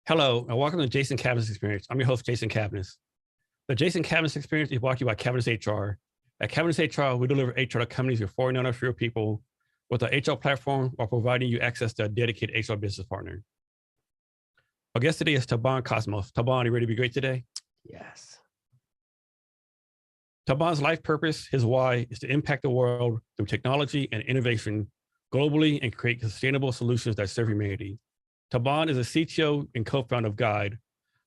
Hello, and welcome to Jason Cavness Experience. I'm your host, Jason Cavness. The Jason Cavness Experience is brought to you by Cavness HR. At Cavness HR, we deliver HR to companies of 49 or fewer people with our HR platform while providing you access to a dedicated HR business partner. Our guest today is Taban Cosmos. Taban, you ready to be great today? Yes. Taban's life purpose, his why, is to impact the world through technology and innovation globally and create sustainable solutions that serve humanity. Taban is a CTO and co-founder of Guide,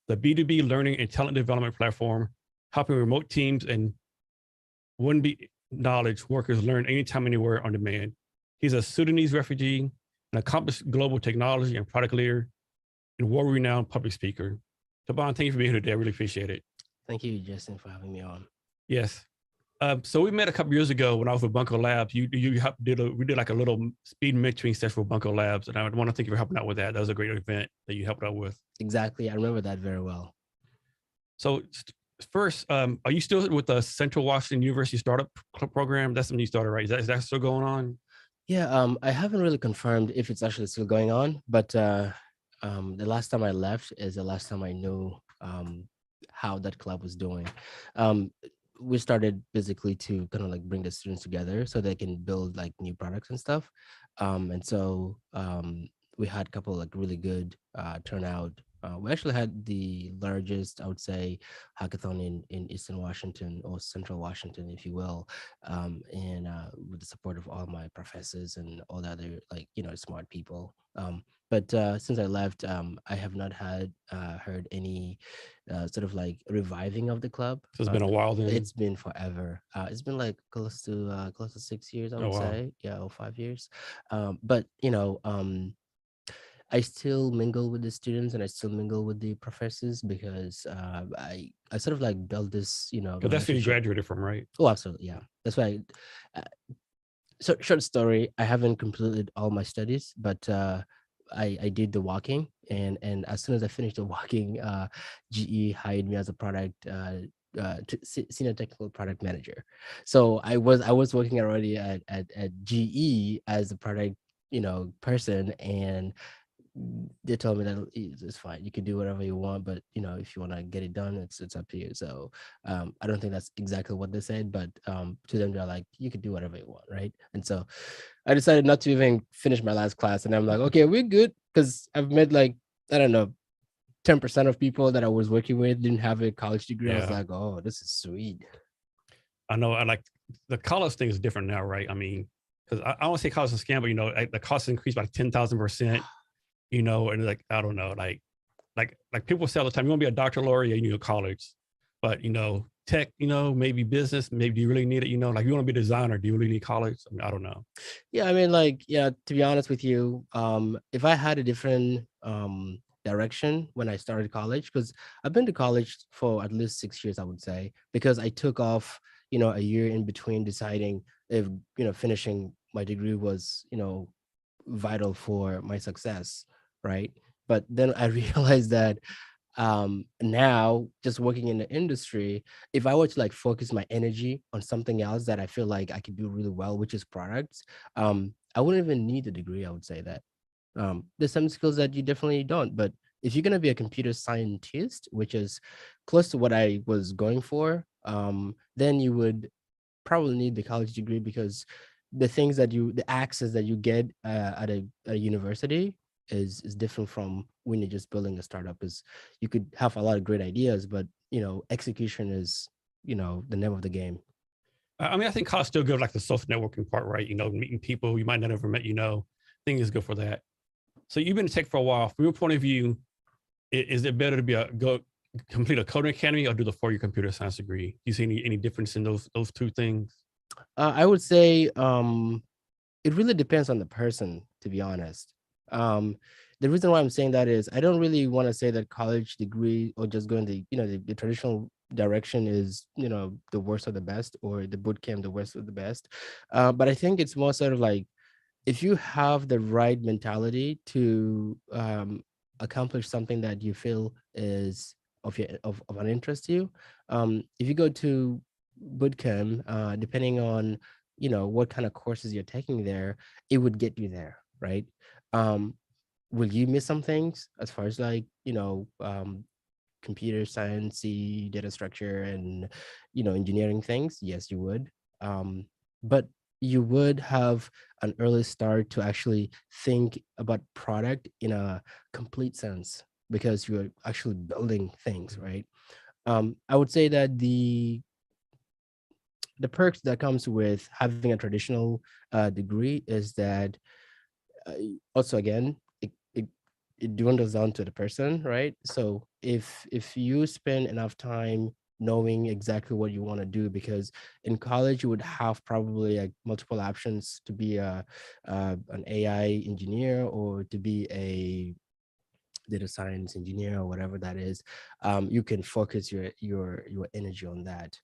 the B2B learning and talent development platform, helping remote teams and wouldn't-be knowledge workers learn anytime, anywhere on demand. He's a Sudanese refugee, an accomplished global technology and product leader, and world-renowned public speaker. Taban, thank you for being here today. I really appreciate it. Thank you, Justin, for having me on. Yes. So we met a couple years ago when I was with Bunko Labs. We did like a little speed mentoring session with Bunko Labs, and I want to thank you for helping out with that. That was a great event that you helped out with. Exactly. I remember that very well. So first, are you still with the Central Washington University Startup Program? That's something you started, right? Is that still going on? Yeah, I haven't really confirmed if it's actually still going on, but the last time I left is the last time I knew how that club was doing. We started basically to kind of like bring the students together so they can build like new products and stuff. And so we had a couple like really good turnout. We actually had the largest, I would say, hackathon in Eastern Washington, or Central Washington, if you will, and with the support of all my professors and all the other like smart people. But since I left, I have not heard any sort of like reviving of the club. So it's been a while then. It's been forever. It's been like close to 6 years, I would say. Yeah, or 5 years. But I still mingle with the students and I still mingle with the professors because I sort of like built this Because that's where you graduated from, right? Oh, absolutely, yeah. That's why. So short story, I haven't completed all my studies, but I did the walking, and as soon as I finished the walking, GE hired me as a product senior technical product manager. So I was working already at GE as a product person, and they told me that it's fine, you can do whatever you want, but if you want to get it done, it's up to you. So I don't think that's exactly what they said, but to them they're like, you can do whatever you want, right? And so I decided not to even finish my last class, and I'm like, okay, we're good, because I've met like, I don't know, 10% of people that I was working with didn't have a college degree. I was like, oh, this is sweet. I know. I like the college thing is different now, right? I mean, because I don't say college is a scam, but the cost increased by 10,000%. And like, I don't know, like people say all the time, you want to be a doctor, lawyer, you need a college, but tech, maybe business, maybe do you really need it? Like you want to be a designer, do you really need college? I mean, I don't know. Yeah, I mean, like, yeah, to be honest with you, if I had a different direction when I started college, because I've been to college for at least 6 years, I would say, because I took off, a year in between deciding if, finishing my degree was, vital for my success, right? But then I realized that now, just working in the industry, if I were to like focus my energy on something else that I feel like I could do really well, which is products, I wouldn't even need a degree. I would say that there's some skills that you definitely don't, but if you're going to be a computer scientist, which is close to what I was going for, then you would probably need the college degree, because the access that you get at a university is different from when you're just building a startup. Is you could have a lot of great ideas, but execution is the name of the game. I mean, I think college still good, like the social networking part, right? Meeting people you might not ever met. I think is good for that. So you've been in tech for a while. From your point of view, is it better to complete a coding academy or do the 4-year computer science degree? Do you see any difference in those two things? I would say it really depends on the person, to be honest. The reason why I'm saying that is I don't really want to say that college degree or just going the traditional direction is the worst of the best, or the bootcamp the worst of the best. But I think it's more sort of like, if you have the right mentality to accomplish something that you feel is of an interest to you, if you go to bootcamp, depending on what kind of courses you're taking there, it would get you there, right? will you miss some things as far as like, computer science, data structure, and engineering things? Yes, you would. But you would have an early start to actually think about product in a complete sense because you're actually building things, right? I would say that the perks that comes with having a traditional degree is that uh, also again it dwindles down to the person, right? So if you spend enough time knowing exactly what you want to do, because in college you would have probably like multiple options to be an AI engineer or to be a data science engineer or whatever that is. You can focus your energy on that.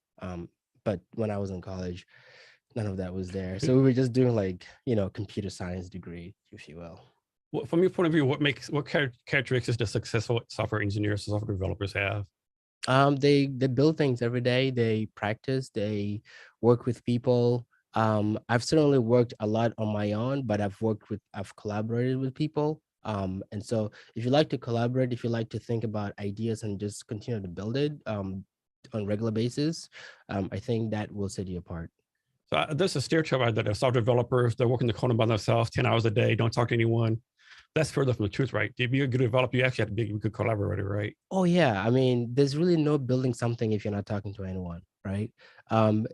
But when I was in college, none of that was there, so we were just doing like computer science degree, if you will. From your point of view, what characteristics does successful software engineers, software developers have? They build things every day. They practice. They work with people. I've certainly worked a lot on my own, but I've collaborated with people. And so if you like to collaborate, if you like to think about ideas and just continue to build it on regular basis, I think that will set you apart. So there's a stereotype out there that software developers, they're working the code by themselves 10 hours a day, don't talk to anyone. That's further from the truth, right? To be a good developer, you actually have to be a good collaborator, right? Oh yeah, I mean, there's really no building something if you're not talking to anyone, right? Um,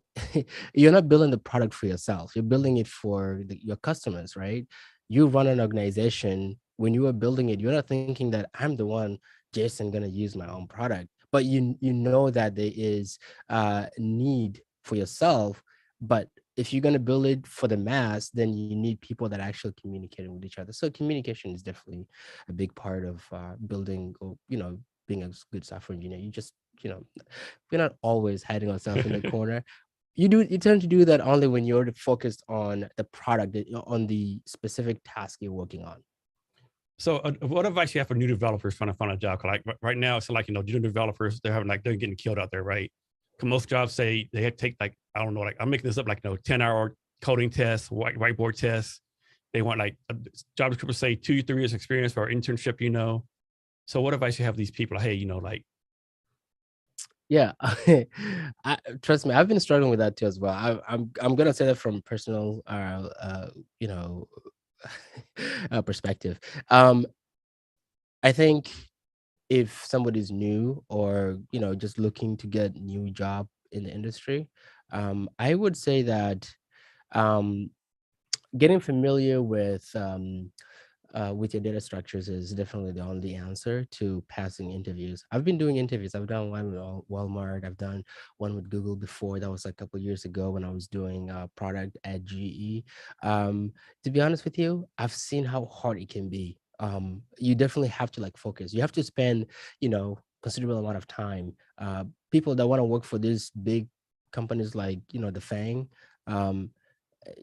you're not building the product for yourself. You're building it for your customers, right? You run an organization. When you are building it, you're not thinking that I'm the one, Jason, gonna use my own product, but you know that there is need for yourself. But if you're gonna build it for the mass, then you need people that actually communicate with each other. So communication is definitely a big part of building, or being a good software engineer. You just, you're not always hiding yourself in the corner. You tend to do that only when you're focused on the product, on the specific task you're working on. So what advice you have for new developers trying to find a job? 'Cause like right now, it's like, new developers, they're getting killed out there, right? 'Cause most jobs say they have to take like, I don't know, like I'm making this up, like, 10-hour coding tests, whiteboard tests. They want like a job description say 2 3 years experience for an internship. So what advice you have for these people? Hey, like, Yeah, trust me, I've been struggling with that too as well. I'm gonna say that from personal, you know, perspective. Um, I think if somebody's new or just looking to get new job in the industry, I would say that um, getting familiar with your data structures is definitely the only answer to passing interviews. I've been doing interviews. I've done one with Walmart. I've done one with Google before. That was a couple years ago when I was doing product at GE. To be honest with you, I've seen how hard it can be. You definitely have to like focus. You have to spend, considerable amount of time. People that want to work for these big companies like the Fang. Um,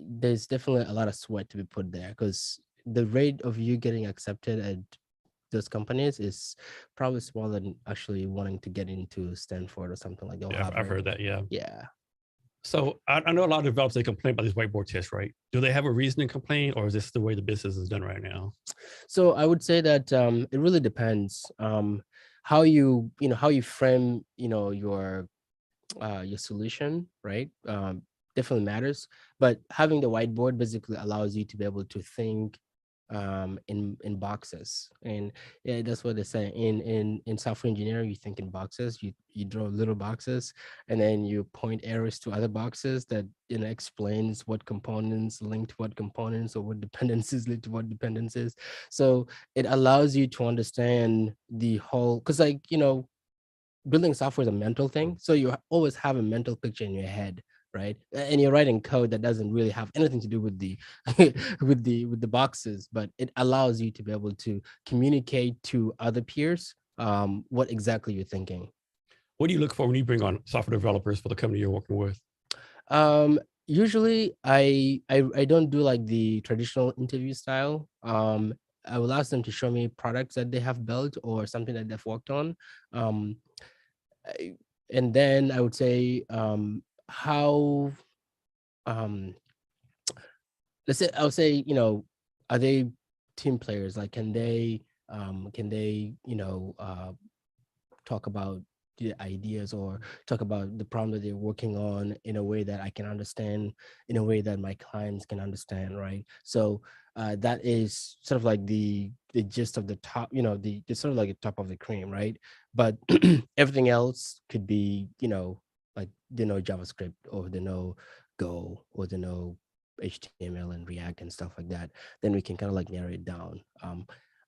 there's definitely a lot of sweat to be put there because the rate of you getting accepted at those companies is probably smaller than actually wanting to get into Stanford or something like that, or yeah, I've Harvard. heard that. Yeah. Yeah. So I know a lot of developers, they complain about these whiteboard tests, right? Do they have a reason to complain, or is this the way the business is done right now? So I would say that it really depends how you frame your solution, right? Definitely matters. But having the whiteboard basically allows you to be able to think in boxes, and yeah, that's what they say in software engineering. You think in boxes. You draw little boxes, and then you point arrows to other boxes that explains what components link to what components or what dependencies link to what dependencies. So it allows you to understand the whole, because like building software is a mental thing. So you always have a mental picture in your head, right? And you're writing code that doesn't really have anything to do with the with the boxes, but it allows you to be able to communicate to other peers what exactly you're thinking. What do you look for when you bring on software developers for the company you're working with? Usually I don't do like the traditional interview style. I will ask them to show me products that they have built or something that they've worked on. Um, I- and then I would say how um let's say I would say are they team players, like can they talk about the ideas or talk about the problem that they're working on in a way that I can understand, in a way that my clients can understand, right? So that is sort of like the gist of the top, the sort of like the top of the cream, right? But everything else could be, like they know JavaScript or they know Go or they know HTML and React and stuff like that. Then we can kind of like narrow it down.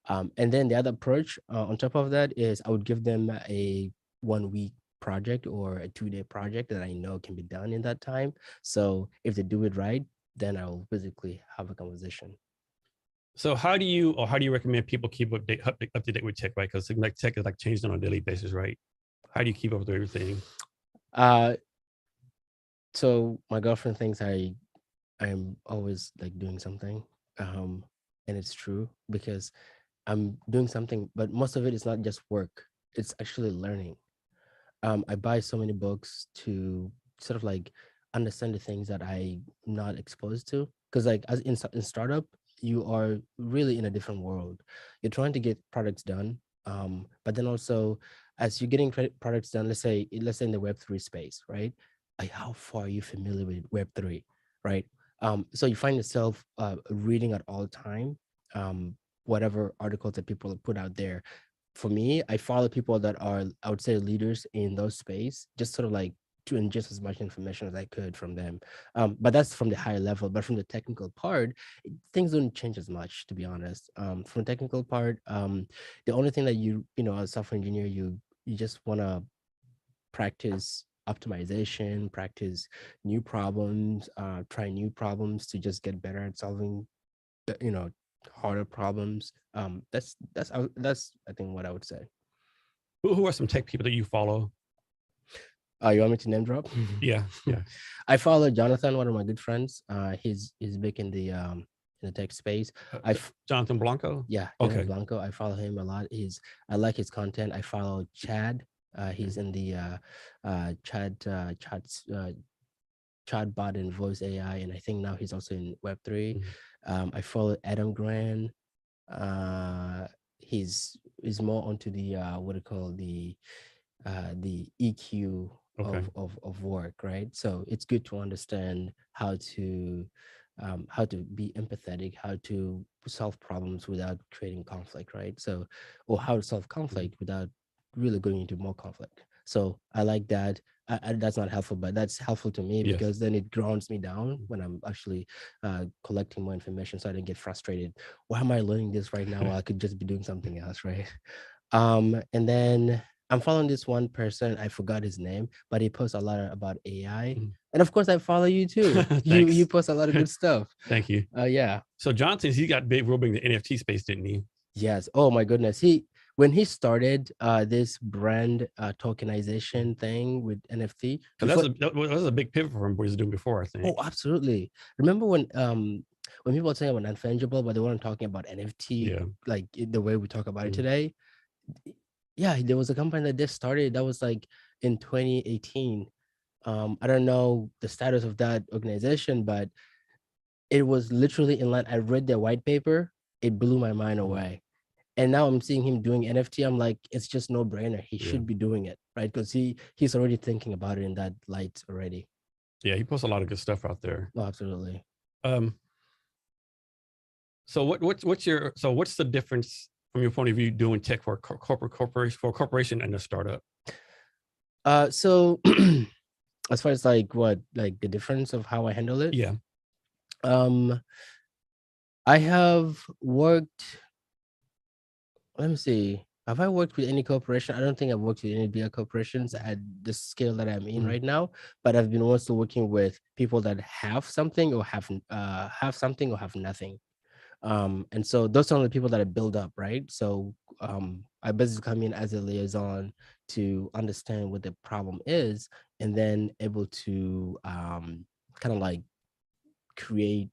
And then the other approach on top of that is I would give them a 1 week project or a 2-day project that I know can be done in that time. So if they do it right, then I'll basically have a conversation. So how do you recommend people keep up to date with tech, right? Because like tech is like changing on a daily basis, right? How do you keep up with everything? Uh, so my girlfriend thinks I'm always like doing something, and it's true because I'm doing something, but most of it is not just work. It's actually learning. I buy so many books to sort of like understand the things that I'm not exposed to. Because like as in startup, you are really in a different world. You're trying to get products done, but then also as you're getting products done, let's say in the Web3 space, right? Like how far are you familiar with Web3, right? So you find yourself reading at all time, um, whatever articles that people put out there. For me, I follow people that are, I would say, leaders in those space, just sort of like to ingest as much information as I could from them. But that's from the higher level. But from the technical part, things don't change as much, to be honest. From the technical part, the only thing that as a software engineer, you just want to practice optimization, practice new problems, try new problems to just get better at solving, you know, harder problems. That's I think what I would say. Who are some tech people that you follow? You want me to name drop? Yeah, yeah. I follow Jonathan, one of my good friends. He's big in the tech space. Jonathan Blanco. Yeah, Jonathan Okay. Blanco. I follow him a lot. I like his content. I follow Chad. He's in the chatbot and voice AI, and I think now he's also in Web3. I follow Adam Grant. He's more onto the what do you call the EQ Okay. of work, right? So it's good to understand how to be empathetic, how to solve problems without creating conflict, right? So, or how to solve conflict without really going into more conflict. So I like that. That's not helpful, but that's helpful to me Yes. because then it grounds me down when I'm actually collecting more information, so I don't get frustrated. Why am I learning this right now? I could just be doing something else, right? And then I'm following this one person. I forgot his name, but he posts a lot about AI. And of course, I follow you too. You post a lot of good stuff. Thank you. Yeah. So Johnson, he got big, real big in the NFT space, didn't he? Yes. Oh my goodness. When he started this brand tokenization thing with NFT. That was a big pivot for him. What he was doing before, I think. Oh, absolutely. Remember when people were saying about non-fungible, but they weren't talking about NFT like the way we talk about it today. Yeah, there was a company that just started. That was like in 2018. I don't know the status of that organization, but it was literally in line. I read their white paper. It blew my mind away. And now I'm seeing him doing NFT. I'm like, it's just no brainer. He should be doing it, right? Because he's already thinking about it in that light already. Yeah, he posts a lot of good stuff out there. Oh, absolutely. So what's the difference from your point of view doing tech for a corporation and a startup? So as far as like the difference of how I handle it. Yeah. I have worked, let me see. Have I worked with any corporation? I don't think I've worked with any bigger corporations at the scale that I'm in right now, but I've been also working with people that have something or have nothing. And so those are the people that I build up, right? So I basically come in as a liaison to understand what the problem is, and then able to kind of like create,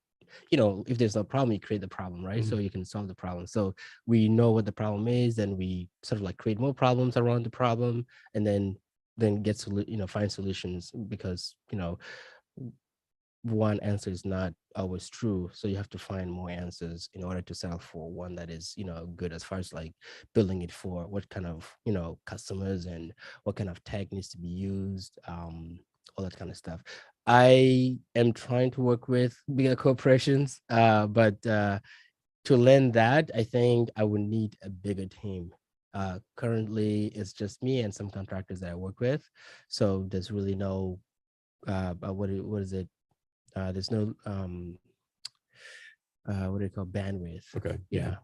if there's a problem, you create the problem, right? So you can solve the problem. So we know what the problem is, then we sort of like create more problems around the problem, and then find solutions, because one answer is not always true. So you have to find more answers in order to settle for one that is, good as far as like building it for what kind of, customers and what kind of tech needs to be used, all that kind of stuff. I am trying to work with bigger corporations, but to learn that, I think I would need a bigger team. Currently, it's just me and some contractors that I work with. So there's really no, what is it? There's no what do you call bandwidth? Okay. Yeah.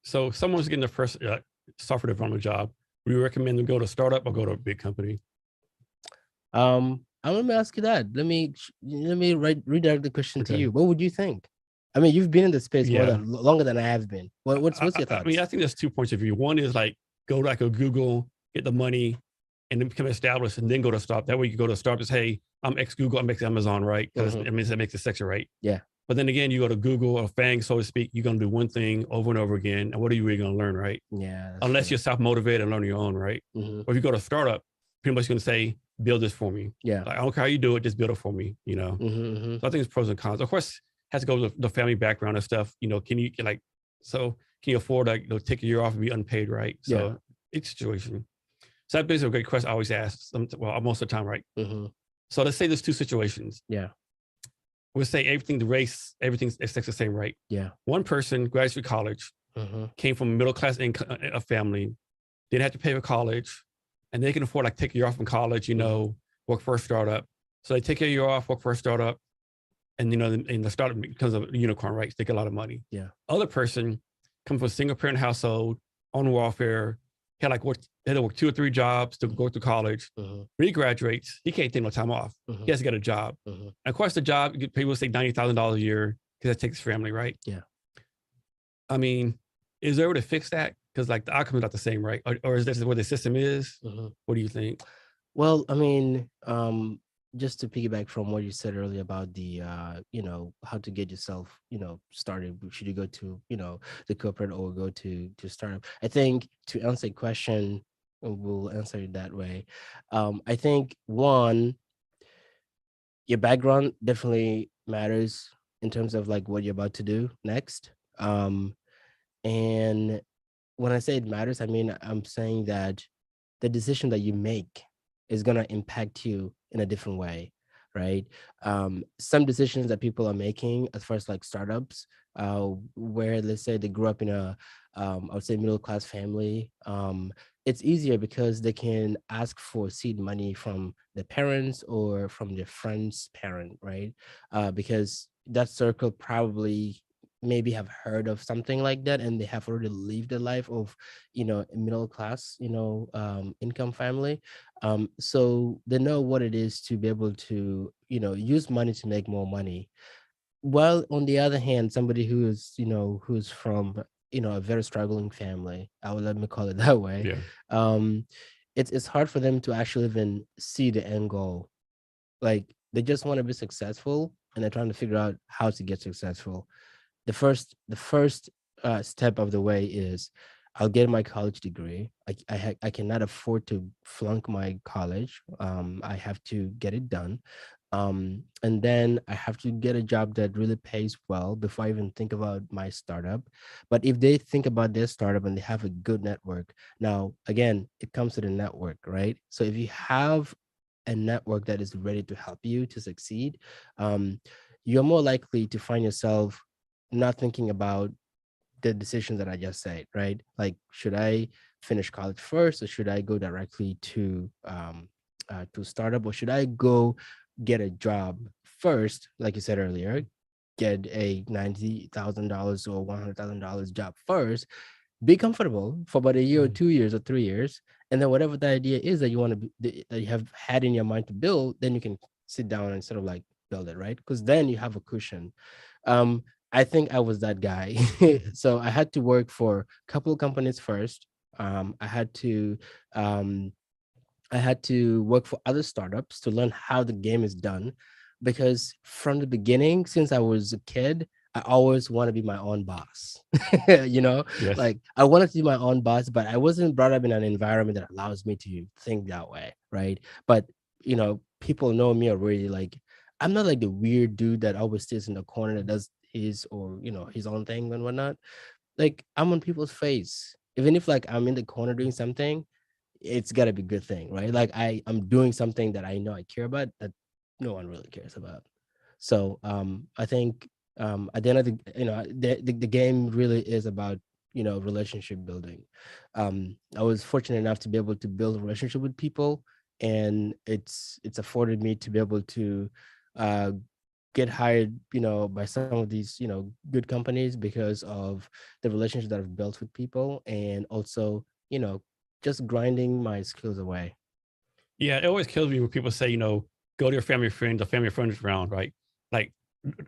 So if someone's getting their first software development job, we recommend them go to a startup or go to a big company. Let me ask you that. Let me redirect the question to Okay. you. What would you think? I mean, you've been in the space Yeah. longer than I have been. What's your thoughts? I mean, I think there's 2 points of view. One is like go to like a Google, get the money, and then become established, and then go to a startup. That way you go to a startup and say, hey, I'm ex Google, I'm ex Amazon, right? Because it means that makes it sexy, right? Yeah. But then again, you go to Google or Fang, so to speak, you're gonna do one thing over and over again. And what are you really gonna learn, right? Yeah. Unless you're self-motivated and learn your own, right? Or if you go to a startup, pretty much gonna say, build this for me. Yeah. Like, I don't care how you do it, just build it for me, So I think it's pros and cons. Of course, has to go with the family background and stuff. Can you afford to take a year off and be unpaid, right? So each situation. So that brings up a great question I always ask, most of the time, right? So let's say there's 2 situations. Yeah. We'll say everything's the same, right? Yeah. One person graduated college, came from a middle-class income, a family, didn't have to pay for college, and they can afford like take a year off from college, work for a startup. So they take a year off, work for a startup, and and the startup becomes a unicorn, right? They get a lot of money. Yeah. Other person comes from a single parent household on welfare, had to work 2 or 3 jobs to go through college. When he graduates, he can't take no time off. He has to get a job. And of course, the job, people say $90,000 a year because that takes his family, right? Yeah. I mean, is there a way to fix that? Because like the outcome is not the same, right? Or is this where the system is? What do you think? Well, I mean, just to piggyback from what you said earlier about the how to get yourself started, should you go to the corporate or go to startup? I think to answer the question, we'll answer it that way. I think one, your background definitely matters in terms of like what you're about to do next. And when I say it matters, I mean I'm saying that the decision that you make is going to impact you in a different way, right? Some decisions that people are making as far as like startups, where let's say they grew up in a I would say middle class family, it's easier because they can ask for seed money from their parents or from their friend's parent, right? Because that circle probably maybe have heard of something like that, and they have already lived a life of a middle class income family, so they know what it is to be able to use money to make more money. Well, on the other hand, somebody who's from a very struggling family, I would let me call it that way. Yeah. It's hard for them to actually even see the end goal. Like they just want to be successful, and they're trying to figure out how to get successful. The first step of the way is I'll get my college degree. I cannot afford to flunk my college. I have to get it done. And then I have to get a job that really pays well before I even think about my startup. But if they think about their startup and they have a good network, now again, it comes to the network, right? So if you have a network that is ready to help you to succeed, you're more likely to find yourself not thinking about the decisions that I just said, right? Like, should I finish college first, or should I go directly to startup, or should I go get a job first, like you said earlier, get a $90,000 or $100,000 job first, be comfortable for about a year or 2 years or 3 years, and then whatever the idea is that you want to that you have had in your mind to build, then you can sit down and sort of like build it, right? Because then you have a cushion. I think I was that guy. So I had to work for a couple of companies first. I had to work for other startups to learn how the game is done, because from the beginning, since I was a kid, I always want to be my own boss. Yes. Like I wanted to be my own boss, but I wasn't brought up in an environment that allows me to think that way, right? But people know me already. Like I'm not like the weird dude that always sits in the corner that does his or his own thing and whatnot. Like I'm on people's face. Even if like I'm in the corner doing something, it's gotta be a good thing, right? Like I'm doing something that I know I care about that no one really cares about. So I think at the end of the game really is about relationship building. I was fortunate enough to be able to build a relationship with people, and it's afforded me to be able to uh, get hired by some of these good companies because of the relationship that I've built with people, and also just grinding my skills away. Yeah, it always kills me when people say, go to your family friends or family friends round, right? Like,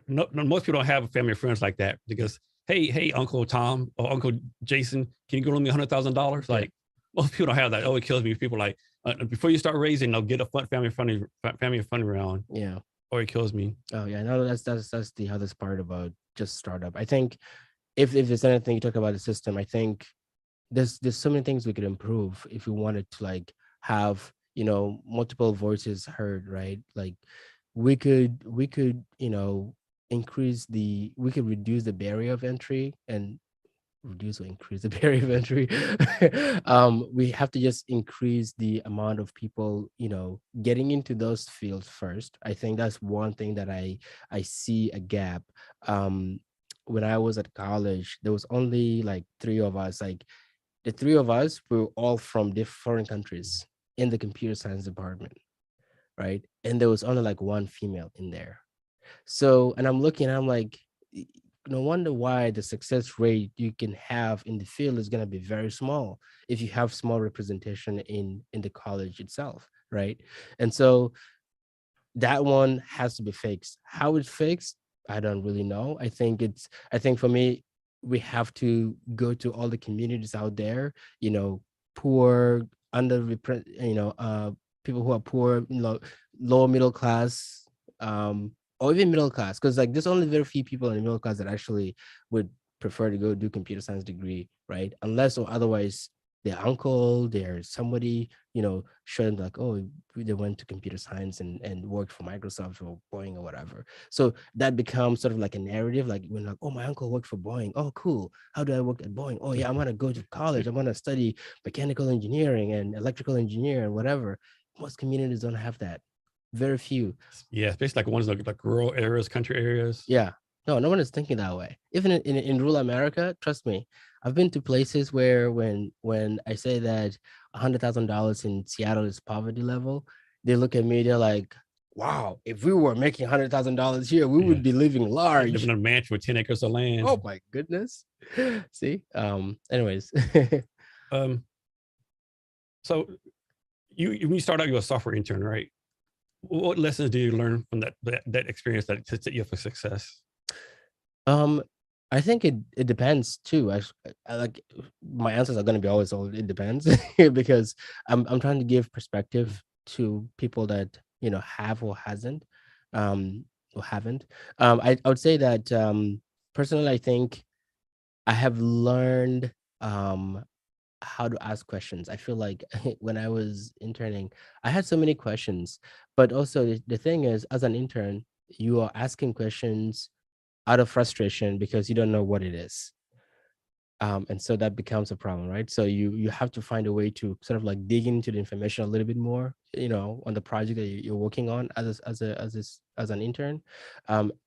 no, most people don't have family friends like that because, hey, Uncle Tom or Uncle Jason, can you go loan me $100,000? Yeah. Like, most people don't have that. It always kills me. People like, before you start raising, get a family fund round, Yeah. or it kills me. Oh yeah, no, that's the hardest part about just startup. I think if there's anything you talk about the system, I think there's so many things we could improve if we wanted to like have multiple voices heard, right? Like we could we could reduce the barrier of entry and reduce or increase the barrier of entry. We have to just increase the amount of people getting into those fields first. I think that's one thing that I see a gap. um when I was at college, there was only like three of us. Like the three of us were all from different countries in the computer science department, right? And there was only like one female in there. So, and I'm looking, I'm like, no wonder why the success rate you can have in the field is going to be very small if you have small representation in the college itself, right? And so that one has to be fixed. How it's fixed, I don't really know. I think for me, we have to go to all the communities out there, poor, under people who are poor, lower middle class, or even middle class, because like there's only very few people in the middle class that actually would prefer to go do computer science degree, right? Unless or otherwise their uncle, their somebody, showing like, oh, they went to computer science and worked for Microsoft or Boeing or whatever. So that becomes sort of like a narrative, like when like, oh, my uncle worked for Boeing. Oh, cool. How do I work at Boeing? Oh yeah, I'm gonna go to college. I'm gonna study mechanical engineering and electrical engineer and whatever. Most communities don't have that. Very few. Yeah, especially like ones like rural areas, country areas. Yeah. No, no one is thinking that way. Even in rural America, trust me, I've been to places where when I say that $100,000 in Seattle is poverty level, they look at me, they're like, wow, if we were making $100,000 here, we Yeah, would be living living in large. a mansion with 10 acres of land. Oh my goodness. See? Anyways. Um, so when you start out, you're a software intern, right? What lessons do you learn from that experience that set you up for success? Um, I think it depends too. I like my answers are going to be always all it depends because I'm trying to give perspective to people that have or hasn't or haven't. I would say that personally I think I have learned how to ask questions. I feel like when I was interning, I had so many questions, but also the thing is, as an intern, you are asking questions out of frustration because you don't know what it is. And so that becomes a problem, right? So you have to find a way to sort of like dig into the information a little bit more, on the project that you're working on as an intern.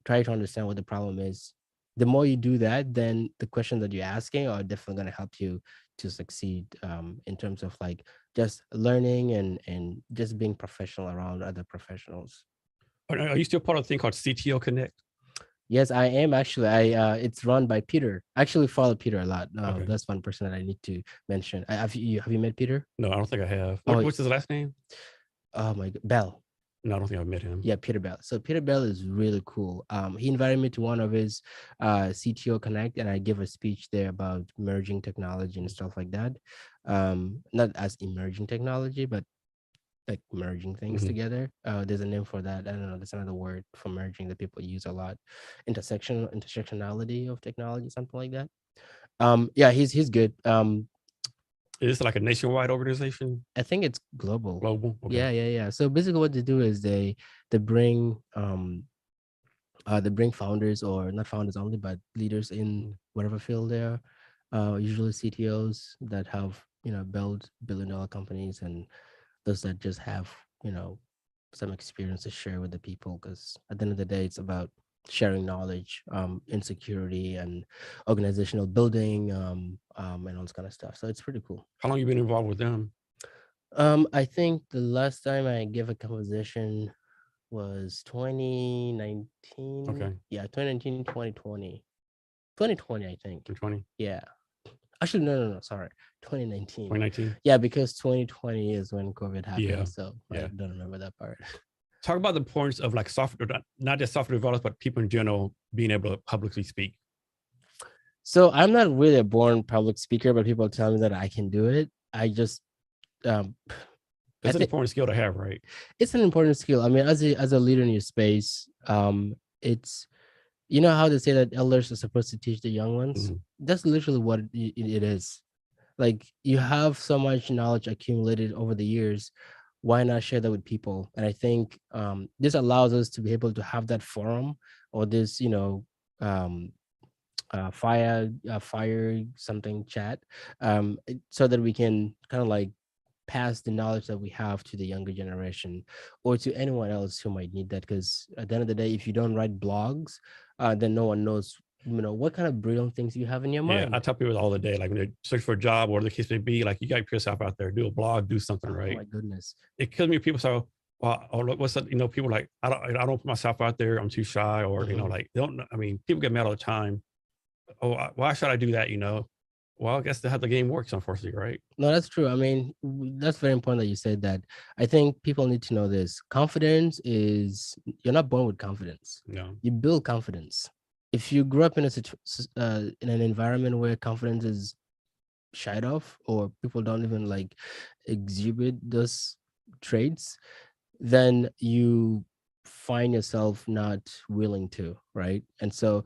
Try to understand what the problem is. The more you do that, then the questions that you're asking are definitely going to help you to succeed, in terms of like just learning and just being professional around other professionals. Are you still part of a thing called CTO Connect? Yes, I am actually. It's run by Peter. I actually follow Peter a lot. Okay. That's one person that I need to mention. Have you met Peter? No, I don't think I have. Oh, What's his last name? oh my God, Bell. No, I don't think I've met him. Yeah, Peter Bell. So Peter Bell is really cool. He invited me to one of his CTO Connect, and I gave a speech there about merging technology and stuff like that. Not as emerging technology, but like merging things Mhm. together. There's a name for that. I don't know. There's another word for merging that people use a lot. Intersectionality of technology, something like that. Yeah, he's good. Is this like a nationwide organization? I think it's global. Global? Okay. Yeah. So basically what they do is they bring founders, or not founders only, but leaders in whatever field they are, usually CTOs that have, built billion-dollar companies, and those that just have, some experience to share with the people. Because at the end of the day, it's about sharing knowledge, insecurity, and organizational building, and all this kind of stuff. So it's pretty cool. How long you been involved with them? I think the last time I gave a conversation was 2019. Okay. Yeah, 2019, 2020. 2020, I think. 2020, Yeah. Actually, no, sorry. 2019. 2019? Yeah, because 2020 is when COVID happened. Yeah. So I don't remember that part. Talk about the importance of like software, not just software developers, but people in general being able to publicly speak. So I'm not really a born public speaker, but people tell me that I can do it. I just It's an important skill to have, right? It's an important skill. I mean, as a leader in your space, it's, you know how they say that elders are supposed to teach the young ones? That's literally what it is. Like, you have so much knowledge accumulated over the years. Why not share that with people? And I think this allows us to be able to have that forum, or this, um, fire something chat, so that we can kind of like pass the knowledge that we have to the younger generation, or to anyone else who might need that. Because at the end of the day, if you don't write blogs, then no one knows, what kind of brilliant things you have in your mind. Yeah, I tell people all the day, like when they search for a job or the case may be, like, you got to put yourself out there, do a blog, do something, right? Oh my goodness. It kills me when people say, well, or what's that? People like, I don't put myself out there, I'm too shy, or like, they don't. I mean, people get mad all the time. Oh, why should I do that? Well, I guess that's how the game works, unfortunately, right? No, that's true. I mean, that's very important that you said that. I think people need to know this. Confidence is, you're not born with confidence. No. You build confidence. If you grew up in in an environment where confidence is shied off, or people don't even like exhibit those traits, then you find yourself not willing to, right? And so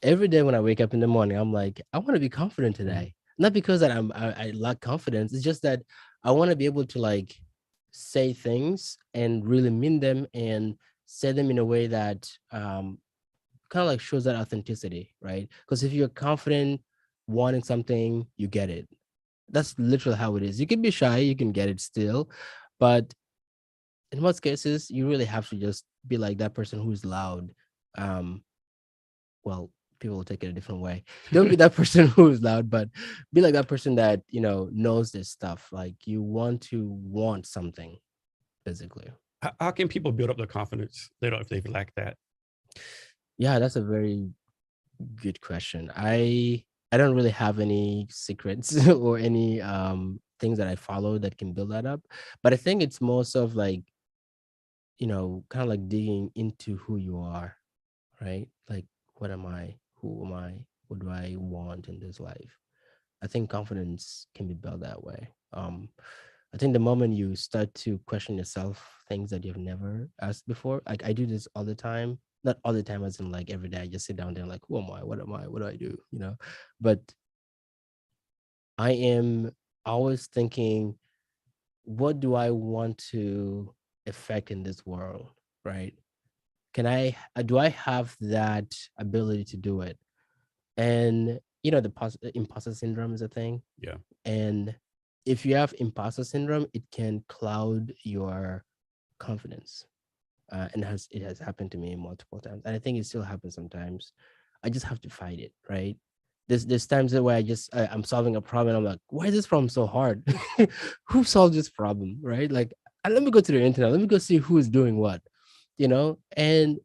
every day when I wake up in the morning, I'm like, I want to be confident today. Not because that I lack confidence. It's just that I want to be able to like say things and really mean them, and say them in a way that kind of like shows that authenticity, right? Because if you're confident wanting something, you get it. That's literally how it is. You can be shy, you can get it still, but in most cases, you really have to just be like that person who's loud. Well, people will take it a different way. Don't be that person who's loud, but be like that person that, knows this stuff. Like, you want something, basically. How can people build up their confidence? If they lack that. Yeah, that's a very good question. I don't really have any secrets or any things that I follow that can build that up. But I think it's most of like, kind of like digging into who you are, right? Like, what am I? Who am I? What do I want in this life? I think confidence can be built that way. I think the moment you start to question yourself, things that you've never asked before, like I do this all the time. Not all the time, as in like every day. I just sit down there and like, who am I? What am I? What do I do? But I am always thinking, what do I want to affect in this world, right? Do I have that ability to do it? And the imposter syndrome is a thing. Yeah. And if you have imposter syndrome, it can cloud your confidence. And it has happened to me multiple times, and I think it still happens sometimes. I just have to fight it, right? There's times where I'm solving a problem. I'm like, why is this problem so hard? Who solved this problem, right? Like, let me go to the internet. Let me go see who is doing what, and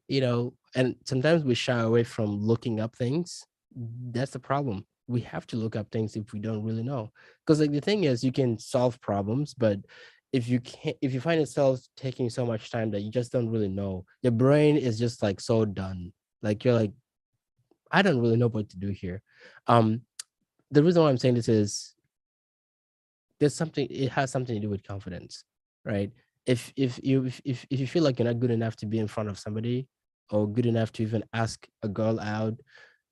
sometimes we shy away from looking up things. That's the problem. We have to look up things if we don't really know. Because like the thing is, you can solve problems, but if you find yourself taking so much time that you just don't really know, your brain is just like so done. Like, you're like, I don't really know what to do here. The reason why I'm saying this is it has something to do with confidence, right? If you feel like you're not good enough to be in front of somebody, or good enough to even ask a girl out,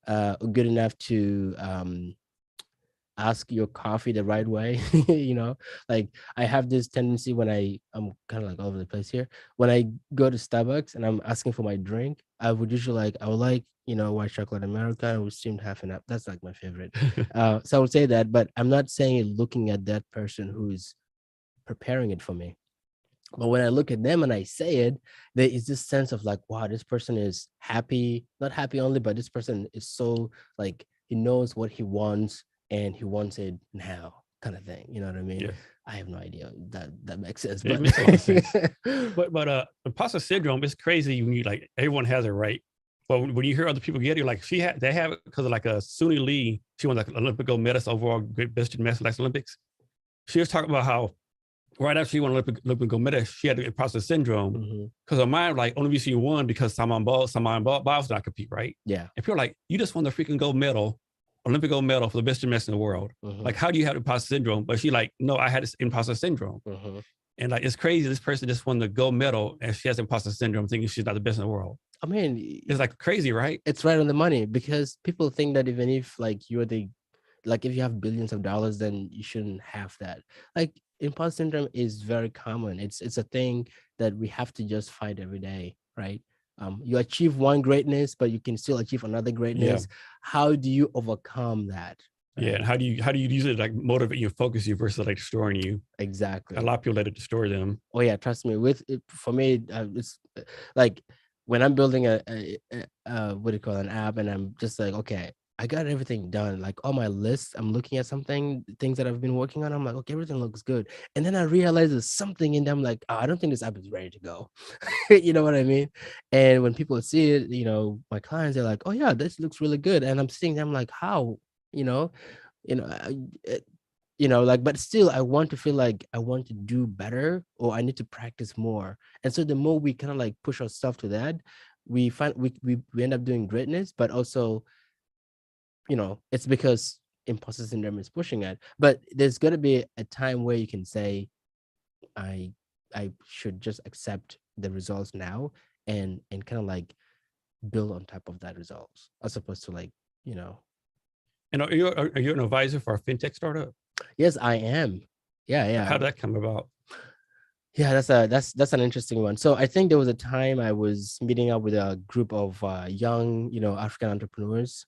or good enough to ask your coffee the right way. Like I have this tendency when I'm kind of like all over the place here. When I go to Starbucks and I'm asking for my drink, I would usually I would like, white chocolate Americano with steamed half and half. That's like my favorite. So I would say that, but I'm not saying it looking at that person who's preparing it for me. But when I look at them and I say it, there is this sense of like, wow, this person is happy, not happy only, but this person is so like he knows what he wants and he wants it now, kind of thing. You know what I mean? Yes. I have no idea that makes sense, It but makes a lot of sense. But imposter syndrome is crazy when you like everyone has it right. But when you hear other people get it, like they have it because of like a Suni Lee. She won like Olympic gold medalist overall, great best gymnast Olympics. She was talking about how right after she won Olympic gold medal, she had the imposter syndrome because her mind like only reason you won because Simon Biles not compete, right? yeah. And people are like, you just won the freaking Olympic gold medal for the best gymnast in the world. Like, how do you have imposter syndrome? But she like, no, I had this imposter syndrome. And like, it's crazy. This person just won the gold medal and she has imposter syndrome thinking she's not the best in the world. I mean, it's like crazy, right? It's right on the money because people think that even if like you're like if you have billions of dollars, then you shouldn't have that. Like imposter syndrome is very common. It's a thing that we have to just fight every day, right? You achieve one greatness, but you can still achieve another greatness. Yeah. How do you overcome that? Right? Yeah, and how do you use it like motivate you, focus you versus like destroying you? Exactly. A lot of people let it destroy them. Oh yeah, trust me. For me, it's like when I'm building a what do you call an app, and I'm just like, okay, I got everything done, like all my lists. I'm looking at things that I've been working on. I'm like, okay, everything looks good. And then I realize there's something in them like, oh, I don't think this app is ready to go. You know what I mean? And when people see it, my clients, they're like, oh yeah, this looks really good. And I'm sitting there, I'm like, how? You know, like, but still I want to feel like I want to do better or I need to practice more. And so the more we kind of like push ourselves to that, we find we end up doing greatness, but also it's because imposter syndrome is pushing it. But there's got to be a time where you can say i I should just accept the results now and kind of like build on top of that results as opposed to like. And are you an advisor for a fintech startup? Yes, I am. Yeah. How did that come about? Yeah, that's an interesting one. So I think there was a time I was meeting up with a group of young, African entrepreneurs.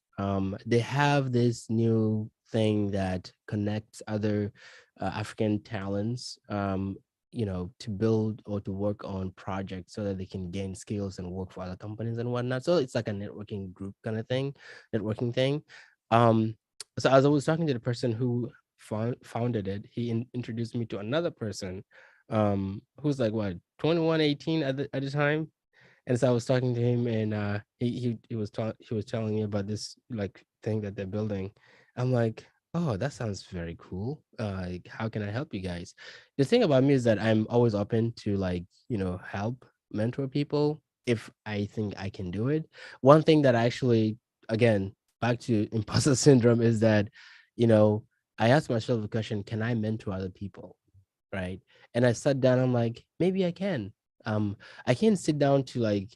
They have this new thing that connects other African talents, to build or to work on projects so that they can gain skills and work for other companies and whatnot. So it's like a networking group kind of thing, networking thing. So as I was talking to the person who founded it, he introduced me to another person who's like what 21, 18 at the time. And so I was talking to him and he was telling me about this like thing that they're building. I'm like, oh, that sounds very cool. Like, how can I help you guys? The thing about me is that I'm always open to like, help mentor people if I think I can do it. One thing that I actually, again, back to imposter syndrome is that, I asked myself the question, can I mentor other people? Right. And I sat down, I'm like, maybe I can. I can't sit down to like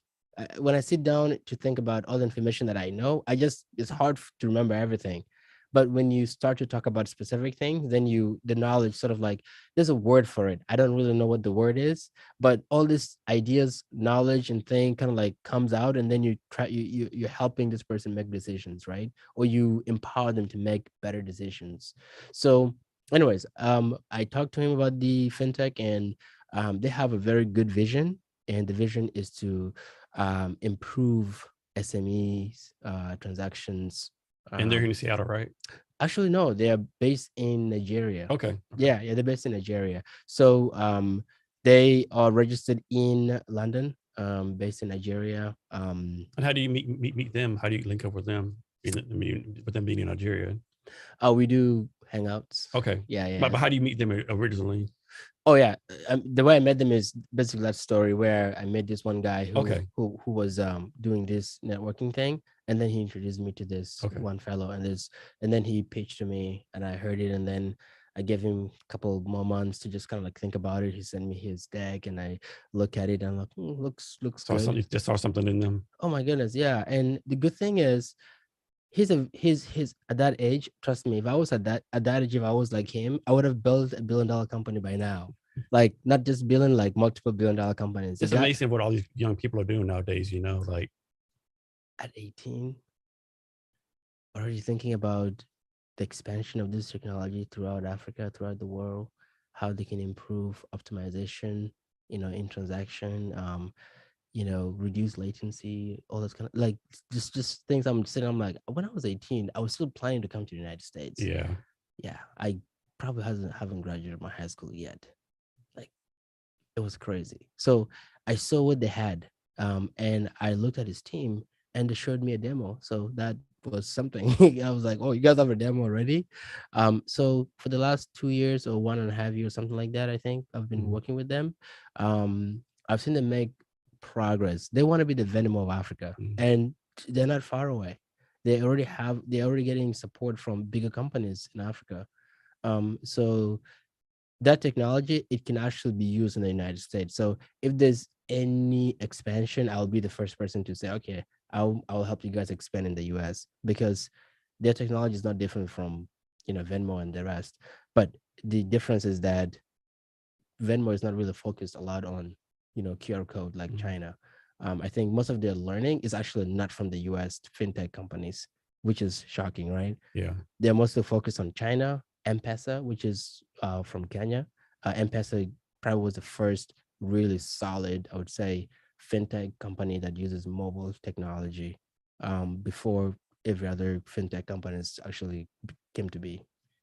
when I sit down to think about all the information that I know, it's hard to remember everything. But when you start to talk about specific things, then the knowledge sort of like there's a word for it. I don't really know what the word is, but all these ideas, knowledge, and thing kind of like comes out, and then you're helping this person make decisions, right? Or you empower them to make better decisions. So anyways, I talked to him about the fintech, and they have a very good vision, and the vision is to improve SMEs transactions. And they're in Seattle, right? Actually, no, they are based in Nigeria. Okay. Yeah, they're based in Nigeria. So they are registered in London, based in Nigeria. And how do you meet them? How do you link up with them? With them being in Nigeria? We do hangouts. Okay. Yeah. But how do you meet them originally? Oh yeah, the way I met them is basically that story where I met this one guy who was doing this networking thing, and then he introduced me to this one fellow, and then he pitched to me, and I heard it, and then I gave him a couple more months to just kind of like think about it. He sent me his deck, and I look at it, and I'm like, looks good. Just saw something in them. Oh my goodness, yeah. And the good thing is, He's at that age. Trust me, if I was at that age, if I was like him, I would have built $1 billion company by now. Like not just billion, like multiple $1 billion companies. The It's guy amazing what all these young people are doing nowadays, you know, like at 18 already thinking about the expansion of this technology throughout Africa, throughout the world, how they can improve optimization, in transaction, reduce latency, all those kind of like just things I'm sitting. I'm like, when I was 18, I was still planning to come to the United States. yeah. Yeah, I probably haven't graduated my high school yet. Like it was crazy. So I saw what they had, and I looked at his team, and they showed me a demo. So that was something. I was like, "Oh, you guys have a demo already?" So for the last 2 years or 1.5 years, something like that, I think I've been Mhm. working with them. I've seen them make progress. They want to be the Venom of Africa, Mhm. and they're not far away. They're already getting support from bigger companies in Africa. So that technology, it can actually be used in the United States. So if there's any expansion, I'll be the first person to say, okay, I'll help you guys expand in the US, because their technology is not different from Venmo and the rest. But the difference is that Venmo is not really focused a lot on QR code like Mhm. China. I think most of their learning is actually not from the US fintech companies, which is shocking, right? Yeah. They're mostly focused on China, M-Pesa, which is from Kenya. M-Pesa probably was the first really solid, I would say, fintech company that uses mobile technology, before every other fintech companies actually came to be.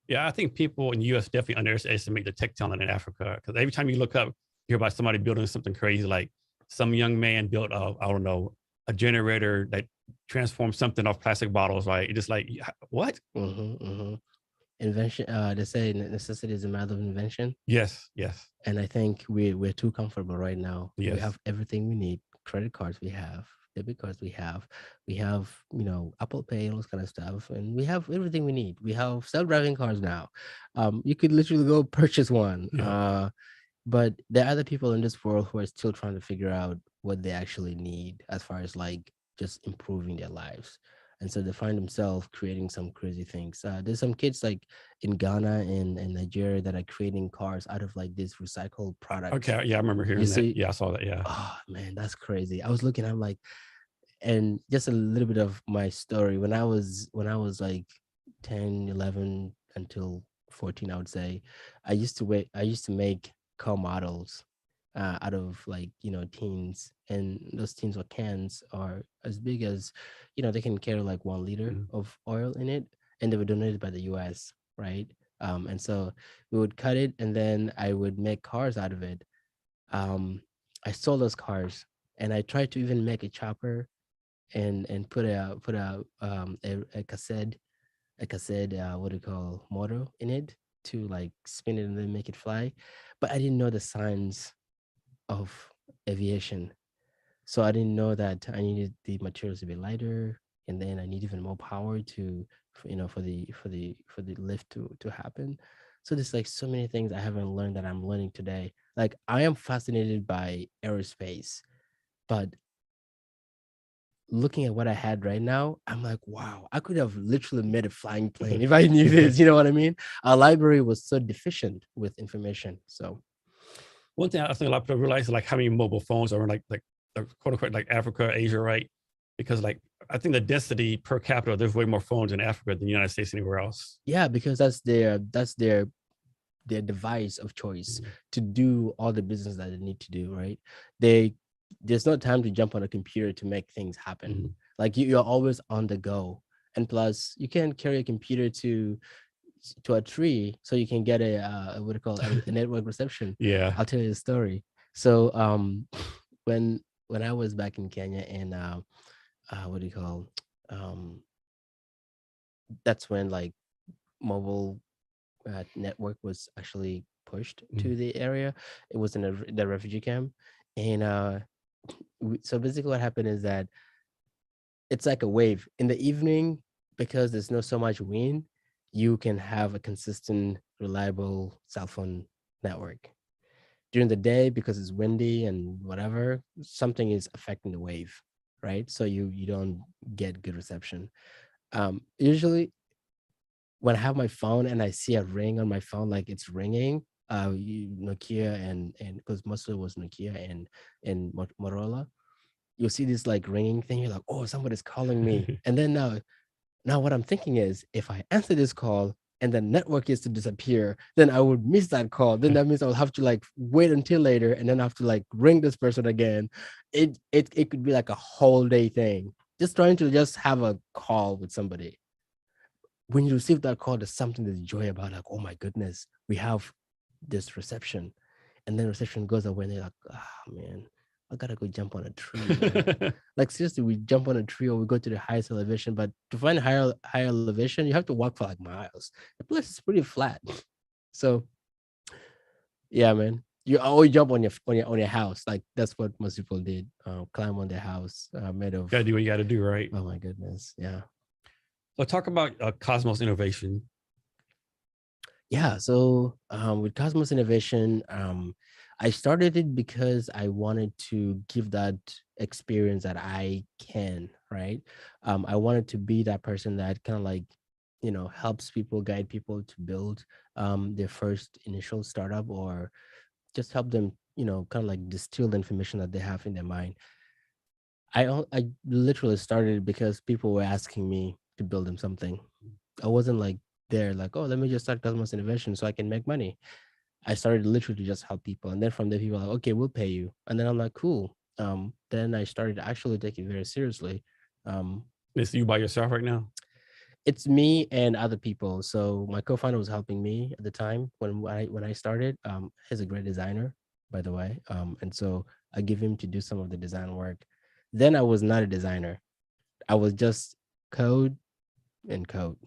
Yeah, I think people in the US definitely underestimate the tech talent in Africa because every time you look up, you hear about somebody building something crazy, like some young man built I don't know, a generator that transforms something off plastic bottles, right? It's just like, what? Hmm. Invention. They say necessity is a mother of invention. Yes, yes, And I think we're too comfortable right now. We yes. have everything we need. Credit cards we have, debit cards we have, Apple Pay, all this kind of stuff, and we have everything we need. We have self-driving cars now. You could literally go purchase one. Yeah. But there are other people in this world who are still trying to figure out what they actually need as far as like just improving their lives. And so they find themselves creating some crazy things. There's some kids like in Ghana and Nigeria that are creating cars out of like these recycled products. Okay. Yeah, I remember You hearing that. see, Yeah, I saw that. Yeah. oh man, that's crazy. I was looking, I'm like, and just a little bit of my story when I was like 10, 11 until 14, I would say. I used to make car models out of like teens, and those teens or cans are as big as they can carry like 1 liter Mhm. of oil in it, and they were donated by the US, right? And so we would cut it, and then I would make cars out of it. um I sold those cars, and I tried to even make a chopper and put a cassette, what do you call, motor in it, to like spin it and then make it fly. But I didn't know the signs of aviation, so I didn't know that I needed the materials to be lighter, and then I need even more power for the lift to happen. So there's like so many things I haven't learned that I'm learning today. Like I am fascinated by aerospace, but looking at what I had right now, I'm like, wow, I could have literally made a flying plane if I knew this. You know what I mean? Our library was so deficient with information. So, One thing I think a lot of people realize is like how many mobile phones are in like quote unquote like Africa, Asia, right? Because like I think the density per capita, there's way more phones in Africa than the United States anywhere else. yeah, because that's their device of choice Mhm. to do all the business that they need to do, right? They There's no time to jump on a computer to make things happen. Mhm. Like you're always on the go. And plus, you can't carry a computer to a tree so you can get what do you call it, a network reception. Yeah. I'll tell you a story. So when I was back in Kenya, and what do you call, um that's when like mobile network was actually pushed Mhm. to the area. It was in the refugee camp, and so basically what happened is that it's like a wave in the evening, because there's no so much wind. You can have a consistent, reliable cell phone network. During the day, because it's windy and whatever, something is affecting the wave, right? So you don't get good reception. Usually when I have my phone and I see a ring on my phone, like it's ringing, Nokia and because mostly it was Nokia and Motorola, you'll see this like ringing thing. You're like, oh, somebody's calling me. And then now what I'm thinking is, if I answer this call and the network is to disappear, then I would miss that call. Then that means I'll have to like wait until later and then have to like ring this person again. It could be like a whole day thing. Just trying to just have a call with somebody. When you receive that call, there's something that's joy about, like, oh my goodness, we have this reception. And then reception goes away and they're like, ah man, I gotta go jump on a tree, man. Like seriously, we jump on a tree or we go to the highest elevation, but to find higher elevation, you have to walk for like miles. The place is pretty flat. So yeah, man. You always jump on your house. Like that's what most people did. Climb on their house made of, Gotta do what you gotta do, right? oh my goodness. Yeah. So talk about Cosmos Innovation. Yeah, so with Cosmos Innovation, I started it because I wanted to give that experience that I can, right? I wanted to be that person that kind of like, helps people, guide people to build their first initial startup or just help them, kind of like distill the information that they have in their mind. I literally started it because people were asking me to build them something. I wasn't like there like, oh, let me just start Cosmos Innovation so I can make money. I started literally to just help people. And then from there, people are like, okay, we'll pay you. And then I'm like, cool. Then I started actually taking it very seriously. Um, It's you by yourself right now. it's me and other people. So my co-founder was helping me at the time when I started. He's a great designer, by the way. And so I give him to do some of the design work. Then I was not a designer. I was just code and code.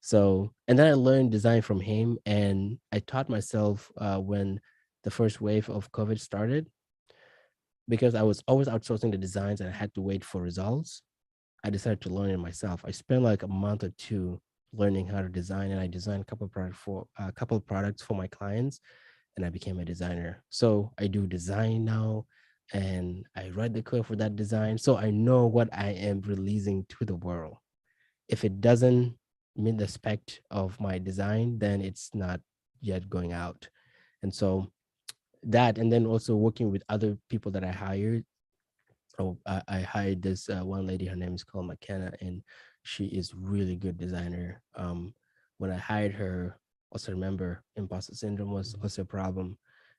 So, and then I learned design from him, and I taught myself when the first wave of COVID started, because I was always outsourcing the designs and I had to wait for results. I decided to learn it myself. I spent like a month or two learning how to design, and I designed a couple of products for my clients, and I became a designer. So I do design now, and I write the code for that design, so I know what I am releasing to the world. If it doesn't meet the spec of my design, then it's not yet going out. And so that, and then also working with other people that I hired. Oh, I hired this one lady. Her name is called McKenna, and she is really good designer. When I hired her, also remember imposter syndrome was also a problem,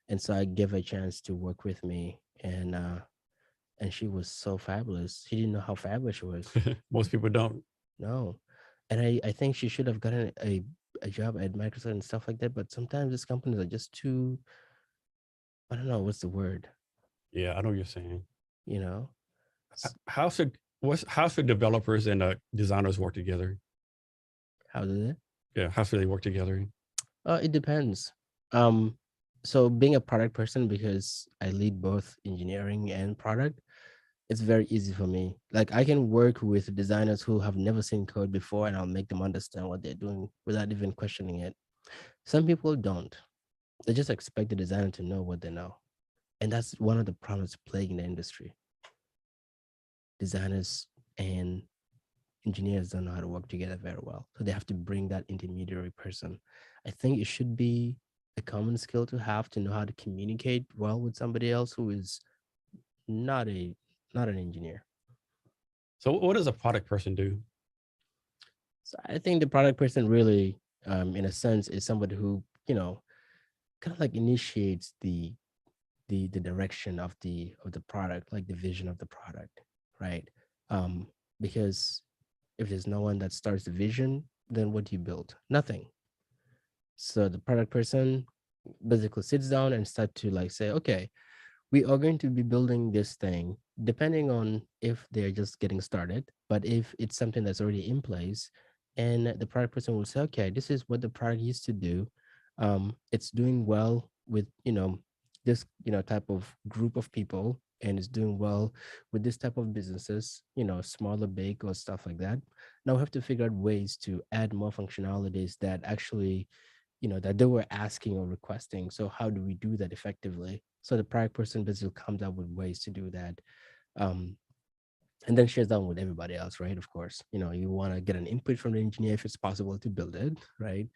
and so I gave her a chance to work with me, and she was so fabulous. She didn't know how fabulous she was. Most people don't. No. And I think she should have gotten a job at Microsoft and stuff like that. But sometimes these companies are just too, I don't know, what's the word, Yeah, I know what you're saying. you know? How should developers and designers work together? How do they? Yeah, how should they work together? It depends. Um, so being a product person, because I lead both engineering and product, it's very easy for me. Like I can work with designers who have never seen code before and I'll make them understand what they're doing without even questioning it. Some people don't. They just expect the designer to know what they know. And that's one of the problems plaguing the industry. Designers and engineers don't know how to work together very well. So they have to bring that intermediary person. I think it should be a common skill to have to know how to communicate well with somebody else who is not a not an engineer. So what does a product person do? So I think the product person really, in a sense, is somebody who, kind of like initiates the direction of the product, like the vision of the product, right? Um, because if there's no one that starts the vision, then what do you build? Nothing. So the product person basically sits down and start to like say, okay, we are going to be building this thing depending on if they're just getting started, but if it's something that's already in place, and the product person will say, okay, this is what the product used to do. It's doing well with this type of group of people, and it's doing well with this type of businesses, smaller, big, or stuff like that. Now we have to figure out ways to add more functionalities that actually that they were asking or requesting. So how do we do that effectively? So the product person basically comes up with ways to do that. Um, and then shares that with everybody else, right? Of course, you want to get an input from the engineer if it's possible to build it, right?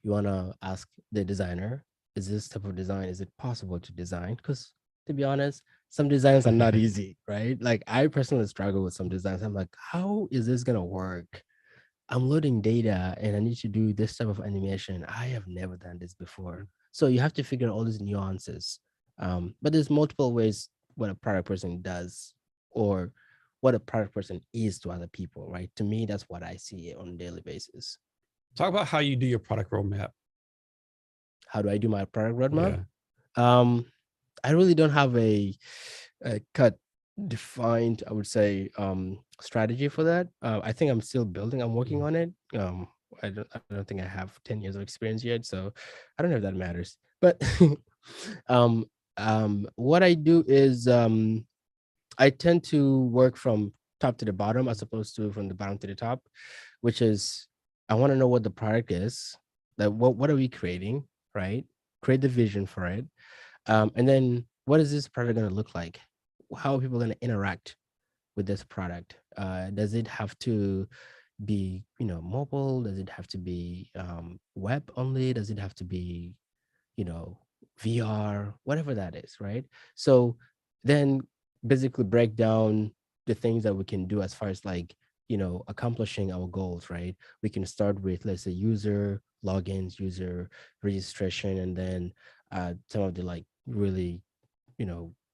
You want to ask the designer, is this type of design, is it possible to design? Because to be honest, some designs are not easy, right? Like I personally struggle with some designs. I'm like, how is this gonna work? I'm loading data and I need to do this type of animation. I have never done this before. So you have to figure out all these nuances. But there's multiple ways what a product person does or what a product person is to other people, right? To me, that's what I see on a daily basis. Talk about how you do your product roadmap. How do I do my product roadmap? Yeah. I really don't have a cut defined, I would say, strategy for that. I think I'm still building, I'm working on it. I don't think I have 10 years of experience yet, so I don't know if that matters. But um what I do is I tend to work from top to the bottom as opposed to from the bottom to the top, which is I want to know what the product is, like what are we creating, right? Create the vision for it. And then what is this product going to look like? How are people going to interact with this product? Does it have to be, mobile? Does it have to be web only? Does it have to be, you know, VR, whatever that is, right? So then basically break down the things that we can do as far as like, accomplishing our goals, right? We can start with, let's say, user logins, user registration, and then some of the like really,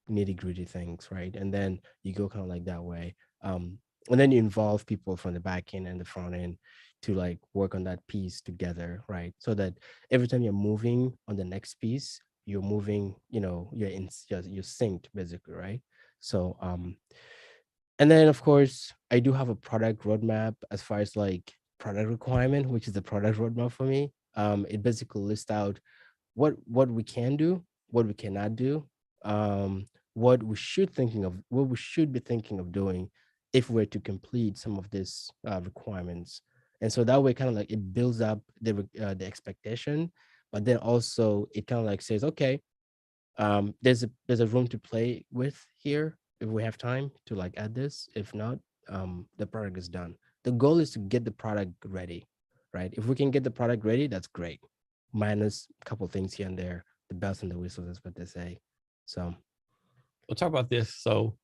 nitty gritty things, right? And then you go kind of like that way. And then you involve people from the back end and the front end to like work on that piece together, right? So that every time you're moving on the next piece, you're moving, you're synced basically, right? So and then of course I do have a product roadmap as far as like product requirement, which is the product roadmap for me. It basically lists out what we can do, what we cannot do, what we should be thinking of doing if we're to complete some of these requirements. And so that way, kind of like it builds up the expectation, but then also it kind of like says, okay, there's a room to play with here if we have time to like add this. If not, the product is done. The goal is to get the product ready, right? If we can get the product ready, that's great. Minus a couple things here and there, the bells and the whistles, that's what they say. So We'll talk about this. So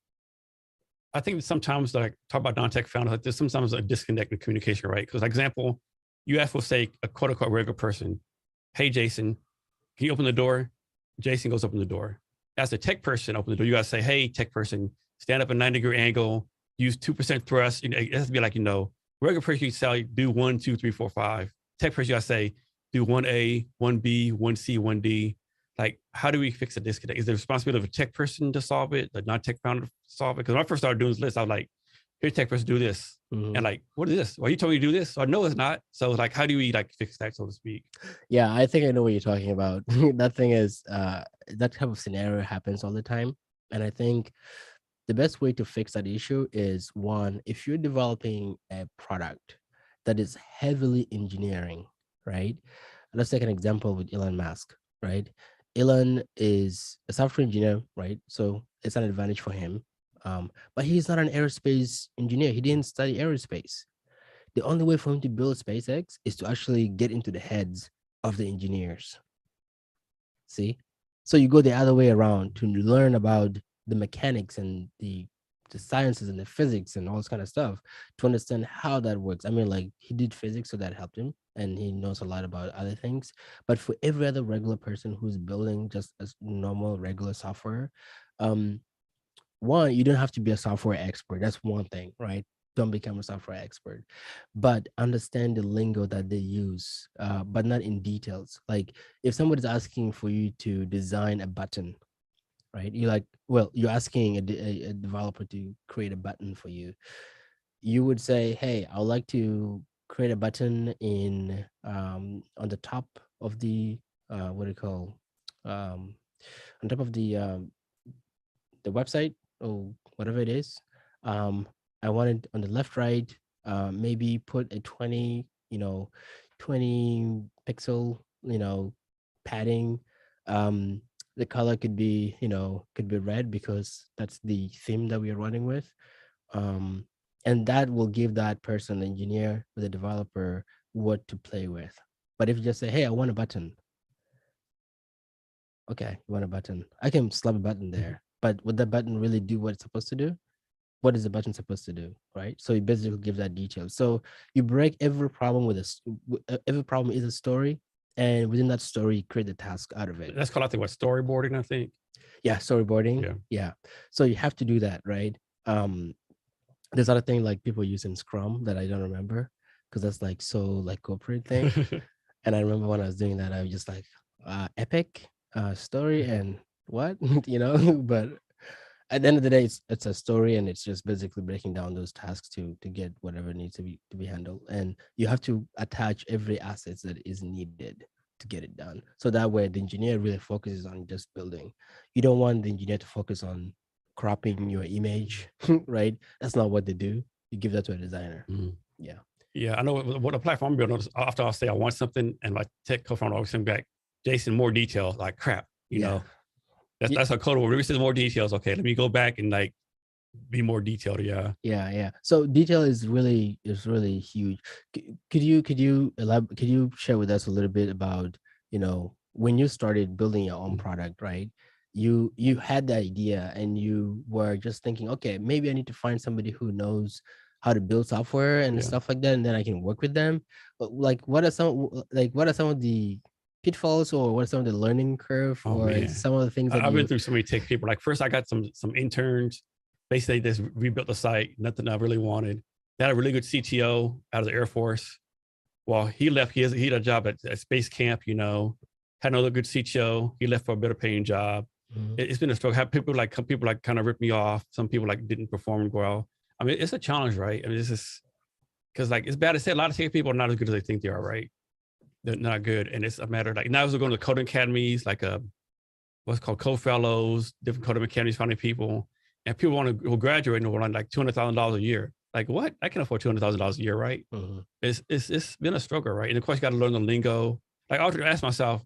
I think sometimes like talk about non-tech founders, like there's sometimes a disconnect in communication, right? Because example, you ask for say a quote unquote regular person, hey Jason, can you open the door? Jason goes open the door. As a tech person, open the door. You gotta say, hey, tech person, stand up a 90-degree angle, use 2% thrust. It has to be like, regular person you say do 1, 2, 3, 4, 5. Tech person, you gotta say, do 1A, 1B, 1C, 1D. Like, how do we fix a disconnect? Is the responsibility of a tech person to solve it, the non-tech founder to solve it? Because when I first started doing this list, I was like, here, tech person, do this. And like, what is this? Well, you told me to do this. So I know it's not. So like, how do we like fix that, so to speak? yeah, I think I know what you're talking about. That thing is that type of scenario happens all the time. And I think the best way to fix that issue is one, if you're developing a product that is heavily engineering, right? Let's take an example with Elon Musk, right? Elon is a software engineer, right? So it's an advantage for him. But he's not an aerospace engineer. He didn't study aerospace. The only way for him to build SpaceX is to actually get into the heads of the engineers. See? So you go the other way around to learn about the mechanics and the sciences and the physics and all this kind of stuff to understand how that works. I mean, like he did physics, so that helped him, and he knows a lot about other things. But for every other regular person who's building just a normal regular software, um, one, you don't have to be a software expert. That's one thing, right? Don't become a software expert, but understand the lingo that they use, but not in details. Like if somebody's asking for you to design a button, right? You're like, well, you're asking a developer to create a button for you. You would say, hey, I would like to create a button in on the top of the what do you call on top of the website or whatever it is. Um, I wanted on the left, right, maybe put a 20, 20 pixel, padding. Um, the color could be red because that's the theme that we are running with. um, and that will give that person, the engineer or the developer, what to play with. But if you just say, hey, I want a button, okay, you want a button, I can slap a button Mhm. there, but would the button really do what it's supposed to do? What is the button supposed to do, right? So you basically give that detail. So you break every problem with every problem is a story, and within that story, you create the task out of it. That's called, I think, what, storyboarding, I think. Yeah, storyboarding. Yeah. Yeah. So you have to do that, right? Um, there's other thing like people use in Scrum that I don't remember because that's like so like corporate thing. And I remember when I was doing that, I was just like, epic story and what, but at the end of the day, it's a story, and it's just basically breaking down those tasks to get whatever needs to be handled. And you have to attach every asset that is needed to get it done. So that way the engineer really focuses on just building. You don't want the engineer to focus on cropping your image, right? That's not what they do. You give that to a designer. Mhm. Yeah. Yeah, I know what a platform builder. After I'll say I want something, and my tech co-founder always send back, Jason, more details. Like crap, Yeah. that's a code. Where we said more details. Okay, let me go back and like be more detailed. Yeah. Yeah. So detail is really huge. Could you share with us a little bit about, when you started building your own Mhm. product, right? You had the idea and you were just thinking, okay, maybe I need to find somebody who knows how to build software and Yeah. stuff like that, and then I can work with them. But like what are some of the pitfalls, or what are some of the learning curve, Oh or man, some of the things that I've been you through so many tech people. Like first, I got some interns. Basically, they just rebuilt the site. Nothing I really wanted. They had a really good CTO out of the Air Force. Well, he left. He had a job at Space Camp. Had another good CTO. He left for a better paying job. Mhm. It's been a struggle. Have people like kind of rip me off. Some people like didn't perform well. I mean, it's a challenge, right? I mean, this is because like it's bad to say. A lot of tech people are not as good as they think they are, right? They're not good, and it's a matter of like now we're going to coding academies, like what's called co-fellows, different coding academies, finding people, and people will graduate and will earn like $200,000 a year. Like what? I can afford $200,000 a year, right? Mhm. It's been a struggle, right? And of course, you got to learn the lingo. Like I often ask myself,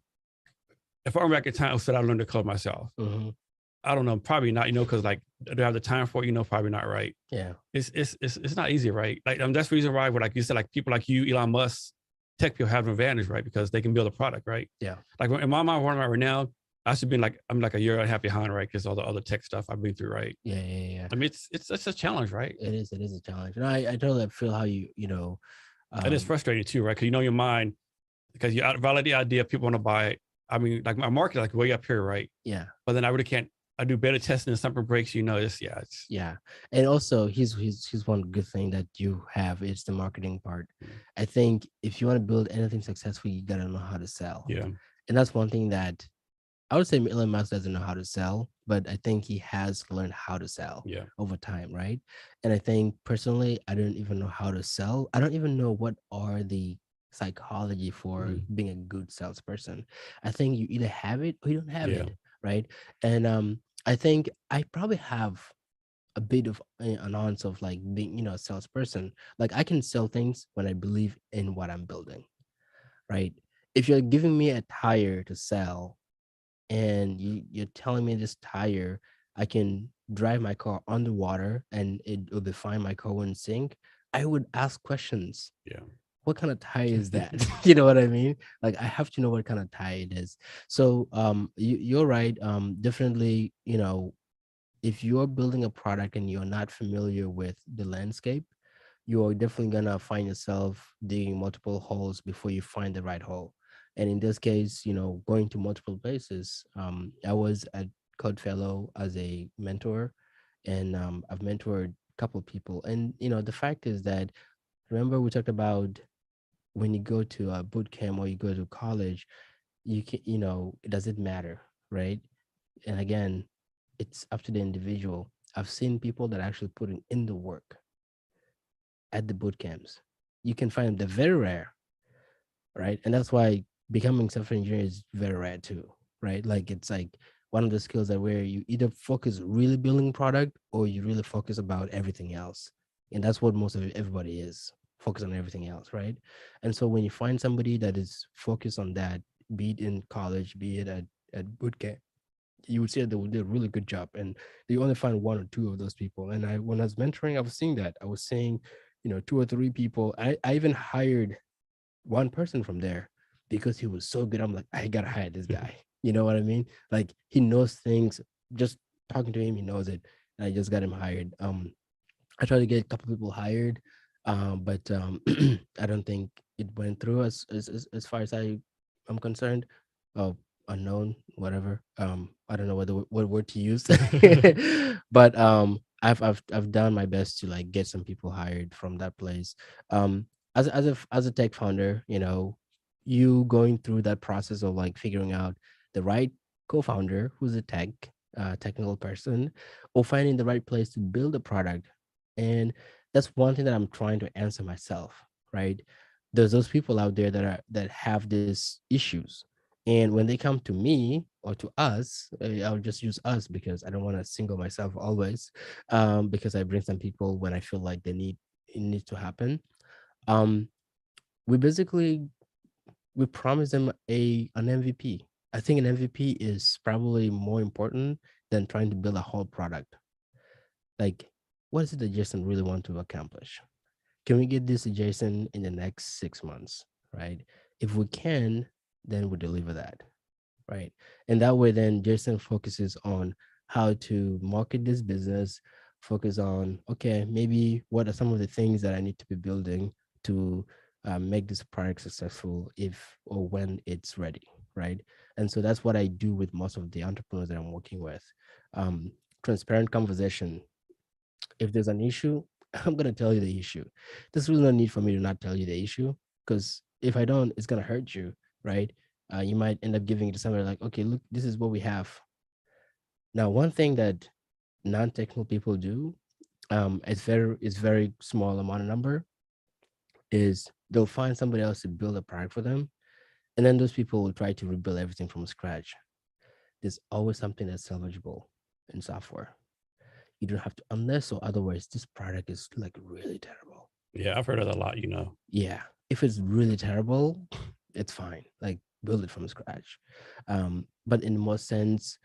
if I went back in time, should I learn to code myself? Mhm. I don't know, probably not. Because like do I have the time for it? Probably not, right? Yeah. It's not easy, right? Like that's the reason why, like you said, like people like you, Elon Musk, tech people have an advantage, right? Because they can build a product, right? Yeah. Like in my mind, where I'm at right now, I should be like I'm like a year and a half behind, right? Because all the other tech stuff I've been through, right? Yeah. I mean, it's a challenge, right? It is a challenge. And I totally feel how And it's um frustrating too, right? Because your mind, because you validate the idea, people want to buy it. I mean, like my market, like way up here, right? yeah, But then I really can't. I do beta testing and something breaks, it's yeah. And also here's one good thing that you have is the marketing part. I think if you want to build anything successful, you gotta know how to sell. yeah, And that's one thing that I would say Elon Musk doesn't know how to sell, but I think he has learned how to sell yeah, over time, right? And I think personally, I don't even know how to sell. I don't even know what are the psychology for mhm, being a good salesperson. I think you either have it or you don't have yeah, it, right? And I think I probably have a bit of an ounce of like being, a salesperson. Like I can sell things when I believe in what I'm building, right? If you're giving me a tire to sell, and you're telling me this tire, I can drive my car underwater and it will be fine, my car wouldn't sink, I would ask questions. yeah, What kind of tire is that? You know what I mean? Like I have to know what kind of tire it is. So you're right. Definitely, if you're building a product and you're not familiar with the landscape, you're definitely gonna find yourself digging multiple holes before you find the right hole. And in this case, going to multiple places. I was at Codefellow as a mentor, and I've mentored a couple of people. And the fact is that, remember we talked about when you go to a boot camp or you go to college, you can, does it matter, right? And again, it's up to the individual. I've seen people that actually put in the work at the boot camps. You can find them, they're very rare, right? And that's why becoming software engineer is very rare too, right? Like it's like one of the skills that where you either focus really building product or you really focus about everything else. And that's what most of everybody is, focus on everything else, right? And so when you find somebody that is focused on that, be it in college, be it at boot camp, you would say they did a really good job, and you only find one or two of those people. And I, when I was mentoring, I was seeing that. I was seeing, two or three people. I even hired one person from there because he was so good. I'm like, I gotta hire this guy. You know what I mean? Like, he knows things. Just talking to him, he knows it. And I just got him hired. I tried to get a couple people hired, but I don't think it went through as far as I'm concerned. Oh, unknown, whatever. I don't know what word to use, but I've done my best to like get some people hired from that place. As a tech founder, you going through that process of like figuring out the right co-founder who's a technical person, or finding the right place to build a product. And that's one thing that I'm trying to answer myself, right? There's those people out there that have these issues. And when they come to me or to us, I'll just use us because I don't want to single myself always, because I bring some people when I feel like it needs to happen. Um, we basically we promise them an MVP. I think an MVP is probably more important than trying to build a whole product. Like, what is it that Jason really want to accomplish? Can we get this to Jason in the next 6 months? Right? If we can, then we deliver that. Right? And that way, then Jason focuses on how to market this business, focus on, okay, maybe what are some of the things that I need to be building to make this product successful if or when it's ready. Right? And so that's what I do with most of the entrepreneurs that I'm working with. um, Transparent conversation. If there's an issue, I'm gonna tell you the issue. There's really no need for me to not tell you the issue, because if I don't, it's gonna hurt you, right? You might end up giving it to somebody like, okay, look, this is what we have. Now, one thing that non-technical people do, it's very small amount of number, is they'll find somebody else to build a product for them, and then those people will try to rebuild everything from scratch. There's always something that's salvageable in software. You don't have to, unless or otherwise this product is like really terrible. Yeah, I've heard of that a lot. Yeah, if it's really terrible, it's fine, like build it from scratch. But in the most sense,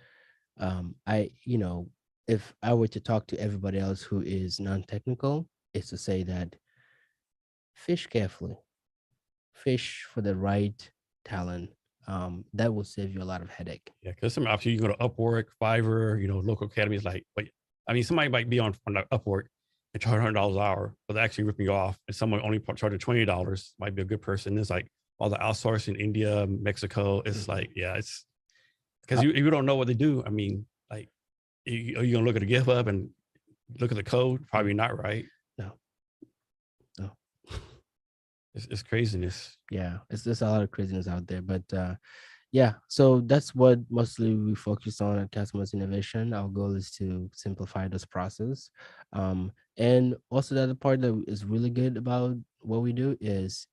I if I were to talk to everybody else who is non-technical, is to say that fish carefully, fish for the right talent. That will save you a lot of headache. Yeah, because some options you can go to Upwork, Fiverr, local academies. Like, but I mean, somebody might be on like Upwork and charge $100 an hour, but they're actually ripping you off. And someone only charging $20 might be a good person. It's like all the outsourcing, India, Mexico. It's like, yeah, it's because Uh, you don't know what they do. I mean, like, are you gonna look at the GitHub and look at the code? Probably not, right? no, no. It's craziness. Yeah, it's there's a lot of craziness out there, but yeah, so that's what mostly we focus on at Customers Innovation. Our goal is to simplify this process. And also, the other part that is really good about what we do is,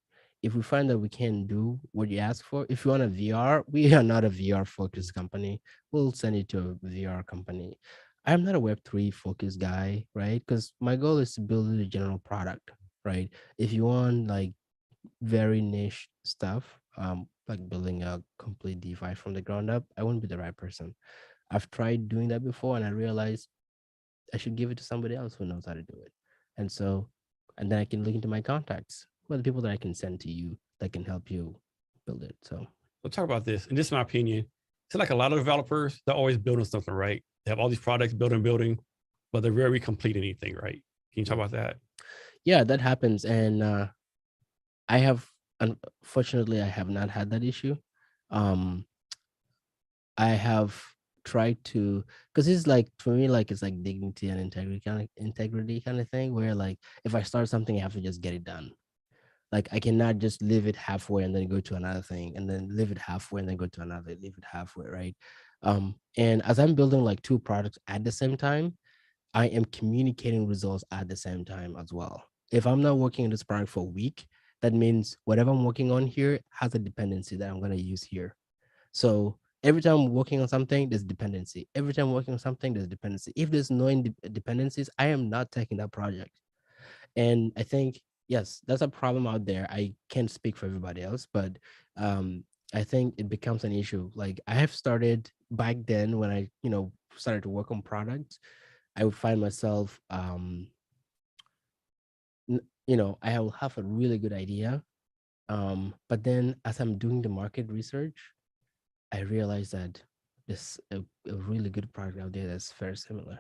if we find that we can do what you ask for, if you want a VR, we are not a VR focused company. We'll send you to a VR company. I'm not a Web3 focused guy, right? Because my goal is to build a general product, right? If you want like very niche stuff, like building a complete DeFi from the ground up, I wouldn't be the right person. I've tried doing that before and I realized I should give it to somebody else who knows how to do it. And so, and then I can look into my contacts, what are the people that I can send to you that can help you build it. So, We'll talk about this. And this is my opinion. It's like a lot of developers, they're always building something, right? They have all these products, building, but they're very complete anything, right? Can you talk about that? yeah, that happens. And I have, unfortunately, I have not had that issue. Um, I have tried to, because it's like, for me, like it's like dignity and integrity kind of thing, where like if I start something, I have to just get it done. Like I cannot just leave it halfway and then go to another thing, and then leave it halfway and then go to another, leave it halfway, right? And as I'm building like two products at the same time, I am communicating results at the same time as well. If I'm not working on this product for a week, that means whatever I'm working on here has a dependency that I'm going to use here. So every time I'm working on something, there's dependency. Every time I'm working on something, there's dependency. If there's no dependencies, I am not taking that project. And I think, yes, that's a problem out there. I can't speak for everybody else, but I think it becomes an issue. Like I have started back then when I, started to work on products, I would find myself, I will have a really good idea. But then as I'm doing the market research, I realize that there's a really good product out there that's very similar.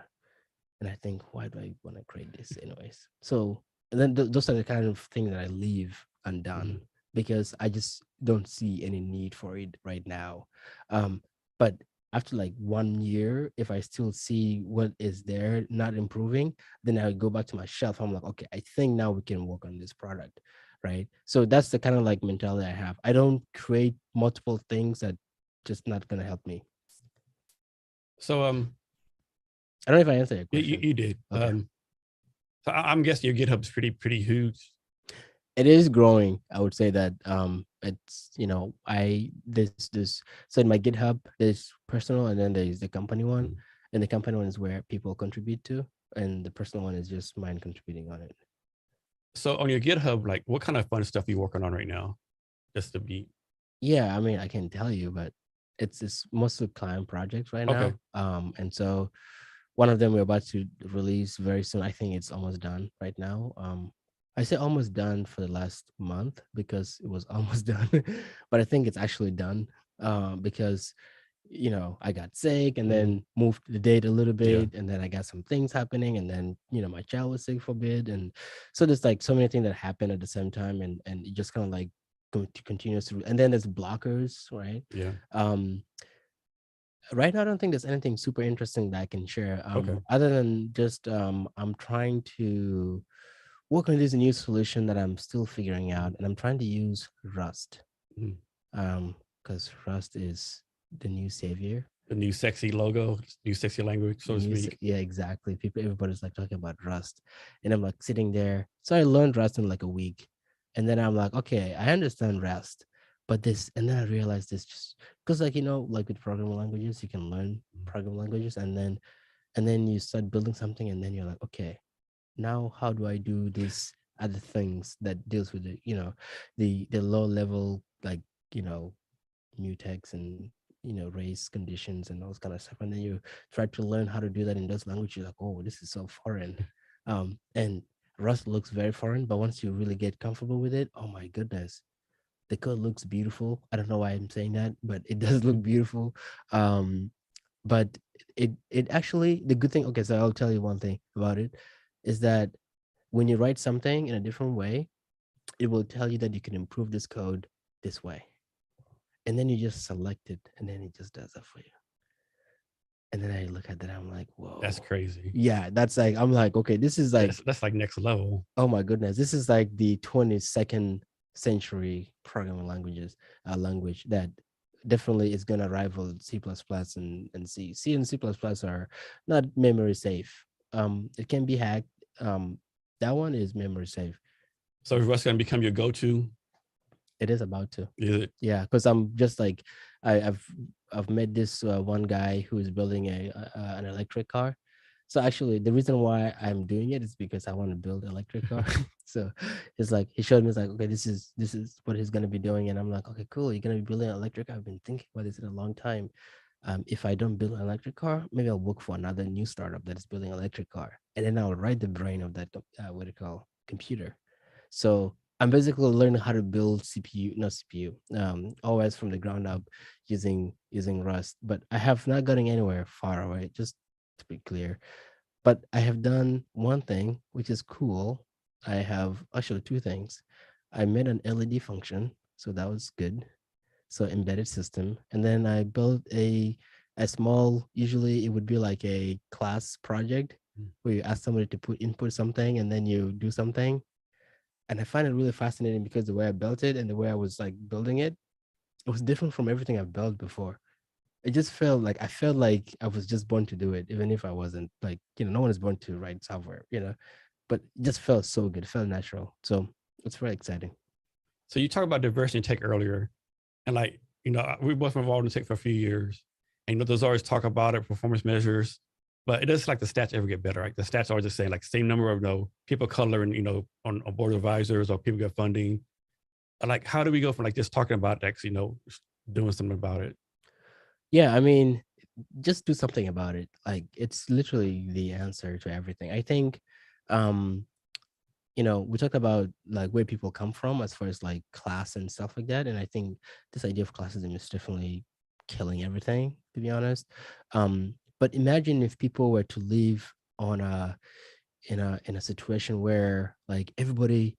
And I think, why do I want to create this anyways? So and then those are the kind of things that I leave undone because I just don't see any need for it right now. But after like 1 year, if I still see what is there not improving, then I go back to my shelf. I'm like, okay, I think now we can work on this product, right? So that's the kind of like mentality I have. I don't create multiple things that just not gonna help me. So I don't know if I answered your you, question. you did. Okay. So I'm guessing your GitHub's pretty huge. It is growing. I would say that it's I this so in my GitHub there's personal and then there's the company one, and the company one is where people contribute to, and the personal one is just mine contributing on it. So on your GitHub, like what kind of fun stuff are you working on right now? Just to be Yeah, I mean I can tell you, but it's mostly client projects right okay. now. And so one of them we're about to release very soon. I think it's almost done right now. I say almost done for the last month because it was almost done, but I think it's actually done because I got sick and then moved the date a little Yeah. bit, and then I got some things happening, and then my child was sick for a bit, and so there's like so many things that happen at the same time, and it just kind of like continues to, and then there's blockers, right? Yeah. Um, right now I don't think there's anything super interesting that I can share, Okay. other than just I'm trying to work on this new solution that I'm still figuring out, and I'm trying to use Rust, Mhm. because Rust is the new savior. The new sexy logo, new sexy language, so to speak. Yeah, exactly. Everybody's like talking about Rust, and I'm like sitting there. So I learned Rust in like a week, and then I'm like, okay, I understand Rust, but this, and then I realized this just because, like like with programming languages, you can learn programming languages, and then you start building something, and then you're like, okay, now how do I do this other things that deals with the low level, like you know mutex and race conditions and all this kind of stuff, and then you try to learn how to do that in those languages. Like, oh, this is so foreign. And Rust looks very foreign, but once you really get comfortable with it, oh my goodness, the code looks beautiful. I don't know why I'm saying that, but it does look beautiful. But it actually, the good thing, okay, so I'll tell you one thing about it, is that when you write something in a different way, it will tell you that you can improve this code this way, and then you just select it, and then it just does that for you. And then I look at that, I'm like, That's whoa. crazy. Yeah, that's like, I'm like, okay, this is like, That's like next level. oh my goodness, this is like the 22nd century programming language that definitely is gonna rival C++ and C. C and C++ are not memory safe. It can be hacked. That one is memory safe. So is Rust gonna become your go-to? It is about to. Is it? Yeah, because I'm just like, I've met this one guy who is building an electric car. So actually, the reason why I'm doing it is because I want to build an electric car. So it's like he showed me, it's like, okay, this is what he's gonna be doing, and I'm like, okay, cool. You're gonna be building an electric car. I've been thinking about this in a long time. If I don't build an electric car, maybe I'll work for another new startup that is building an electric car, and then I'll write the brain of that what do you call computer. So I'm basically learning how to build CPU, not CPU, OS from the ground up using Rust. But I have not gotten anywhere far away, just to be clear. But I have done one thing, which is cool. I have actually two things. I made an LED function, so that was good. So embedded system, and then I built a small. Usually, it would be like a class project where you ask somebody to input something, and then you do something. And I find it really fascinating because the way I built it and the way I was like building it, it was different from everything I've built before. It just felt like I was just born to do it, even if I wasn't. Like, no one is born to write software. But it just felt so good, it felt natural. So it's very exciting. So you talked about diversity in tech earlier, and like we both been involved in tech for a few years, and there's always talk about it, performance measures, but it doesn't like the stats ever get better. Right? The stats are just saying like same number of people of color and on board of advisors or people get funding. Like how do we go from like just talking about that, doing something about it. Yeah, I mean, just do something about it. Like it's literally the answer to everything. I think um we talked about like where people come from as far as like class and stuff like that. And I think this idea of classism is definitely killing everything, to be honest. But imagine if people were to live on a in a situation where like everybody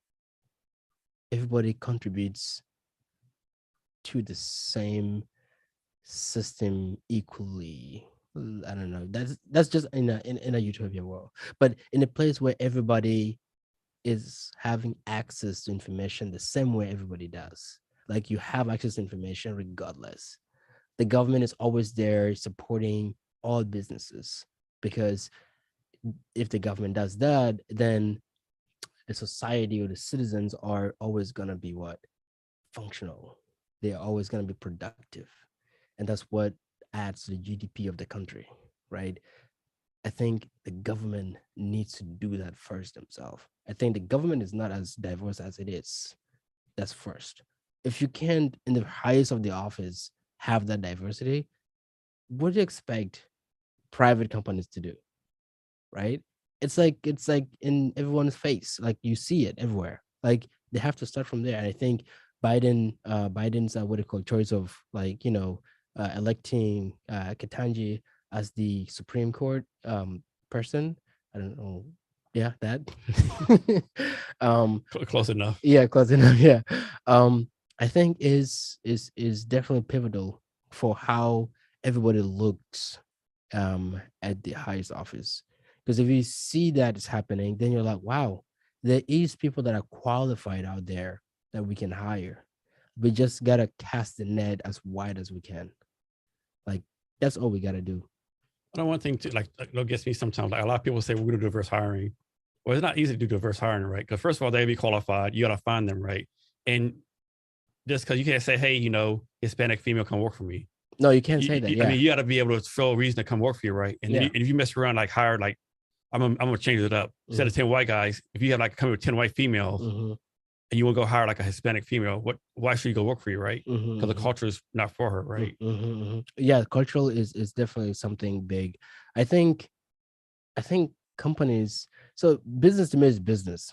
contributes to the same system equally. I don't know. That's just in a utopia world. But in a place where everybody is having access to information the same way everybody does. Like you have access to information regardless. The government is always there supporting all businesses because if the government does that, then the society or the citizens are always going to be what? Functional. They're always going to be productive. And that's what adds to the GDP of the country, right? I think the government needs to do that first themselves. I think the government is not as diverse as it is. That's first. If you can't, in the highest of the office, have that diversity, what do you expect private companies to do? Right? It's like in everyone's face. Like you see it everywhere. Like they have to start from there. And I think Biden's what do you call choice of like electing Ketanji as the Supreme Court person. I don't know. Yeah, that. Close enough. Yeah, close enough. Yeah. I think is definitely pivotal for how everybody looks at the highest office. Because if you see that is happening, then you're like, wow, there is people that are qualified out there that we can hire. We just gotta cast the net as wide as we can. Like that's all we gotta do. I don't want thing to that gets me sometimes. Like a lot of people say we're going to do diverse hiring. Well, it's not easy to do diverse hiring, right? Because first of all, they be qualified. You got to find them, right? And just because you can't say, hey, Hispanic female come work for me. No, you can't say that. I Yeah. mean, you got to be able to show a reason to come work for you, right? And then Yeah. if you mess around, like hire, like I'm gonna change it up. Instead of 10 white guys, if you have like come with 10 white females Mhm. and you want to go hire like a Hispanic female, why should you go work for you, right? Mhm, Because the mhm. culture is not for her, right? Yeah, cultural is definitely something big. I think companies, so business to me is business.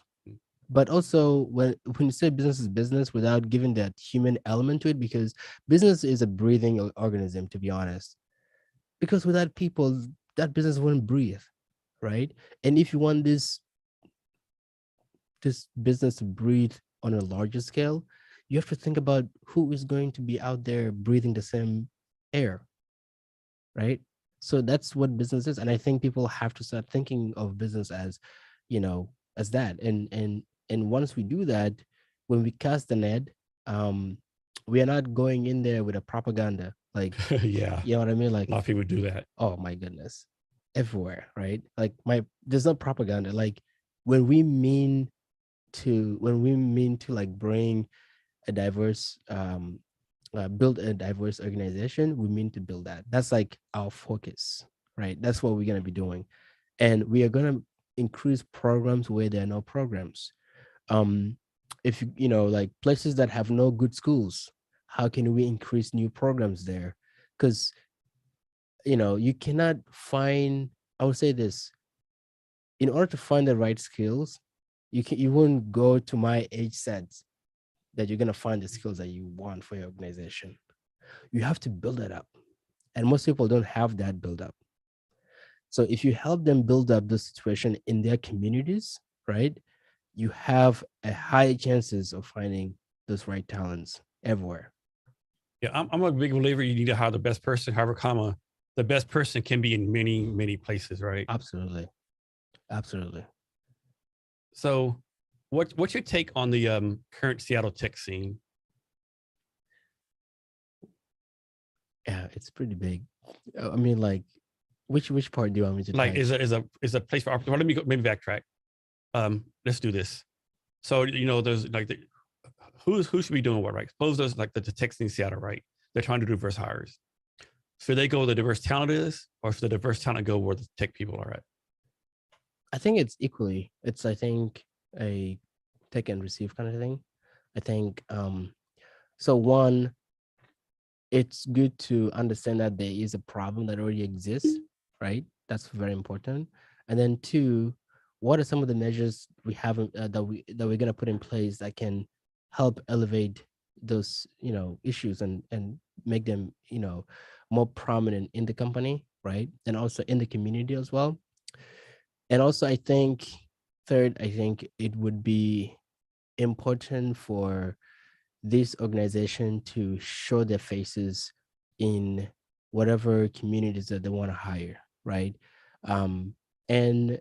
But also when you say business is business without giving that human element to it, because business is a breathing organism, to be honest. Because without people, that business wouldn't breathe, right? And if you want this business to breathe on a larger scale, you have to think about who is going to be out there breathing the same air, right? So that's what business is. And I think people have to start thinking of business as, as that. And once we do that, when we cast the net, um, we are not going in there with a propaganda. Like, Yeah, you know what I mean? a lot Like, of people do that. oh my goodness, everywhere, right? Like there's no propaganda. Like when we mean to like bring a diverse build a diverse organization, we mean to build that. That's like our focus, right? That's what we're going to be doing. And we are going to increase programs where there are no programs. um if like places that have no good schools, how can we increase new programs there? Because you cannot find, I would say this, in order to find the right skills, you won't go to my age sets that you're going to find the skills that you want for your organization. You have to build it up. And most people don't have that build up. So if you help them build up the situation in their communities, right, you have a high chances of finding those right talents everywhere. Yeah, I'm a big believer you need to hire the best person, however, the best person can be in many, many places, right? Absolutely. Absolutely. So what's your take on the current Seattle tech scene? Yeah, it's pretty big. I mean, like, which part do you want me to Like touch? is a place for opportunity. Well, let me go, maybe backtrack. Let's do this. So there's like who should be doing what, right? Suppose there's like the tech scene in Seattle, right? They're trying to do diverse hires. Should they go where the diverse talent is, or should the diverse talent go where the tech people are at? I think it's equally. It's, I think, a take and receive kind of thing. I think so one, it's good to understand that there is a problem that already exists, right? That's very important. And then two, what are some of the measures we haven't that we're gonna put in place that can help elevate those issues and make them more prominent in the company, right? And also in the community as well. And also, I think third, I think it would be important for this organization to show their faces in whatever communities that they want to hire, right? Um, and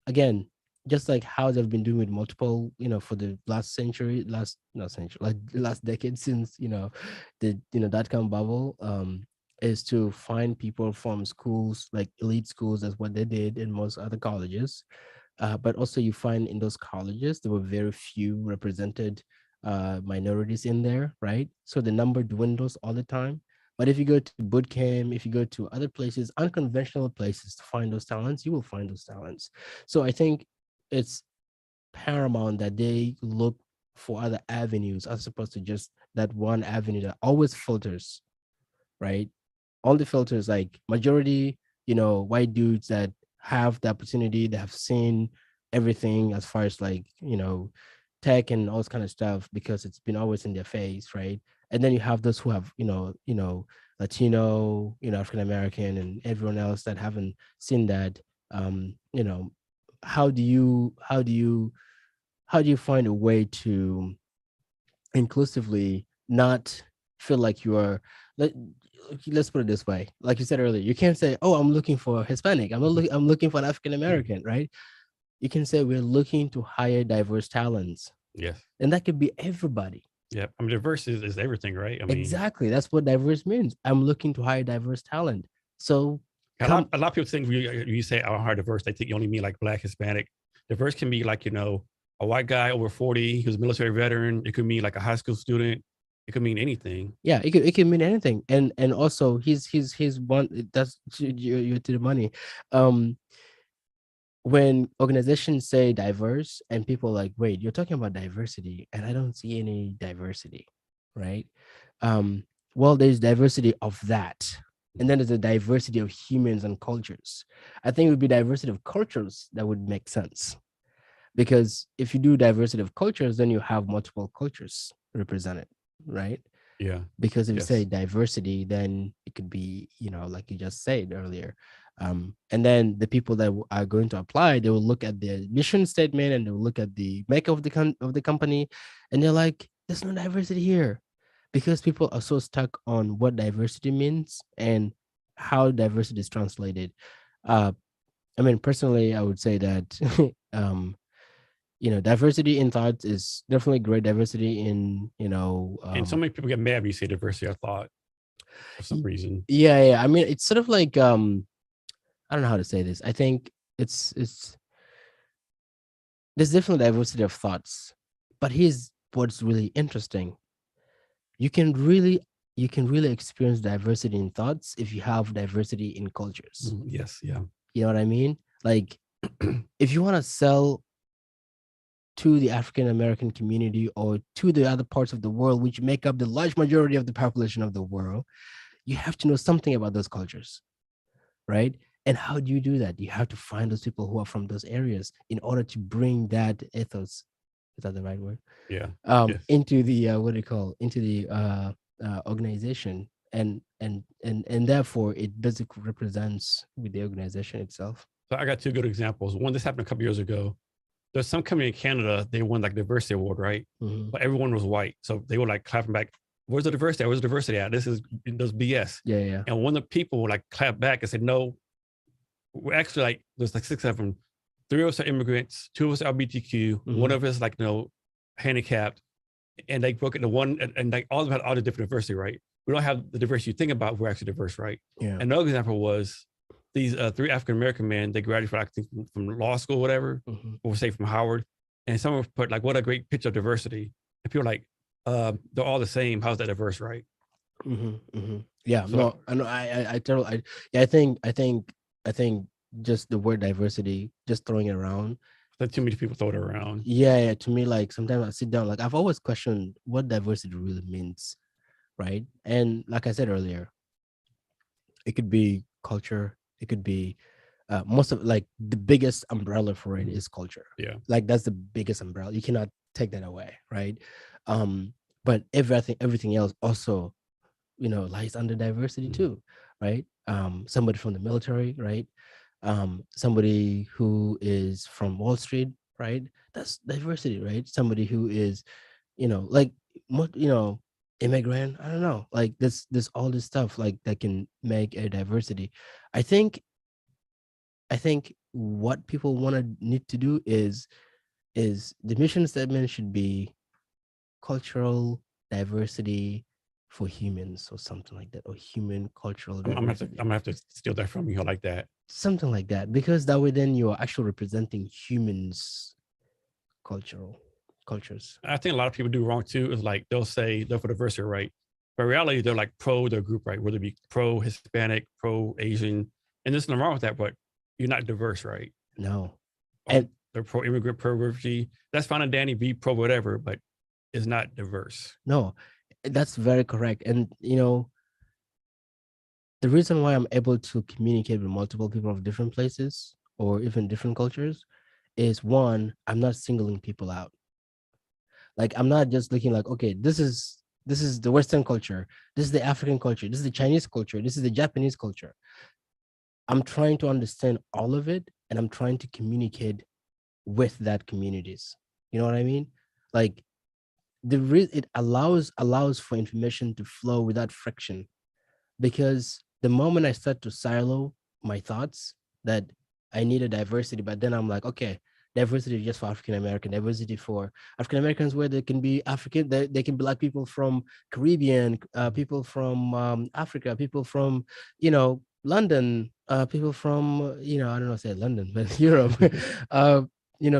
again, just like how they've been doing with multiple, for the last century, last not century, like last decade since the .com bubble, is to find people from schools like elite schools. That's what they did in most other colleges, but also you find in those colleges there were very few represented minorities in there, right? So the number dwindles all the time. But if you go to bootcamp, if you go to other places, unconventional places to find those talents, you will find those talents. So I think it's paramount that they look for other avenues as opposed to just that one avenue that always filters, right? All the filters, like majority, white dudes that have the opportunity, that have seen everything as far as like, tech and all this kind of stuff because it's been always in their face, right? And then you have those who have, Latino, African American, and everyone else that haven't seen that. You know, how do you find a way to inclusively not feel like you are let, let's put it this way, like you said earlier, you can't say, oh, I'm looking for Hispanic, I'm looking for an African American, right? You can say we're looking to hire diverse talents, Yes. and that could be everybody. Yeah. I mean, diverse is everything, right? I mean, Exactly, that's what diverse means. I'm looking to hire diverse talent. So come, a lot of people think when you say I hire diverse, they think you only mean like Black, Hispanic. Diverse can be like, a white guy over 40 who's a military veteran. It could mean like a high school student. It could mean anything. yeah, it can mean anything. And also he's one, that's you to the money. um when organizations say diverse and people are like, wait, you're talking about diversity and I don't see any diversity, right? um well, there's diversity of that, and then there's a diversity of humans and cultures. I think it would be diversity of cultures that would make sense, because if you do diversity of cultures, then you have multiple cultures represented, right? Yeah. Because if you say Yes. diversity, then it could be, like you just said earlier. And then the people that are going to apply, they will look at the mission statement and they'll look at the makeup of the company, and they're like, there's no diversity here, because people are so stuck on what diversity means and how diversity is translated. uh I mean, personally, I would say that um diversity in thoughts is definitely great. Diversity in And so many people get mad when you say diversity of thought for some reason. yeah. I mean, it's sort of like I don't know how to say this. I think it's there's definitely diversity of thoughts, but here's what's really interesting. You can really experience diversity in thoughts if you have diversity in cultures. Yes. Yeah. You know what I mean? Like, if you want to sell to the African American community or to the other parts of the world, which make up the large majority of the population of the world, you have to know something about those cultures, right? And how do you do that? You have to find those people who are from those areas in order to bring that ethos, is that the right word? Yeah. Yes. Into the what do you call, into the organization, and therefore it basically represents with the organization itself. So I got two good examples. One, this happened a couple years ago. There's some company in Canada, they won like diversity award, right? Mhm. But everyone was white. So they were like clapping back. Where's the diversity at? Where's the diversity at? This is BS. Yeah. And one of the people like clapped back and said, no, we're actually like, there's like 6 of them. 3 of us are immigrants, 2 of us are LGBTQ, one of us like, handicapped. And they broke it into one, and like all of them had all the different diversity, right? We don't have the diversity you think about, we're actually diverse, right? Yeah. Another example was these 3 African-American men, they graduated, I think, from law school, whatever, or say from Howard. And someone put like, what a great picture of diversity. And people are like, they're all the same. How's that diverse, right? Yeah, So no, I know. I totally. Yeah, I think just the word diversity, just throwing it around. that too many people throw it around. Yeah. To me, like sometimes I sit down, like I've always questioned what diversity really means, right? And like I said earlier, it could be culture, it could be most of, like, the biggest umbrella for it is culture. Yeah. Like, that's the biggest umbrella. You cannot take that away, right? But everything else also, lies under diversity too, right? Somebody from the military, right? Somebody who is from Wall Street, right? That's diversity, right? Somebody who is, like, what, immigrant, I don't know, like, there's all this stuff, like, that can make a diversity. I think what people want to need to do is the mission statement should be cultural diversity for humans, or something like that, or human cultural diversity, I'm gonna have to steal that from you. I like that. something like that, because that way then you're actually representing humans cultural cultures. I think a lot of people do wrong too. Is like they'll say they're for diversity, right? But in reality, they're like pro their group, right? Whether it be pro Hispanic, pro Asian, and there's nothing wrong with that. But you're not diverse, right? No. Or And they're pro immigrant, pro refugee. That's fine and dandy. Be pro whatever, but it's not diverse. no, that's very correct. And the reason why I'm able to communicate with multiple people of different places or even different cultures is, one, I'm not singling people out. Like, I'm not just looking like, okay, this is the Western culture, this is the African culture, this is the Chinese culture, this is the Japanese culture. I'm trying to understand all of it, and I'm trying to communicate with that communities. You know what I mean? Like, it allows for information to flow without friction, because the moment I start to silo my thoughts, that I need a diversity, but then I'm like, okay, diversity just for African American, diversity for African Americans, where they can be African, they can be like people from Caribbean, people from Africa, people from London, people from I don't know, say London, but Europe, uh,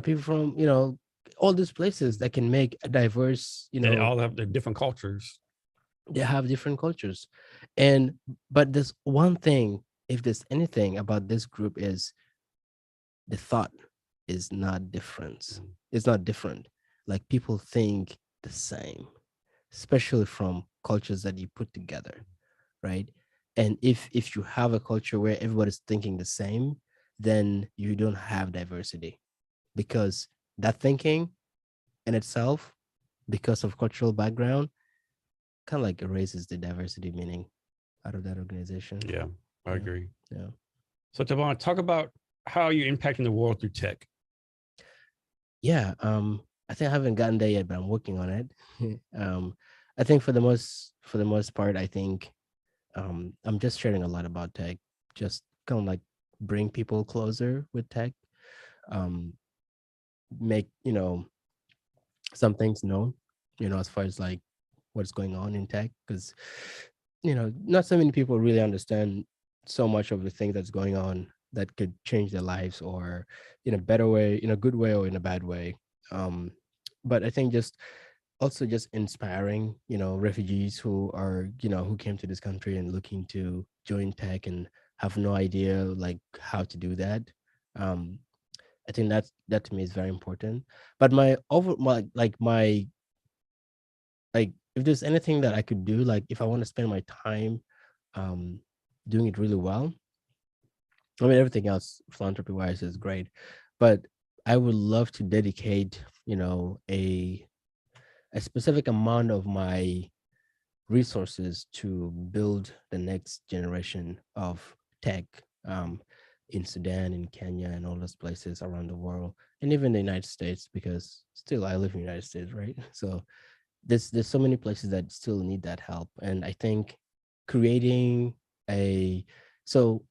people from all these places that can make a diverse, And they all have their different cultures. they have different cultures. And but there's one thing, if there's anything about this group, is the thought is not different. It's not different. Like, people think the same, especially from cultures that you put together, right? And if you have a culture where everybody's thinking the same, then you don't have diversity, because that thinking in itself, because of cultural background, kind of like erases the diversity meaning out of that organization. Yeah, I Yeah. agree. Yeah. So Tavon, talk about how you're impacting the world through tech. Yeah. I think I haven't gotten there yet, but I'm working on it. I think for the most part, I think I'm just sharing a lot about tech, just kind of like bring people closer with tech, um, make some things known, as far as like what's going on in tech, because not so many people really understand so much of the things that's going on that could change their lives, or in a better way, in a good way or in a bad way. um but I think just also just inspiring refugees who came to this country and looking to join tech and have no idea like how to do that. um I think that to me is very important. But like, if there's anything that I could do, like if I want to spend my time um doing it really well, I mean, everything else philanthropy wise is great, but I would love to dedicate a specific amount of my resources to build the next generation of tech, um, in Sudan, in Kenya, and all those places around the world, and even the United States, because still I live in the United States, right? So there's so many places that still need that help. And I think creating a so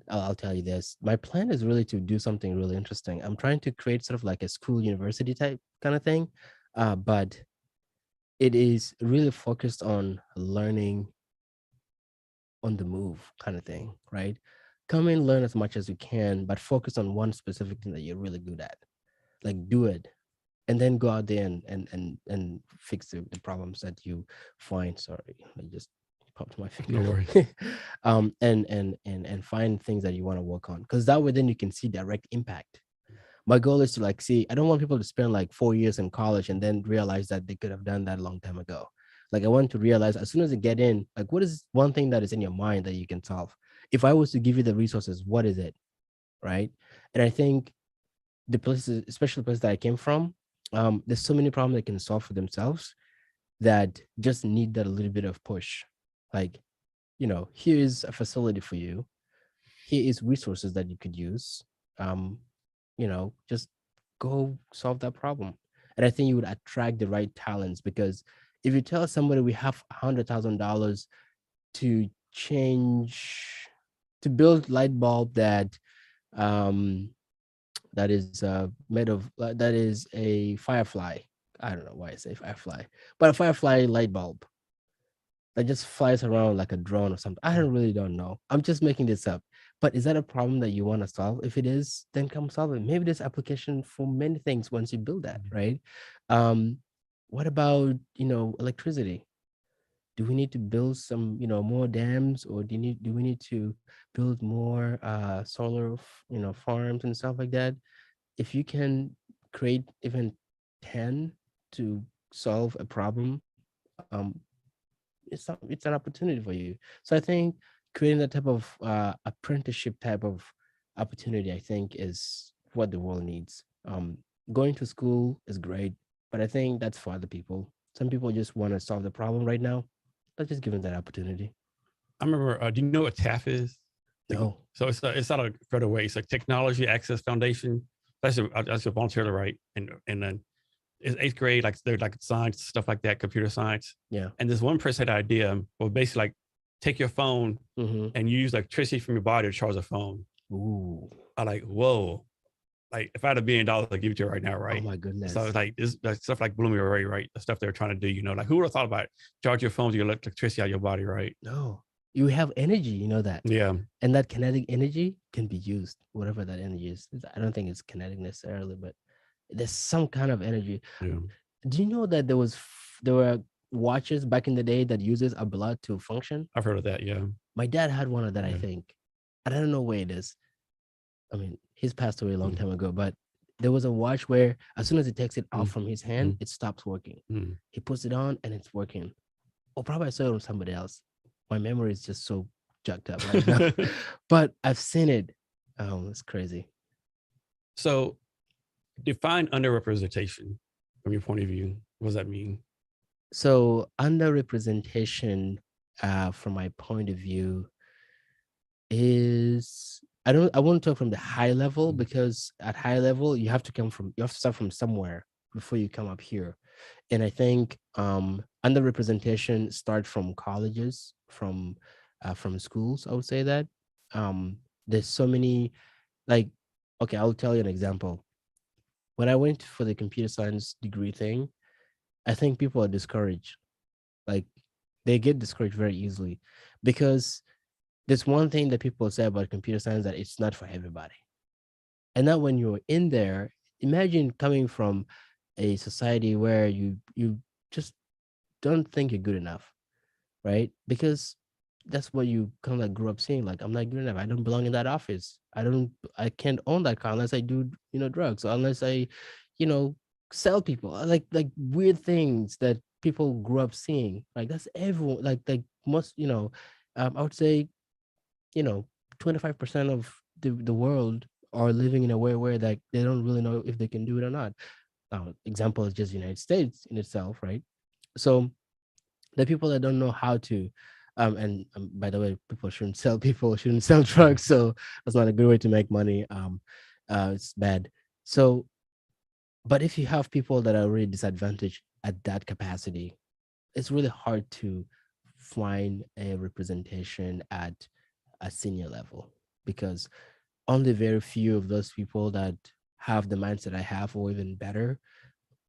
I'll tell you this. My plan is really to do something really interesting. I'm trying to create sort of like a school university type kind of thing, but it is really focused on learning on the move kind of thing, right? Come in, learn as much as you can, but focus on one specific thing that you're really good at. Like, do it, and then go out there and fix the problems that you find. Sorry, I just popped my No finger. worries. And find things that you want to work on, because that way then you can see direct impact. My goal is to like see, I don't want people to spend like 4 years in college and then realize that they could have done that a long time ago. Like I want to realize as soon as I get in, like what is one thing that is in your mind that you can solve? If I was to give you the resources, what is it? Right. And I think the places, especially the place that I came from, there's so many problems they can solve for themselves that just need that a little bit of push. Like, here is a facility for you. Here is resources that you could use. Um, just go solve that problem. And I think you would attract the right talents, because if you tell somebody we have $100,000 to to build light bulb um that is made of that is a firefly. I don't know why I say firefly, but a firefly light bulb that just flies around like a drone or something. I don't know. I'm just making this up. But is that a problem that you want to solve? If it is, then come solve it. Maybe there's application for many things once you build that, right? Um, what about electricity? Do we need to build some more dams, or do we need to build more solar farms and stuff like that? If you can create even 10 to solve a problem, um, it's an opportunity for you. So I think creating that type of apprenticeship type of opportunity, I think, is what the world needs. Going to school is great, but I think that's for other people. Some people just want to solve the problem right now. Let's just give them that opportunity. I remember, do you know what TAF is? No. So it's not a federal way. It's like Technology Access Foundation. That's a volunteer, right? And then it's eighth grade, like they're like science, stuff like that, computer science. Yeah. And this one person had an idea, well, basically like take your phone and use electricity from your body to charge a phone. Ooh. I like, whoa. Like if I had $1 billion, I'd give it to you right now, right? Oh my goodness. So it's like this stuff like blew me away, right? The stuff they're trying to do, like who would have thought about it? Charge your phone to your electricity out of your body, right? No. You have energy, you know that. Yeah. And that kinetic energy can be used, whatever that energy is. I don't think it's kinetic necessarily, but there's some kind of energy. Yeah. Do you know that there were watches back in the day that uses a blood to function? I've heard of that. Yeah. My dad had one of that, I Yeah. think. I don't know where it is. I mean, he's passed away a long Mhm. time ago, but there was a watch where as soon as he takes it off from his hand, Mhm. it stops working. Mhm. He puts it on and it's working. Or probably I saw it on somebody else. My memory is just so jacked up right now. But I've seen it. Oh, it's crazy. So define underrepresentation from your point of view. What does that mean? So underrepresentation, from my point of view, is I won't talk from the high level, because at high level you have to start from somewhere before you come up here. And I think underrepresentation start from colleges, from schools. I would say that there's so many, like, okay, I'll tell you an example. When I went for the computer science degree thing, I think people are discouraged. Like they get discouraged very easily, because there's one thing that people say about computer science, that it's not for everybody. And now when you're in there, imagine coming from a society where you just don't think you're good enough, right? Because that's what you kind of like grew up seeing. Like, I'm not good enough. I don't belong in that office. I can't own that car unless I do, drugs, or unless I, you know, sell people. Like weird things that people grew up seeing. Like that's everyone. Like most, I would say, you know, 25% of the world are living in a way where like they don't really know if they can do it or not. Example is just United States in itself, right? So the people that don't know how to, and by the way, people shouldn't sell drugs, so that's not a good way to make money. It's bad. So, but if you have people that are really disadvantaged at that capacity, it's really hard to find a representation at a senior level, because only very few of those people that have the mindset I have, or even better,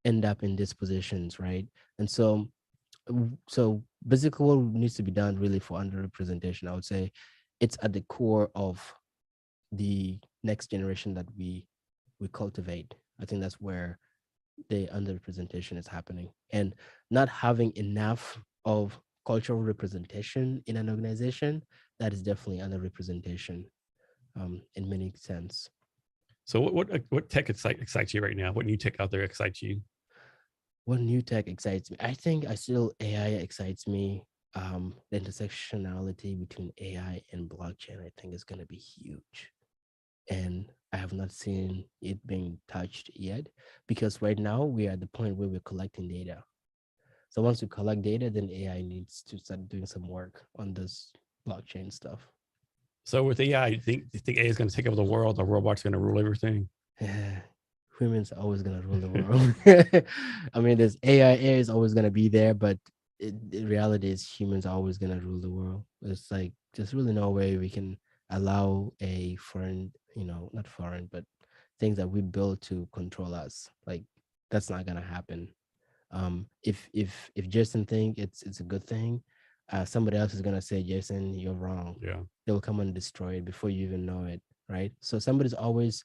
end up in these positions, right? And so basically what needs to be done really for underrepresentation, I would say it's at the core of the next generation that we cultivate. I think that's where the underrepresentation is happening, and not having enough of cultural representation in an organization, that is definitely underrepresentation, in many sense. So what tech excites you right now? What new tech out there excites you? What new tech excites me? I think I still AI excites me. The intersectionality between AI and blockchain, I think, is going to be huge, and I have not seen it being touched yet, because right now we are at the point where we're collecting data. So once we collect data, then AI needs to start doing some work on this blockchain stuff. So with AI, you think AI is going to take over the world, or robots are going to rule everything? Humans are always going to rule the world. I mean, there's AI is always going to be there, but the reality is humans are always going to rule the world. It's like there's really no way we can allow a foreign, not foreign, but things that we build to control us. Like that's not going to happen. If Jason think it's a good thing, somebody else is gonna say, Jason, you're wrong. Yeah. They will come and destroy it before you even know it, right? So somebody's always,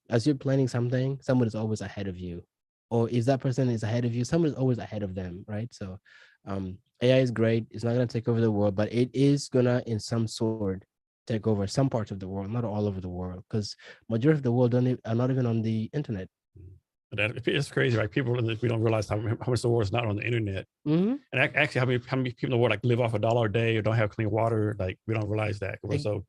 as you're planning something, somebody's always ahead of you, or if that person is ahead of you, somebody's always ahead of them, right? So AI is great. It's not gonna take over the world, but it is gonna, in some sort, take over some parts of the world, not all over the world, because majority of the world are not even on the internet. It's crazy, right? People, we don't realize how much the world is not on the internet. Mm-hmm. And actually, how many people in the world like live off $1 a day or don't have clean water? Like we don't realize that 'cause we're so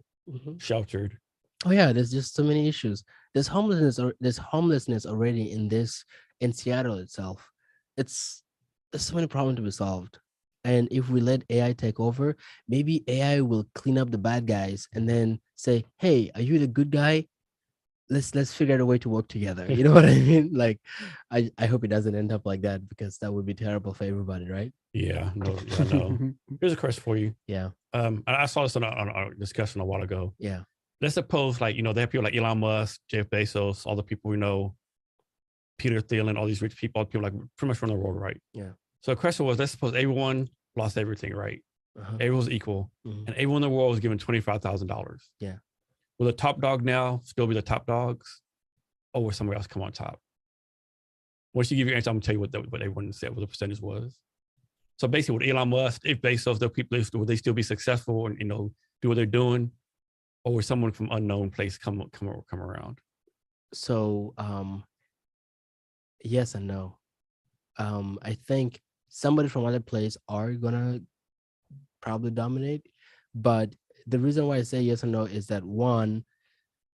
sheltered. Oh yeah, there's just so many issues. There's homelessness already in Seattle itself. It's There's so many problems to be solved. And if we let AI take over, maybe AI will clean up the bad guys and then say, "Hey, are you the good guy? Let's figure out a way to work together." You know what I mean? Like, I hope it doesn't end up like that, because that would be terrible for everybody, right? Yeah, no. Here's a question for you. Yeah, I saw this on a discussion a while ago. yeah, Let's suppose, like, they have people like Elon Musk, Jeff Bezos, all the people we know, Peter Thiel, and all these rich people like pretty much run the world, right? yeah. So the question was, let's suppose everyone lost everything, right? Uh-huh. Everyone's equal, Mhm. and everyone in the world was given $25,000. Yeah. Will the top dog now still be the top dogs, or will somebody else come on top? Once you give your answer, I'm gonna tell you what everyone said, what the percentage was. So basically, with Elon Musk, if Bezos, the people, would they still be successful and do what they're doing, or would someone from unknown place come around? So, yes and no. I think somebody from other place are gonna probably dominate, but the reason why I say yes and no is that, one,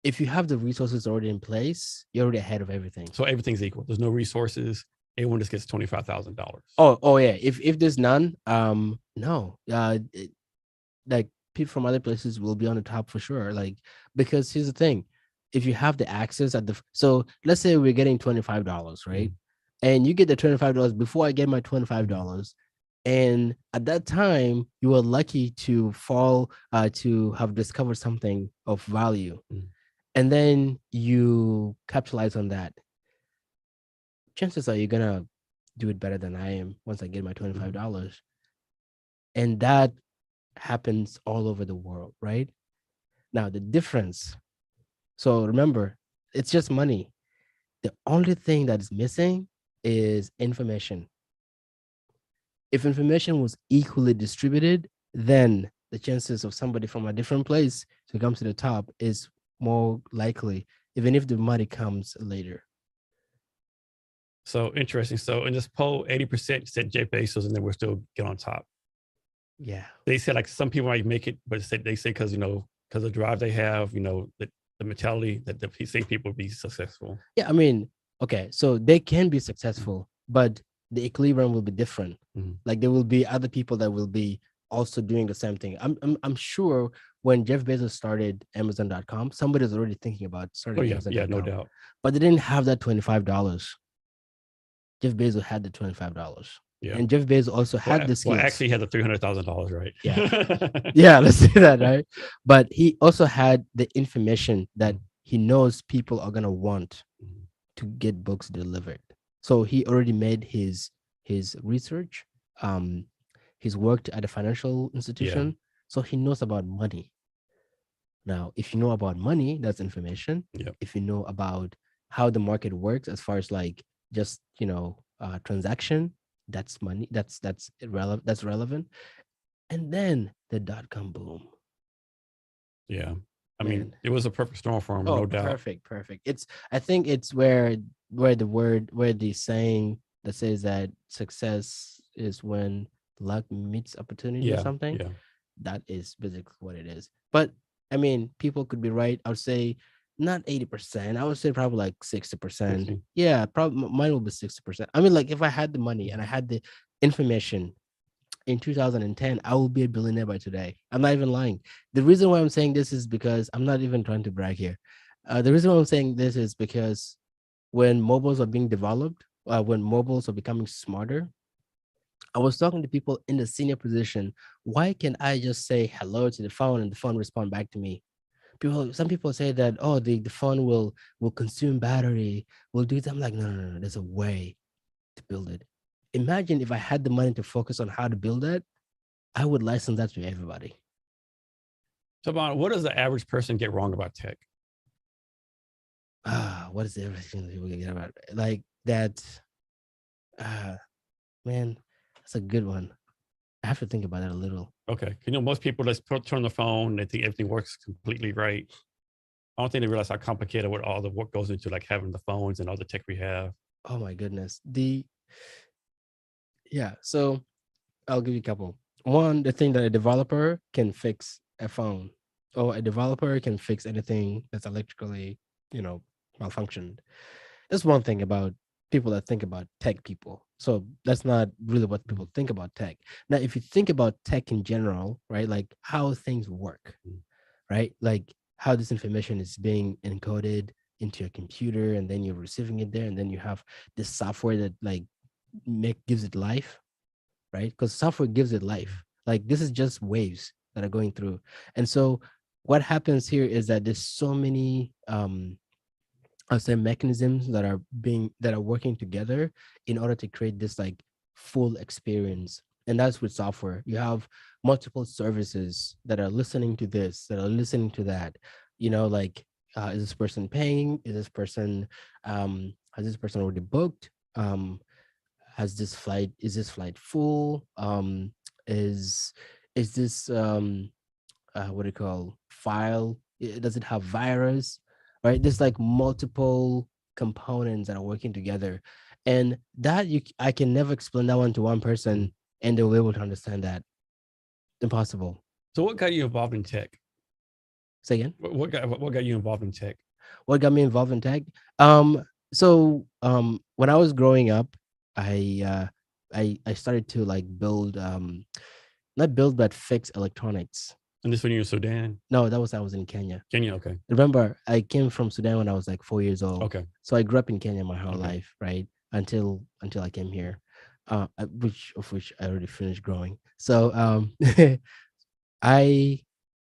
if you have the resources already in place, you're already ahead of everything. So everything's equal. There's no resources. Everyone just gets $25,000. Oh yeah. If there's none, no, like people from other places will be on the top for sure. Like, because here's the thing: if you have the access so let's say we're getting $25, right? And you get the $25 before I get my $25. And at that time, you are lucky to to have discovered something of value. Mm. And then you capitalize on that. Chances are you're gonna do it better than I am once I get my $25. And that happens all over the world, right? Now, the difference, so remember, it's just money. The only thing that is missing is information. If information was equally distributed, then the chances of somebody from a different place to come to the top is more likely, even if the money comes later. So interesting. So in this poll, 80% said Jeff Bezos, and then we're still get on top. Yeah. They said like some people might make it, but they say because because the drive they have, the mentality that the same people will be successful. Yeah, I mean, okay, so they can be successful, but the equilibrium will be different. Mhm. Like there will be other people that will be also doing the same thing. I'm sure when Jeff Bezos started Amazon.com, somebody's already thinking about Oh starting yeah, Amazon.com. no doubt. But they didn't have that $25. Jeff Bezos had the $25. Yeah. And Jeff Bezos also had the skills. Well, actually, he had the $300,000, right? Yeah. Yeah, let's say that, right? But he also had the information that he knows people are gonna want to get books delivered. So he already made his research. He's worked at a financial institution, so he knows about money. Now, if you know about money, that's information. Yep. If you know about how the market works, as far as like just transaction, that's money. That's irrelevant. That's relevant. And then the .com boom. Yeah. I mean, Man. it was a perfect storm for him, Oh, no doubt. perfect. I think it's where the saying that says that success is when luck meets opportunity or Yeah, something. yeah. That is basically what it is. But I mean, people could be right. I would say not 80%. I would say probably like 60%. 60. Yeah, probably mine will be 60%. I mean, like if I had the money and I had the information in 2010, I will be a billionaire by today. I'm not even lying. The reason why I'm saying this is because I'm not even trying to brag here. The reason why I'm saying this is because when mobiles are being developed, when mobiles are becoming smarter, I was talking to people in the senior position. Why can I just say hello to the phone and the phone respond back to me? Some people say that, oh, the phone will consume battery, will do that. I'm like, no, no, no, no. There's a way to build it. Imagine if I had the money to focus on how to build that, I would license that to everybody. So, what does the average person get wrong about tech? What is everything that people get about like that? Uh, man, that's a good one. I have to think about that a little. Okay. Most people just turn the phone, they think everything works completely right. I don't think they realize how complicated what all the work goes into, like having the phones and all the tech we have. Oh my goodness. So I'll give you a couple. One, the thing that a developer can fix a phone, or a developer can fix anything that's electrically, you know, malfunctioned. That's one thing about people that think about tech people. So that's not really what people think about tech. Now, if you think about tech in general, right, like how things work, Mm. right, like how this information is being encoded into your computer, and then you're receiving it there, and then you have this software that like gives it life, right? Because software gives it life. Like this is just waves that are going through. And so what happens here is that there's so many I'll say mechanisms that are working together in order to create this like full experience. And that's with software. You have multiple services that are listening to this, that are listening to that. Like is this person paying? Has this person already booked? Is this flight full? Is is this what do you call file? Does it have virus? Right? There's like multiple components that are working together, and that I can never explain that one to one person and they'll be able to understand that. Impossible. So, what got you involved in tech? Say again. What got you involved in tech? What got me involved in tech? When I was growing up, I I started to like build not build but fix electronics. And this when you were in Sudan, No, I was in Kenya. Kenya. Okay. Remember, I came from Sudan when I was like 4 years old. Okay. So I grew up in Kenya my whole Okay. life, right? Until I came here, which I already finished growing. So I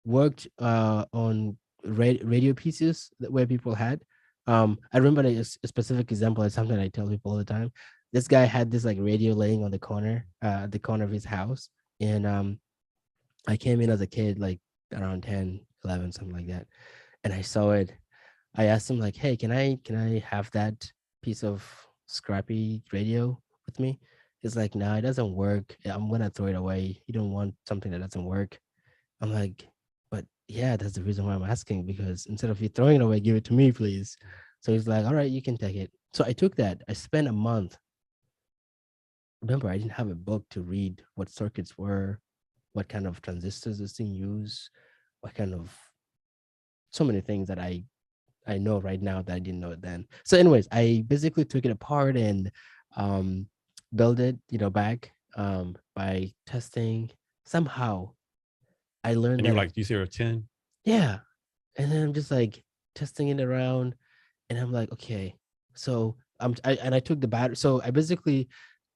worked on radio pieces where people had. I remember a specific example is something I tell people all the time. This guy had this like radio laying on the corner of his house, and I came in as a kid, like around 10, 11, something like that, and I saw it. I asked him like, "Hey, can I have that piece of scrappy radio with me?" He's like, "No, it doesn't work. I'm gonna throw it away. You don't want something that doesn't work." I'm like, "But yeah, that's the reason why I'm asking, because instead of you throwing it away, give it to me, please." So he's like, "All right, you can take it." So I took that. I spent a month. Remember, I didn't have a book to read what circuits were, what kind of transistors this thing use, what kind of so many things that I know right now that I didn't know then. So, anyways, I basically took it apart and um, built it, back by testing. Somehow, I learned And you're that, like, you 0 to 10. yeah. And then I'm just like testing it around, and I'm like, okay. So I took the battery. So I basically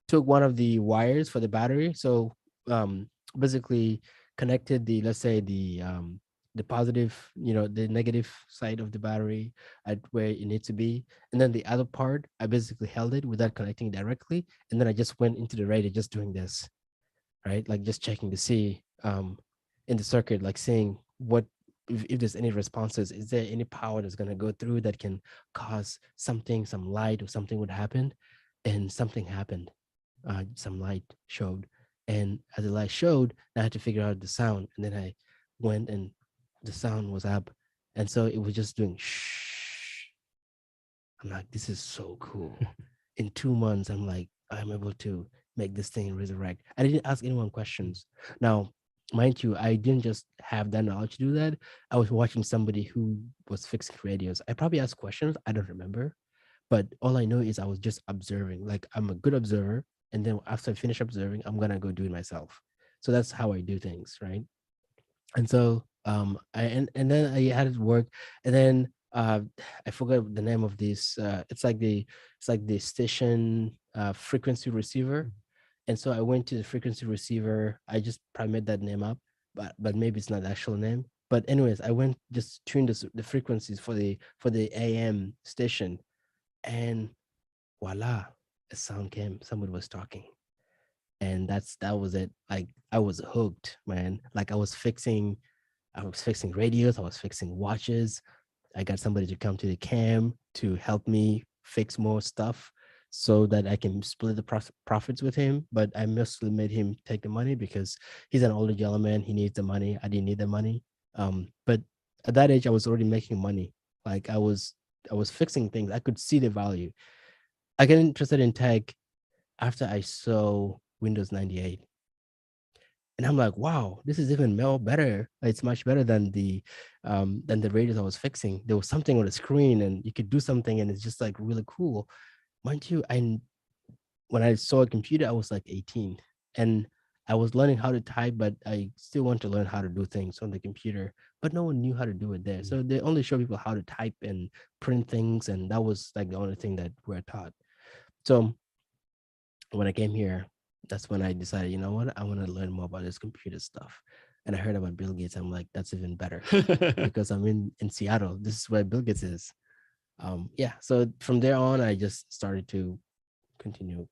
took one of the wires for the battery. So um, basically connected let's say the positive, the negative side of the battery at where it needs to be, and then the other part I basically held it without connecting directly, and then I just went into the radio just doing this, right? Like just checking to see in the circuit, like seeing what if there's any responses, is there any power that's going to go through that can cause something, some light or something would happen, and something happened. Some light showed, and as the light showed, I had to figure out the sound, and then I went and the sound was up, and so it was just doing shh. I'm like, this is so cool. In 2 months, I'm like, I'm able to make this thing resurrect. I didn't ask anyone questions. Now, mind you, I didn't just have that knowledge to do that. I was watching somebody who was fixing radios. I probably asked questions. I don't remember, but all I know is I was just observing. Like I'm a good observer, and then after I finish observing, I'm gonna go do it myself. So that's how I do things, right? And so and then I had it work, and then I forgot the name of this. It's like the station frequency receiver. And so I went to the frequency receiver. I just probably made that name up, but maybe it's not the actual name. But anyways, I went just tuned the frequencies for the AM station, and voila, a sound came. Somebody was talking, and that was it. Like I was hooked, man. Like I was fixing radios, I was fixing watches. I got somebody to come to the cam to help me fix more stuff so that I can split the profits with him. But I mostly made him take the money because he's an older gentleman. He needs the money. I didn't need the money. But at that age, I was already making money. Like I was fixing things. I could see the value. I got interested in tech after I saw Windows 98. And I'm like, wow, this is even more better. It's much better than the radios I was fixing. There was something on the screen and you could do something and it's just like really cool. Mind you, when I saw a computer, I was like 18 and I was learning how to type, but I still want to learn how to do things on the computer. But no one knew how to do it there. So they only show people how to type and print things, and that was like the only thing that we're taught. So when I came here, that's when I decided, you know what, I want to learn more about this computer stuff. And I heard about Bill Gates. I'm like, that's even better because I'm in Seattle. This is where Bill Gates is. Yeah. So from there on, I just started to continue.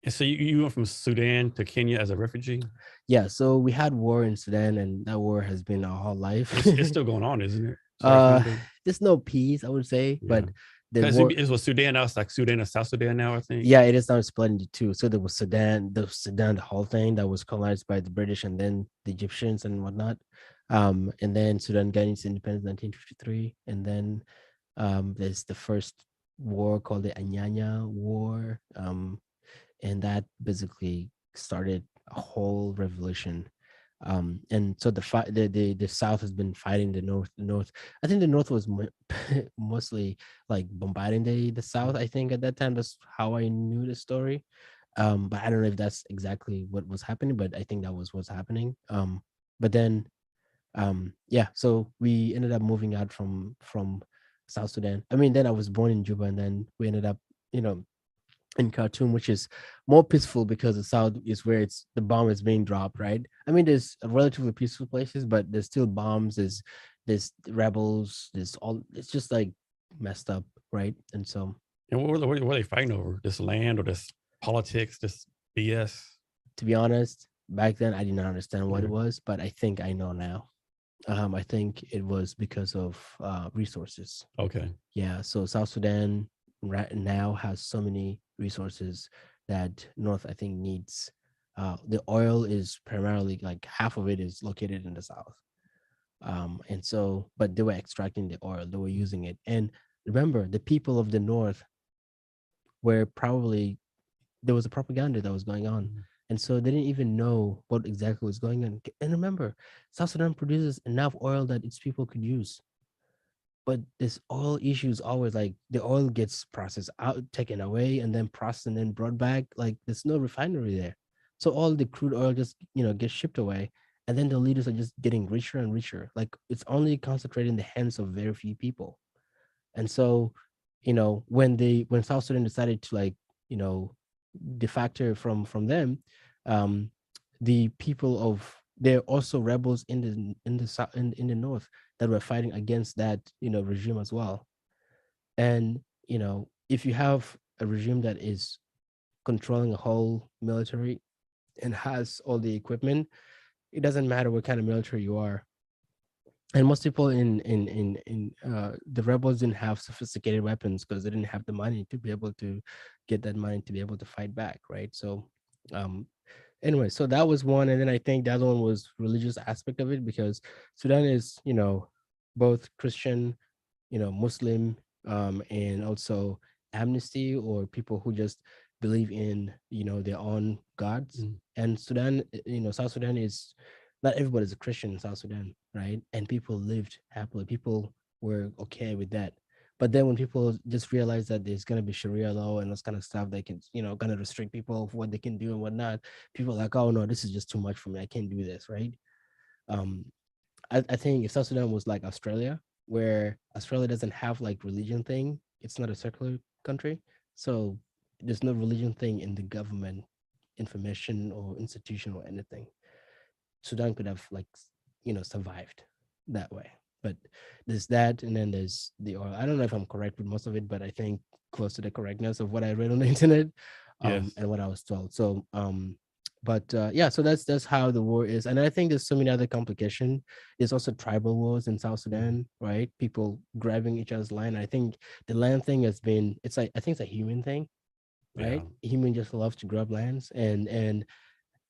And so you went from Sudan to Kenya as a refugee? Yeah. So we had war in Sudan, and that war has been our whole life. It's still going on, isn't it? As far as I know. There's no peace, I would say, Yeah. but the Because war. it was Sudan now. It's like Sudan and South Sudan now, I think. Yeah, it is now split into two. So there was the whole thing that was colonized by the British and then the Egyptians and whatnot. And then Sudan gained its independence in 1953. And then there's the first war called the Anyanya War. And that basically started a whole revolution. And so the South has been fighting the North. The North, I think the North was mostly like bombarding the South. I think at that time that's how I knew the story. But I don't know if that's exactly what was happening. But I think that was what's happening. But then yeah, so we ended up moving out from South Sudan. I mean, then I was born in Juba, and then we ended up, you know, in Khartoum, which is more peaceful because the south is where it's the bomb is being dropped, right? I mean, there's relatively peaceful places, but there's still bombs, there's rebels, there's all it's just like messed up, right? And so And what were they fighting over? This land or this politics, this BS? to be honest, back then I did not understand what Yeah. it was, but I think I know now. I think it was because of resources. Okay. Yeah, so South Sudan right now has so many resources that North, I think, needs. The oil is primarily like half of it is located in the South. And so, but they were extracting the oil, they were using it. And remember, the people of the North were probably, there was a propaganda that was going on. And so they didn't even know what exactly was going on. And remember, South Sudan produces enough oil that its people could use, but this oil issue is always like the oil gets processed out, taken away, and then processed and then brought back. Like there's no refinery there, so all the crude oil just gets shipped away, and then the leaders are just getting richer and richer. Like it's only concentrated in the hands of very few people. And so, when South Sudan decided to like you know defector from them, um, the people of they're also rebels in the south in the north that were fighting against that regime as well. And if you have a regime that is controlling a whole military and has all the equipment, it doesn't matter what kind of military you are. And most people in the rebels didn't have sophisticated weapons because they didn't have the money to be able to get that money to be able to fight back, right? So um anyway, so that was one. And then I think the other one was religious aspect of it, because Sudan is both Christian, Muslim, and also amnesty, or people who just believe in, their own gods. Mm. And Sudan, South Sudan is, not everybody's a Christian in South Sudan, right? And people lived happily. People were okay with that. But then when people just realize that there's gonna be Sharia law and those kind of stuff, they can, gonna restrict people of what they can do and whatnot. People are like, oh no, this is just too much for me. I can't do this, right? Um, I think if South Sudan was like Australia, where Australia doesn't have like religion thing, it's not a secular country, so there's no religion thing in the government information or institution or anything. Sudan could have like survived that way. But there's that, and then there's the oil. I don't know if I'm correct with most of it, but I think close to the correctness of what I read on the internet, Yes. and what I was told. So but yeah, so that's how the war is. And I think there's so many other complication. There's also tribal wars in South Mhm. Sudan, right? People grabbing each other's land. I think the land thing has been, it's like, I think it's a human thing, Yeah. right? Human just love to grab lands.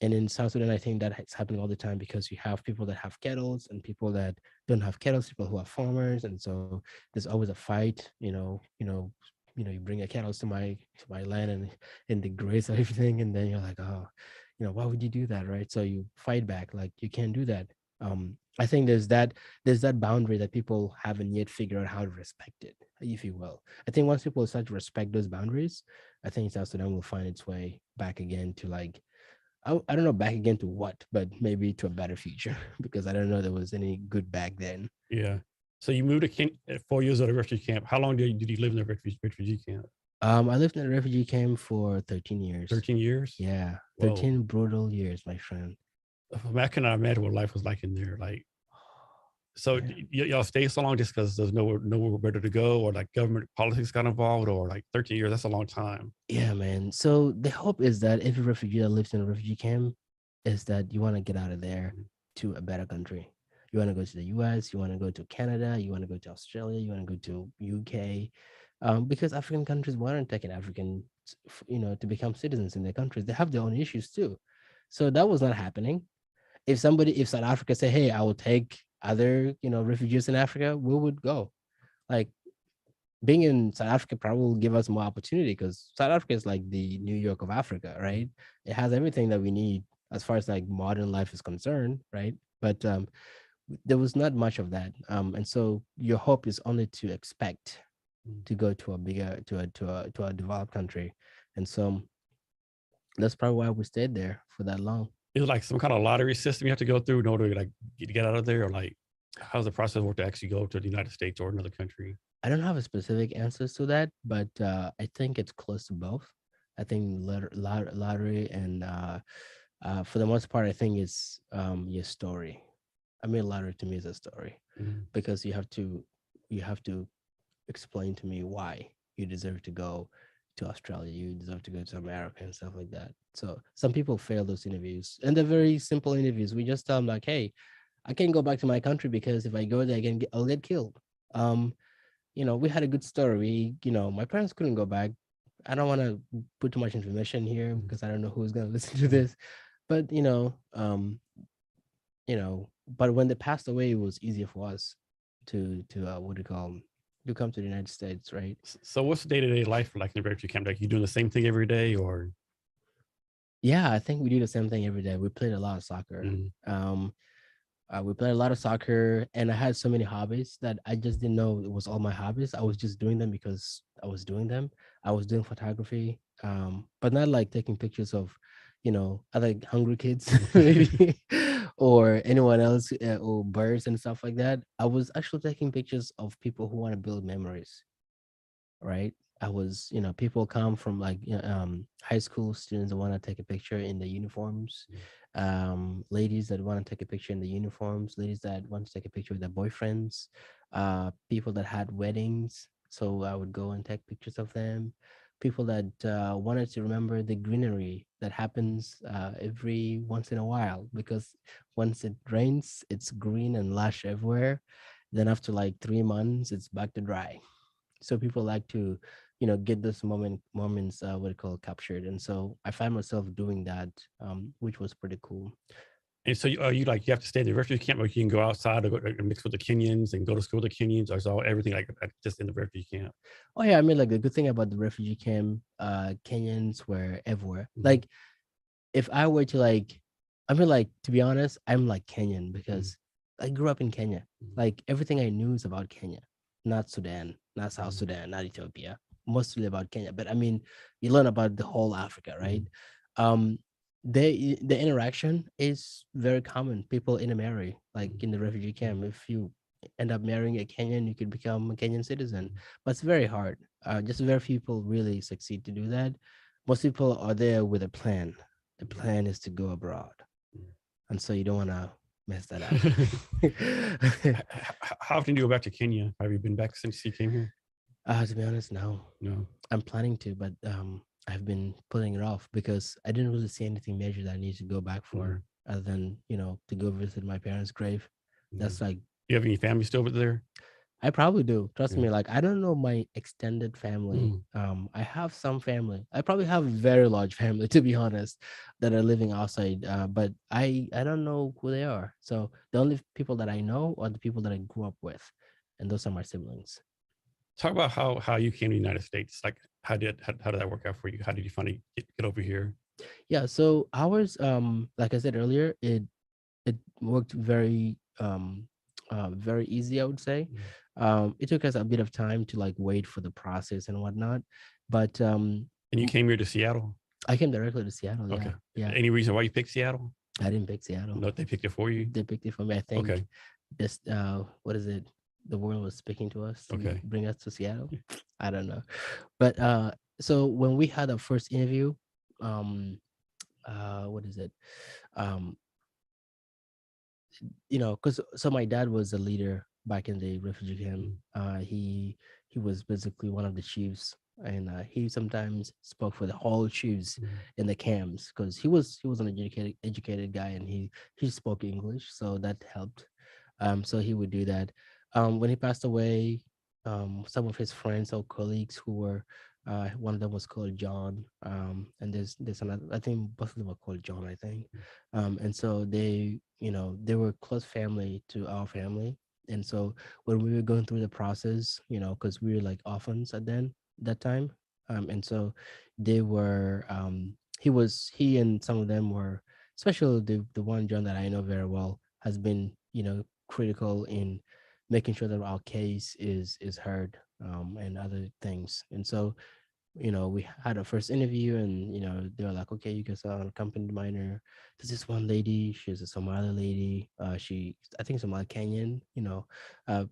And in South Sudan, I think that it's happening all the time because you have people that have kettles and people that don't have kettles, people who are farmers, and so there's always a fight. You bring a kettle to my land, and they graze everything, and then you're like, oh, why would you do that, right? So you fight back, like you can't do that. I think there's that boundary that people haven't yet figured out how to respect it, if you will. I think once people start to respect those boundaries, I think South Sudan will find its way back again to like, I don't know back again to what, but maybe to a better future because I don't know there was any good back then. Yeah. So you moved to at 4 years at a refugee camp. How long did you live in the refugee camp? I lived in a refugee camp for 13 years. 13 years? Yeah, Whoa. 13 brutal years, my friend. I cannot imagine what life was like in there. Like, so Yeah. y'all stay so long just because there's nowhere better to go, or like government politics got involved, or like 13 years, that's a long time. Yeah, man. So the hope is that every refugee that lives in a refugee camp is that you want to get out of there Mhm. to a better country. You want to go to the US, you want to go to Canada, you want to go to Australia, you want to go to UK, because African countries weren't taking African, to become citizens in their countries. They have their own issues too. So that was not happening. If South Africa say, hey, I will take other, refugees in Africa, we would go. Like, being in South Africa probably will give us more opportunity because South Africa is like the New York of Africa, right? It has everything that we need as far as like modern life is concerned, right? But there was not much of that, and so your hope is only to expect Mhm. to go to a bigger, to a developed country, and so that's probably why we stayed there for that long. Is it like some kind of lottery system you have to go through in order to like get out of there, or like how's the process work to actually go to the United States or another country? I don't have a specific answers to that, but I think it's close to both. I think lottery and for the most part, I think it's your story. I mean, lottery to me is a story Mhm. because you have to explain to me why you deserve to go to Australia, you deserve to go to America and stuff like that. So some people fail those interviews, and they're very simple interviews. We just tell them like, hey, I can't go back to my country because if I go there, I'll get killed. Um, we had a good story. My parents couldn't go back. I don't want to put too much information here Mhm. because I don't know who's gonna listen to Mhm. this. But but when they passed away, it was easier for us to what do you call 'em, to come to the United States, right? So what's the day-to-day life like in the refugee camp? Like you doing the same thing every day, or Yeah, I think we do the same thing every day. We played a lot of soccer. Mhm. Um, we played a lot of soccer, and I had so many hobbies that I just didn't know it was all my hobbies. I was just doing them because I was doing them. I was doing photography, but not like taking pictures of, other hungry kids maybe, or anyone else, or birds and stuff like that. I was actually taking pictures of people who want to build memories, right? I was, people come from like high school students that want to take a picture in the uniforms, ladies that want to take a picture in the uniforms, ladies that want to take a picture with their boyfriends, people that had weddings. So I would go and take pictures of them. People that wanted to remember the greenery that happens every once in a while because once it rains, it's green and lush everywhere. Then after like 3 months, it's back to dry, so people like to get this moments what you call captured, and so I find myself doing that, which was pretty cool. And so you like you have to stay in the refugee camp, or you can go outside or go and mix with the Kenyans and go to school with the Kenyans, or is all everything like just in the refugee camp? Oh yeah, I mean, like the good thing about the refugee camp, Kenyans were everywhere. Mhm, Like if I were to like, I mean, like to be honest, I'm like Kenyan mhm, because I grew up in Kenya. mhm, Like everything I knew is about Kenya, not Sudan, not South mhm, Sudan, not Ethiopia. Mostly about Kenya. But I mean, you learn about the whole Africa, right? mhm, Um, the interaction is very common. People intermarry, like mhm, in the refugee mhm, camp. If you end up marrying a Kenyan, you could become a Kenyan citizen. mhm. But it's very hard. Just very few people really succeed to do that. Most people are there with a plan. The plan is to go abroad, and so you don't want to mess that up. How often do you go back to Kenya? Have you been back since you came here? To be honest, no. No. I'm planning to, but I've been putting it off because I didn't really see anything major that I need to go back for, Mhm, other than to go visit my parents' grave. mhm. That's like You have any family still over there? I probably do. Trust Yeah. me. Like I don't know my extended family. Mhm. I have some family. I probably have a very large family, to be honest, that are living outside. But I don't know who they are. So the only people that I know are the people that I grew up with, and those are my siblings. Talk about how you came to the United States. Like, how did that work out for you? How did you finally get over here? Yeah. So ours, like I said earlier, it worked very easy, I would say. Mhm. It took us a bit of time to like wait for the process and whatnot, but And you came here to Seattle? I came directly to Seattle. Yeah, Okay. yeah. Any reason why you picked Seattle? I didn't pick Seattle. No, they picked it for you? They picked it for me. I think Okay. this what is it? The world was speaking to us to Okay. bring us to Seattle. I don't know. But so when we had our first interview, um what is it? Um because so my dad was a leader back in the refugee camp. Mhm, He was basically one of the chiefs, and he sometimes spoke for the whole chiefs mhm, in the camps because he was an educated guy, and he spoke English, so that helped. So he would do that. When he passed away, some of his friends or colleagues who were one of them was called John, and there's another. I think both of them were called John. I think, and so they were close family to our family. And so when we were going through the process, because we were like orphans at that time, and so they were he and some of them were, especially the one John that I know very well has been critical in making sure that our case is heard, and other things. And so we had our first interview, and they were like, okay, you guys are on a company minor. There's this one lady, she's a Somali lady. She, I think, Somali Kenyan, uh,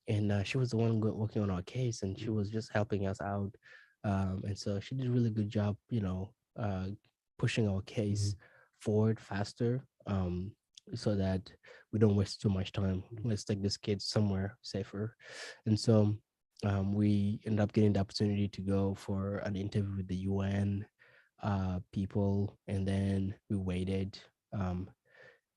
and she was the one working on our case, and she was just helping us out. And so she did a really good job, pushing our case mhm, forward faster, so that we don't waste too much time. mhm. Let's take this kid somewhere safer. And so we ended up getting the opportunity to go for an interview with the UN people, and then we waited. Um,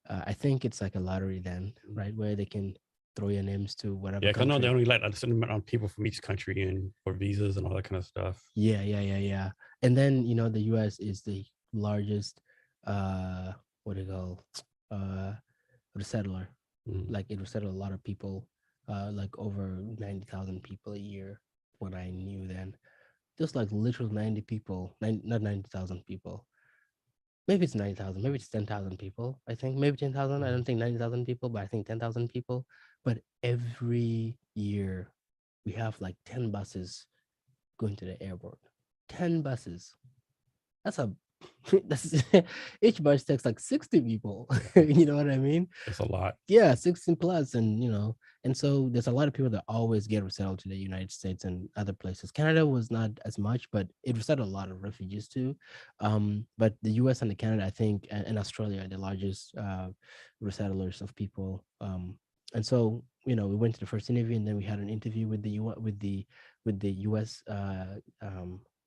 I think it's like a lottery then, right, where they can throw your names to whatever Yeah, 'cause I know they country. only let a certain amount of people from each country in for visas and all that kind of stuff. Yeah, yeah, yeah, yeah. And then the US is the largest what do you call uh resettler. Mhm, Like it resettled a lot of people, like over 90,000 people a year when I knew then. Just like literal 90 people, not 90,000 people. Maybe it's 90,000, maybe it's 10,000 people. I think maybe 10,000. I mhm. don't think 90,000 people, but I think 10,000 people. But every year we have like 10 buses going to the airport. 10 buses. That's a that's each bus takes like 60 people. You know what I mean? It's a lot. Yeah, 16 plus. And and so there's a lot of people that always get resettled to the United States and other places. Canada was not as much, but it resettled a lot of refugees too. But the US and the Canada, I think, and Australia are the largest resettlers of people. And so we went to the first interview, and then we had an interview with the with the US, I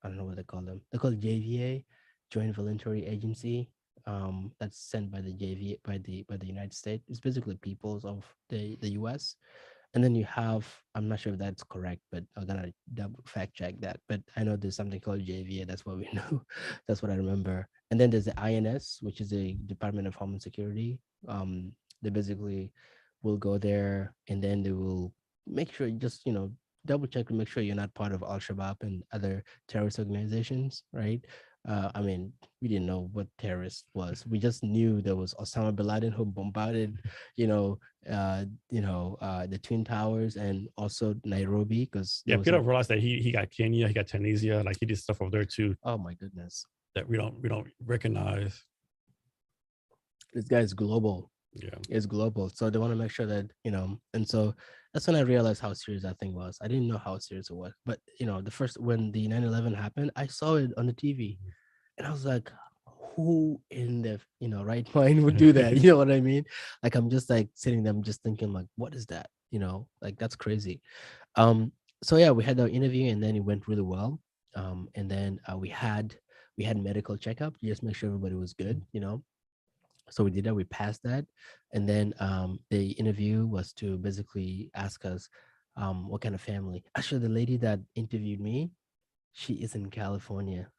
don't know what they call them. They call it JVA, Joint Voluntary Agency, that's sent by the JV by the United States. It's basically peoples of the US. And then you have, I'm not sure if that's correct, but I'm gonna double fact check that. But I know there's something called JVA. That's what we know. That's what I remember. And then there's the INS, which is the Department of Homeland Security. They basically will go there and then they will make sure, just double check to make sure you're not part of Al Shabaab and other terrorist organizations, right? I mean, we didn't know what terrorist was. We just knew there was Osama bin Laden who bombarded, you know, the Twin Towers and also Nairobi, because there Yeah, was people a, don't realize that he got Kenya, he got Tunisia, like he did stuff over there too oh my goodness, that we don't recognize. this guy is global. Yeah. Is global. So they want to make sure that, and so that's when I realized how serious that thing was. I didn't know how serious it was. But the first when the 9/11 happened, I saw it on the TV and I was like, who in the right mind would do that? You know what I mean? Like I'm just like sitting there, I'm just thinking, like, what is that? Like that's crazy. So yeah, we had our interview and then it went really well. And then we had medical checkup to just make sure everybody was good. So we did that, we passed that. And then the interview was to basically ask us what kind of family. Actually, the lady that interviewed me, she is in California.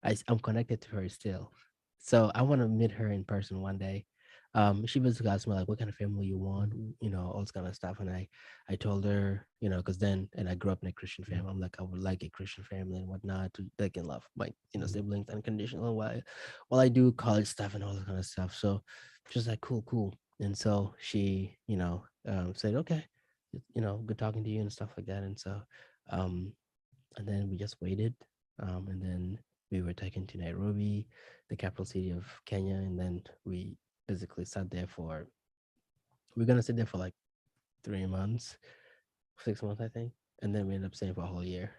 I'm connected to her still. So I want to meet her in person one day. She basically asked me like, what kind of family you want, all this kind of stuff. And I told her, because and I grew up in a Christian family. I'm like, I would like a Christian family and whatnot to they can love my, siblings unconditional while I do college stuff and all that kind of stuff. So she was like, cool, cool. And so she, said, okay, good talking to you and stuff like that. And so, um, and then we just waited, and then we were taken to Nairobi, the capital city of Kenya, and then we basically sat there for we're gonna sit there for like 3 months, 6 months, I think, and then we ended up staying for a whole year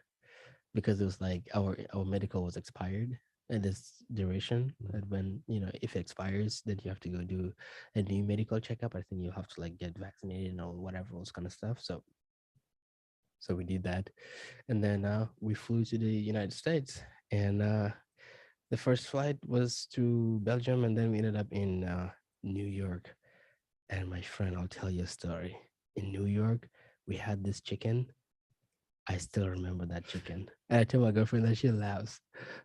because it was like our medical was expired at this duration. And when if it expires, then you have to go do a new medical checkup. I think you have to like get vaccinated or whatever those kind of stuff. So we did that, and then we flew to the United States, and the first flight was to Belgium, and then we ended up in New York. And my friend, I'll tell you a story. In New York, we had this chicken. I still remember that chicken. And I told my girlfriend that, she laughs.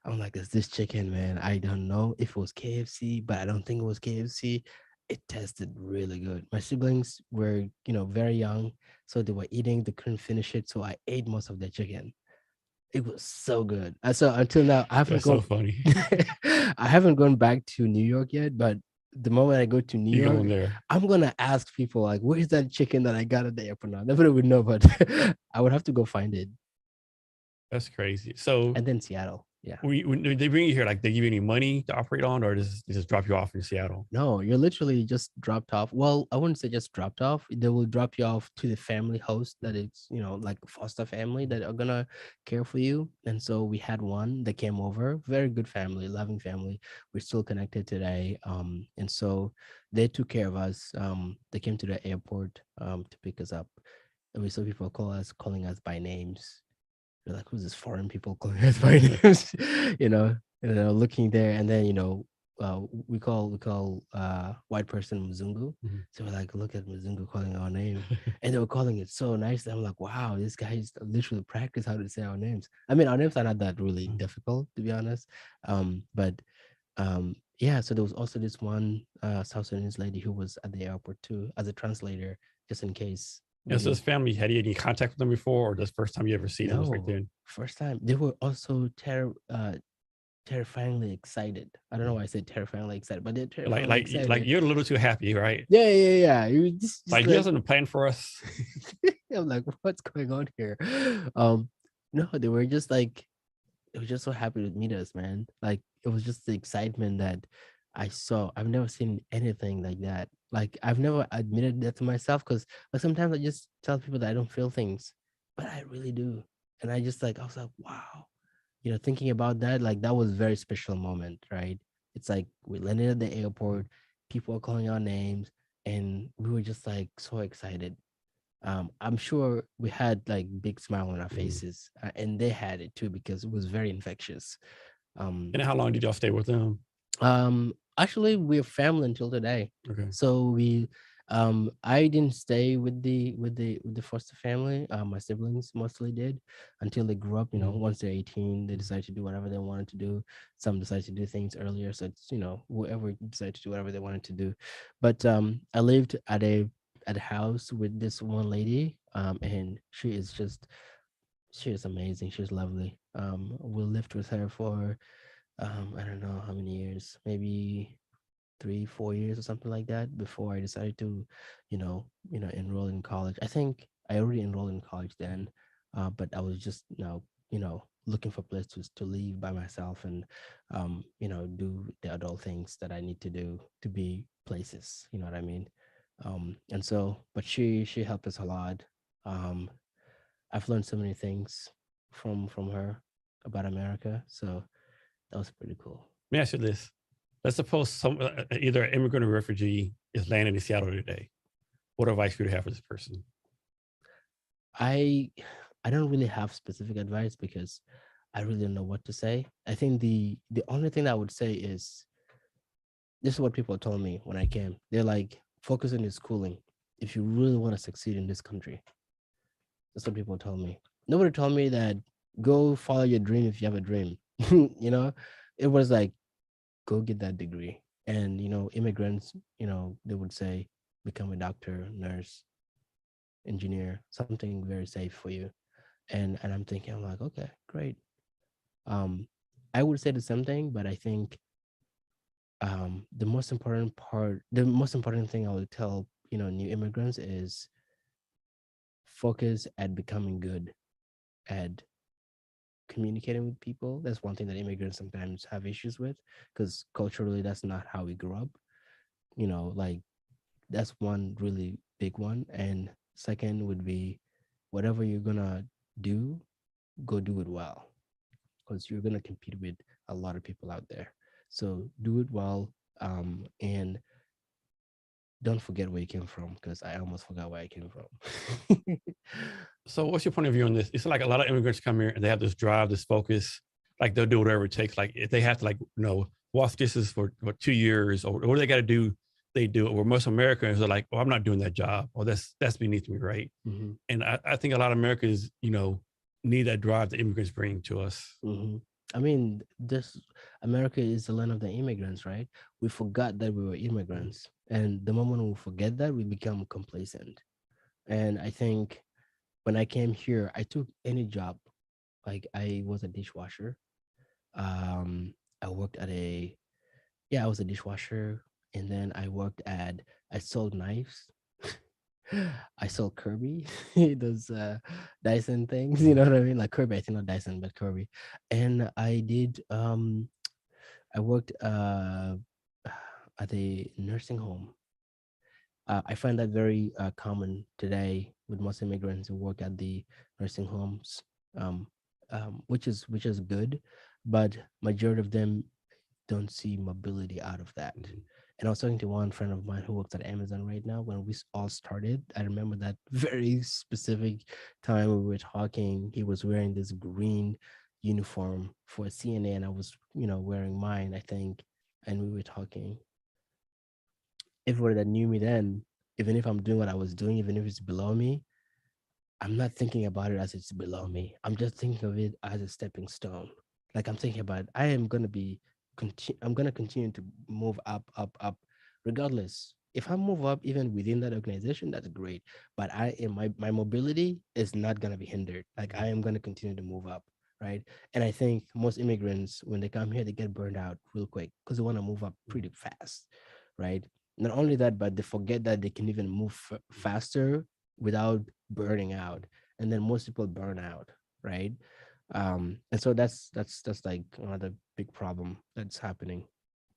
I'm like, it's this chicken, man. I don't know if it was KFC, but I don't think it was KFC. It tasted really good. My siblings were, very young, so they were eating. They couldn't finish it, so I ate most of the chicken. It was so good. So until now, I haven't That's so gone. funny. I haven't gone back to New York yet, but the moment I go to New You go York, in there. I'm gonna ask people like, "Where's that chicken that I got at the airport?" Now, nobody would know, but I would have to go find it. That's crazy. So And then Seattle, yeah. when they bring you here, like they give you any money to operate on, or they just drop you off in Seattle? No, you're literally just dropped off. Well, I wouldn't say just dropped off. They will drop you off to the family host that is, like foster family that are gonna care for you. And so we had one that came over, very good family, loving family. We're still connected today. And so they took care of us. They came to the airport to pick us up. And we saw people calling us by names. We're like, who's this foreign people calling us by names? you know, looking there, and then we call white person Mzungu. So we're like, look at Mzungu calling our name, and they were calling it so nice. I'm like, wow, this guy literally practiced how to say our names. I mean, our names are not that really difficult, to be honest. But yeah, so there was also this one South Sudanese lady who was at the airport too as a translator, just in case. And so this family, had you any contact with them before, or this first time you ever see them was right No, then? first time. They were also terrifyingly excited. I don't know why I said terrifyingly excited, but they're terrifyingly excited. Like you're a little too happy, right? Yeah. You just Like he hasn't planned for us. I'm like, what's going on here? No, they were just like, they were just so happy to meet us, man. Like it was just the excitement that I saw. I've never seen anything like that. Like I've never admitted that to myself, because like sometimes I just tell people that I don't feel things, but I really do. And I was like, wow. Thinking about that, like that was a very special moment, right? It's like we landed at the airport, people are calling our names, and we were just like so excited. I'm sure we had like big smile on our faces, and they had it too because it was very infectious. And how long did y'all stay with them? Actually, we're family until today. Okay. So I didn't stay with the foster family. My siblings mostly did until they grew up. Once they're 18, they decide to do whatever they wanted to do. Some decide to do things earlier, so it's whoever decided to do whatever they wanted to do. But I lived at a house with this one lady, and she is amazing. She's lovely. We lived with her for I don't know how many years, maybe 3 4 years or something like that before I decided to enroll in college. I think I already enrolled in college then, but I was just now looking for places to live by myself and do the adult things that I need to do to be places, you know what I mean. And so but she helped us a lot. um I've learned so many things from her about America, so that was pretty cool. Let me ask you this. Let's suppose either an immigrant or refugee is landing in Seattle today. What advice would you have for this person? I I don't really have specific advice because I really don't know what to say. I think the only thing that I would say is this is what people told me when I came. They're like, focus on your schooling if you really want to succeed in this country. That's what people told me. Nobody told me that go follow your dream if you have a dream. you know, it was like go get that degree. And immigrants, they would say become a doctor, nurse, engineer, something very safe for you. And I'm thinking, I'm like, okay, great. Um, I would say the same thing, but I think the most important thing I would tell new immigrants is focus at becoming good at communicating with people. That's one thing that immigrants sometimes have issues with because culturally that's not how we grew up. Like that's one really big one. And second would be whatever you're gonna do, go do it well because you're gonna compete with a lot of people out there. So do it well, and don't forget where you came from because I almost forgot where I came from. So what's your point of view on this? It's like a lot of immigrants come here and they have this drive, this focus, like they'll do whatever it takes. Like if they have to wash dishes for 2 years or what they got to do, they do it. Where most Americans are like, oh, I'm not doing that job. Or that's beneath me, right? hmm And I think a lot of Americans, need that drive that immigrants bring to us. hmm I mean, this America is the land of the immigrants, right? We forgot that we were immigrants, and the moment we forget that, we become complacent. And I think when I came here, I took any job. Like I was a dishwasher. I worked at I was a dishwasher, and then I sold knives. I sold Kirby, those Dyson things, you know what I mean? Like Kirby, I think not Dyson, but Kirby. And I worked at a nursing home. I find that very common today with most immigrants who work at the nursing homes, um, which is good, but majority of them don't see mobility out of that. And I was talking to one friend of mine who works at Amazon right now. When we all started, I remember that very specific time we were talking. He was wearing this green uniform for CNA, and I was, wearing mine, I think. And we were talking. Everybody that knew me then, even if I'm doing what I was doing, even if it's below me, I'm not thinking about it as it's below me. I'm just thinking of it as a stepping stone. Like I'm thinking about I am gonna be I'm gonna continue to move up, up, up, regardless. If I move up even within that organization, that's great. But I am my mobility is not gonna be hindered. Like I am gonna continue to move up, right? And I think most immigrants when they come here, they get burned out real quick because they want to move up pretty fast, right? Not only that, but they forget that they can even move faster without burning out, and then most people burn out, right? And so that's like another big problem that's happening.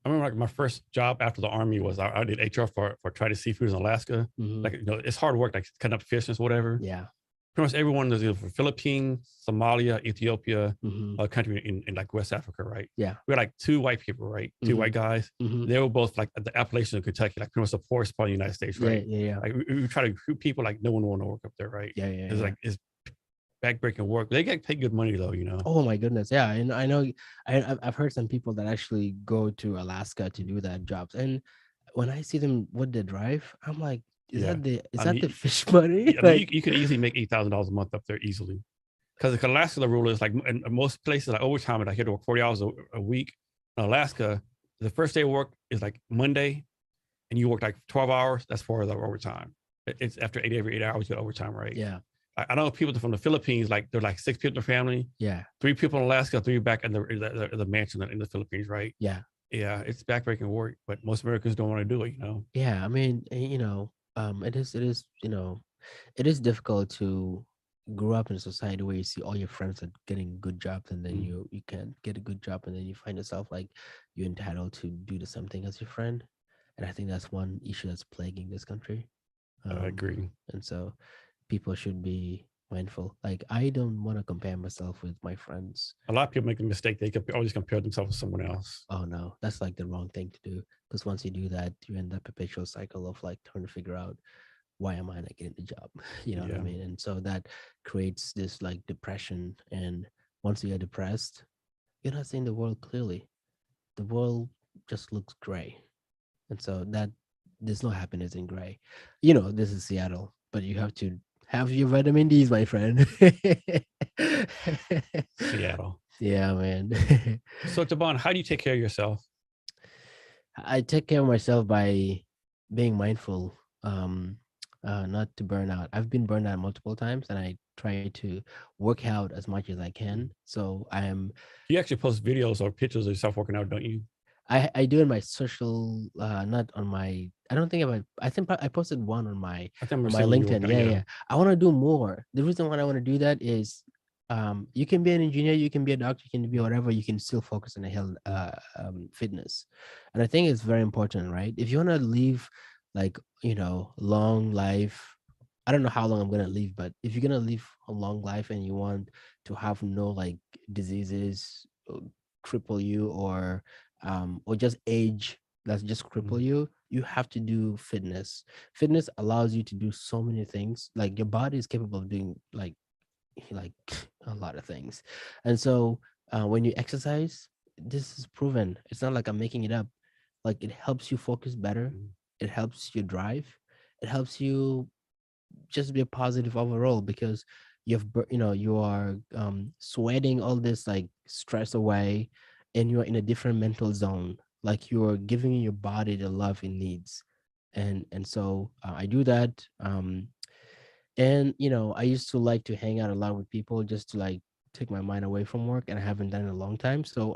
I remember like my first job after the army was I did HR for Try to Seafoods in Alaska. Mhm. Like, it's hard work, like cutting up fish and whatever. Yeah. Pretty much everyone was either from Philippines, Somalia, Ethiopia, Mhm. a country in like West Africa, right? Yeah. We had like two white people, right? Two white guys. Mhm. They were both like at the Appalachians of Kentucky, like pretty much the poorest part of the United States, Yeah, right? yeah, yeah. Like we try to recruit people, like no one want to work up there, right? Yeah, yeah, It's yeah. like it's backbreaking work. They get paid good money though, Oh my goodness. Yeah. And I know I've heard some people that actually go to Alaska to do that jobs. And when I see them what they drive, I'm like, Yeah. is I that the mean, fish money? I mean, Like, you could easily make $8,000 a month up there easily. Because Alaska, the rule is like in most places, like overtime, and I had to work 40 hours a week. In Alaska, the first day of work is like Monday, and you work like 12 hours. That's 4 hours of overtime. It's after every 8 hours, you get overtime, right? yeah, I know people from the Philippines, like they're like 6 people in the family, yeah, 3 people in Alaska, 3 back in the mansion in the Philippines, right? yeah, Yeah, it's backbreaking work, but most Americans don't want to do it. yeah. I mean, it is, it is difficult to grow up in a society where you see all your friends are getting good jobs, and then Mm, you can't get a good job, and then you find yourself like you're entitled to do the same thing as your friend. And I think that's one issue that's plaguing this country. I Um, agree. and so people should be mindful. Like, I don't want to compare myself with my friends. A lot of people make the mistake; they always compare themselves with someone else. Oh no, that's like the wrong thing to do. Because once you do that, you end up perpetual cycle of like trying to figure out, why am I not getting the job? You know what I Yeah, mean? And so that creates this like depression. And once you are depressed, you're not seeing the world clearly. The world just looks gray. And so that there's no happiness in gray. This is Seattle, but you have to have your vitamin D's, my friend. Seattle. Yeah, man. So, Taban, how do you take care of yourself? I take care of myself by being mindful, not to burn out. I've been burned out multiple times, and I try to work out as much as I can. Mm. So I am You actually post videos or pictures of yourself working out, don't you? I do in my social, not on my. I don't think I think I posted one I think I'm on my seeing when you LinkedIn. work out. Yeah, Yeah. yeah. I want to do more. The reason why I want to do that is, you can be an engineer, you can be a doctor, you can be whatever. You can still focus on the health, Mm, fitness, and I think it's very important, right? If you want to live, like, long life. I don't know how long I'm gonna live, but if you're gonna live a long life and you want to have no like diseases, cripple you, or just age that's just cripple mm, you, you have to do fitness. Fitness allows you to do so many things. Like, your body is capable of doing like a lot of things. And so, when you exercise, this is proven. It's not like I'm making it up. Like, it helps you focus better. mm, It helps you drive. It helps you just be a positive overall, because you are, sweating all this like stress away, and you're in a different mental zone. Like, you're giving your body the love it needs. And so, I do that. And I used to like to hang out a lot with people, just to like take my mind away from work, and I haven't done it in a long time. So,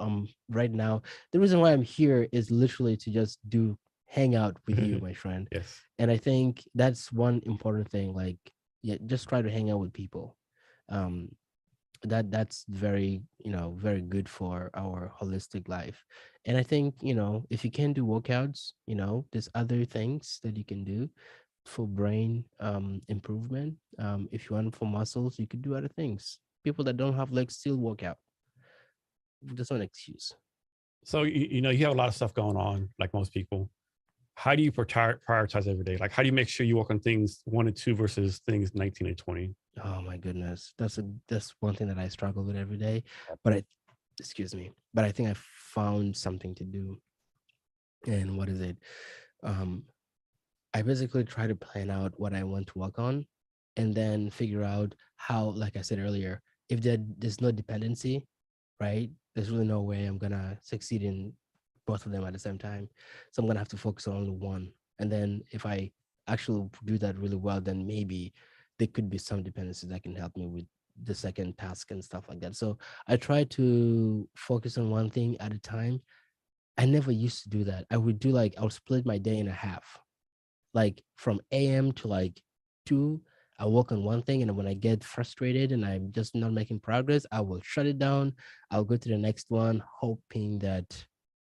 right now, the reason why I'm here is literally to just do hang out with you, mm. my friend. Yes. And I think that's one important thing. Like, yeah, just try to hang out with people. um that's very, very good for our holistic life. And I think, if you can do workouts, there's other things that you can do for brain, improvement. If you want for muscles, you could do other things. People that don't have legs still work out. That's not an excuse. So you have a lot of stuff going on, like most people. How do you prioritize every day? Like, how do you make sure you work on things 1 and 2 versus things 19 and 20? Oh my goodness, that's one thing that I struggle with every day. But I excuse me, but I think I found something to do. And what is it? um I basically try to plan out what I want to work on, and then figure out how, like I said earlier, if there's no dependency, right? There's really no way I'm gonna succeed in both of them at the same time. So I'm gonna have to focus on only one. And then if I actually do that really well, then maybe there could be some dependencies that can help me with the second task and stuff like that. So I try to focus on one thing at a time. I never used to do that. I would split my day in a half, like from AM to like 2. I work on one thing, and when I get frustrated and I'm just not making progress, I will shut it down. I'll go to the next one, hoping that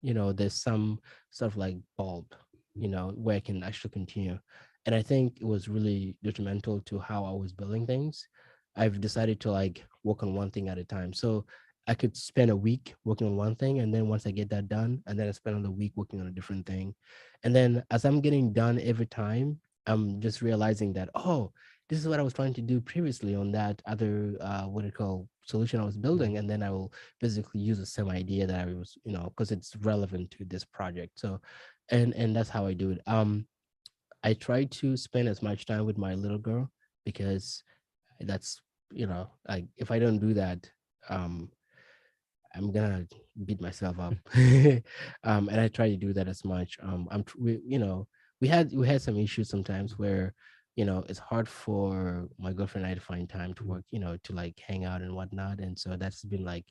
there's some sort of like bulb, where I can actually continue. And I think it was really detrimental to how I was building things. I've decided to like work on one thing at a time. So I could spend a week working on one thing, and then once I get that done, and then I spend another week working on a different thing. And then as I'm getting done every time, I'm just realizing that, oh, this is what I was trying to do previously on that other, what do you call, solution I was Mm. building. And then I will basically use the same idea that I was, because it's relevant to this project. So, and that's how I do it. I try to spend as much time with my little girl because that's, like if I don't do that, um I'm gonna beat myself up. And I try to do that as much. We had some issues sometimes where, it's hard for my girlfriend and I to find time to work, to like hang out and whatnot. And so that's been like,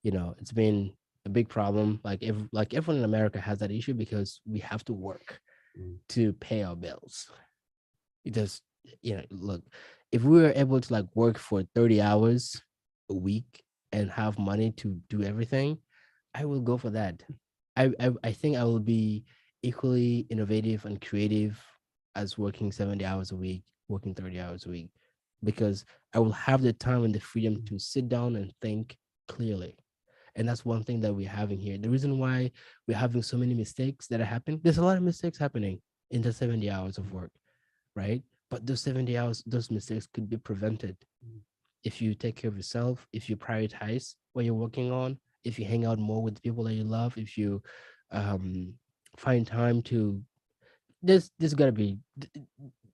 it's been a big problem. Like everyone in America has that issue because we have to work Mm. to pay our bills. It just, look, if we were able to like work for 30 hours a week and have money to do everything, I will go for that. I think I will be equally innovative and creative as working 70 hours a week, working 30 hours a week, because I will have the time and the freedom to sit down and think clearly. And that's one thing that we're having here. The reason why we're having so many mistakes that are happening, there's a lot of mistakes happening in the 70 hours of work, right? But those 70 hours, those mistakes could be prevented if you take care of yourself, if you prioritize what you're working on, if you hang out more with the people that you love, if you um, find time to, there's gotta be,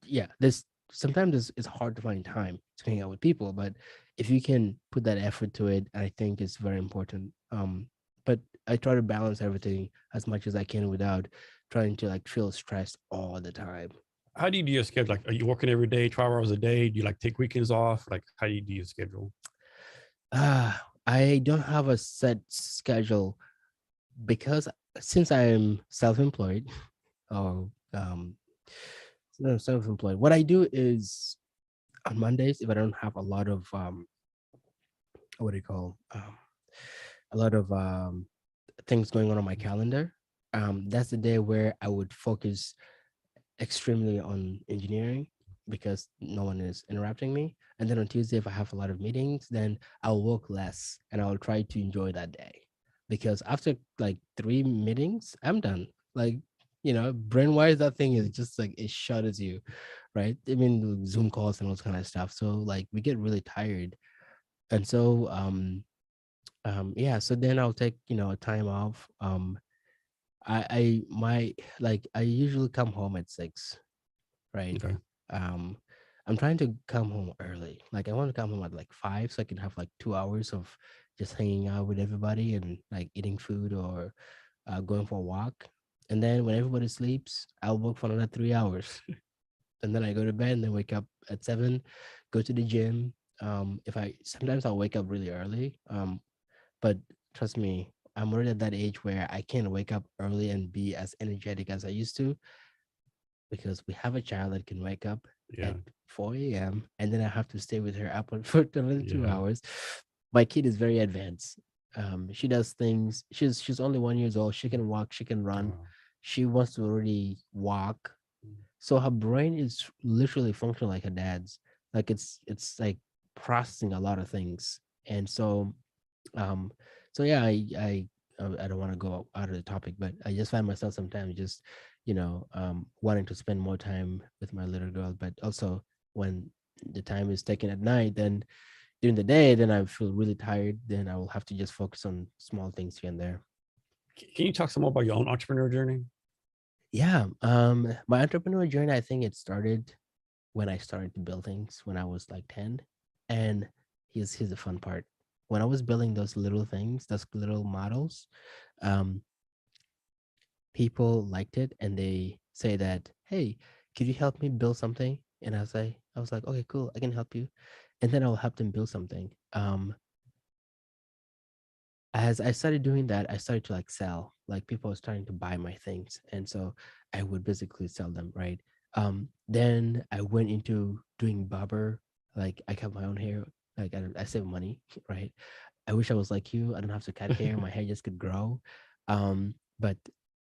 yeah, there's sometimes it's hard to find time to hang out with people, but if you can put that effort to it, I think it's very important. But I try to balance everything as much as I can without trying to like feel stressed all the time. How do you do your schedule? Like, are you working every day, 12 hours a day? Do you like take weekends off? Like, how do you do your schedule? I don't have a set schedule because since I'm self-employed or self-employed, what I do is on Mondays, if I don't have a lot of what do you call a lot of things going on my calendar, that's the day where I would focus extremely on engineering because no one is interrupting me. And then on Tuesday, if I have a lot of meetings, then I'll work less and I'll try to enjoy that day. Because after like 3 meetings, I'm done. Like, brain wise, that thing is just like it shudders you, right? I mean, Zoom calls and all this kind of stuff. So like we get really tired. And so yeah, so then I'll take, a time off. I usually come home at 6, right? Okay. Um, I'm trying to come home early. Like I want to come home at like 5 so I can have like 2 hours of just hanging out with everybody and like eating food or going for a walk. And then when everybody sleeps, I'll work for another 3 hours. And then I go to bed and then wake up at 7, go to the gym. If I sometimes I'll wake up really early. But trust me, I'm already at that age where I can't wake up early and be as energetic as I used to because we have a child that can wake up Yeah. at 4 a.m. and then I have to stay with her up for another two Yeah. hours. My kid is very advanced. She does things. She's only 1 years old. She can walk. She can run. Oh. She wants to already walk. So her brain is literally functioning like her dad's. Like it's like processing a lot of things. And um so yeah, I don't want to go out of the topic, but I just find myself sometimes just wanting to spend more time with my little girl, but also when the time is taken at night, then during the day, then I feel really tired, then I will have to just focus on small things here and there. Can you talk some more about your own entrepreneur journey? Yeah, my entrepreneur journey, I think it started when I started to build things when I was like 10. And here's the fun part. When I was building those little things, those little models, um, people liked it and they say that, hey, could you help me build something? And I was like, okay, cool, I can help you. And then I'll help them build something. As I started doing that, I started to like sell, like people were starting to buy my things. And so I would basically sell them, right? Then I went into doing barber, like I cut my own hair, like I save money, right? I wish I was like you. I don't have to cut hair. My hair just could grow. But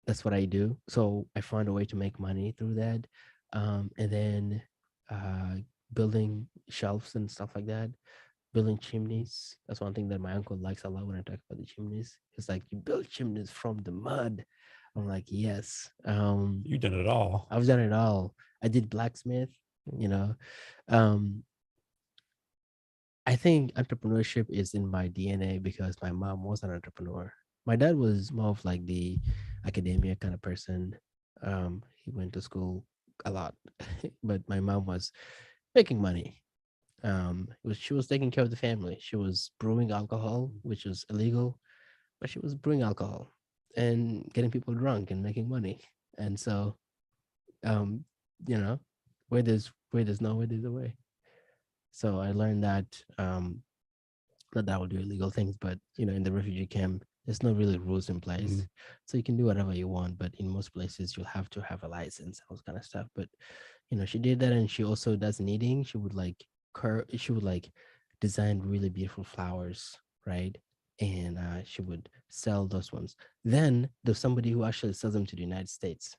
that's what I do. So I found a way to make money through that. And then uh, building shelves and stuff like that, building chimneys. That's one thing that my uncle likes a lot when I talk about the chimneys. It's like you build chimneys from the mud. I'm like, yes. You done it all. I've done it all. I did blacksmith, you know. Um, I think entrepreneurship is in my DNA because my mom was an entrepreneur. My dad was more of like the academia kind of person. He went to school, a lot, but my mom was making money. She was taking care of the family. She was brewing alcohol, which was illegal, but she was brewing alcohol and getting people drunk and making money. And so, um, you know, where there's no way, there's a way. So I learned that not that I will do illegal things, but in the refugee camp, there's no really rules in place, Mhm. so you can do whatever you want. But in most places, you'll have to have a license, all kind of stuff. But she did that, and she also does knitting. She would like design really beautiful flowers, right? And she would sell those ones. Then there's somebody who actually sells them to the United States.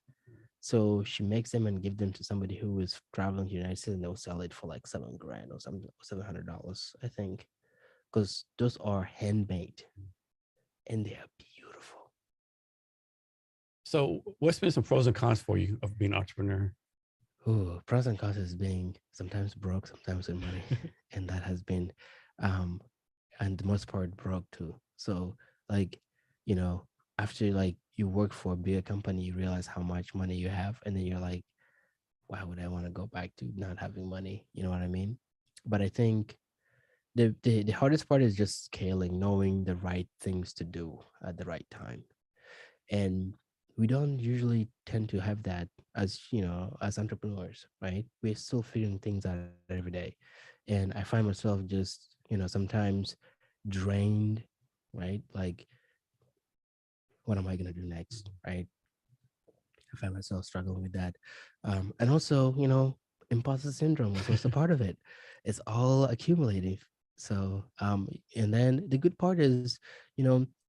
So she makes them and give them to somebody who is traveling to the United States, and they'll sell it for like 7 grand or something, $700, I think, because those are handmade and they are beautiful. So, what's been some pros and cons for you of being an entrepreneur? Ooh, pros and cons is being sometimes broke, sometimes with money, and that has been, um, and the most part broke too. So like, you know, after like you work for a bigger company, you realize how much money you have, and then you're like, why would I want to go back to not having money? You know what I mean? But I think the hardest part is just scaling, knowing the right things to do at the right time. And we don't usually tend to have that as as entrepreneurs, right? We're still figuring things out every day. And I find myself just sometimes drained, right? Like, what am I going to do next, right? I find myself struggling with that. And also, imposter syndrome was also part of it. It's all accumulating. So, and then the good part is,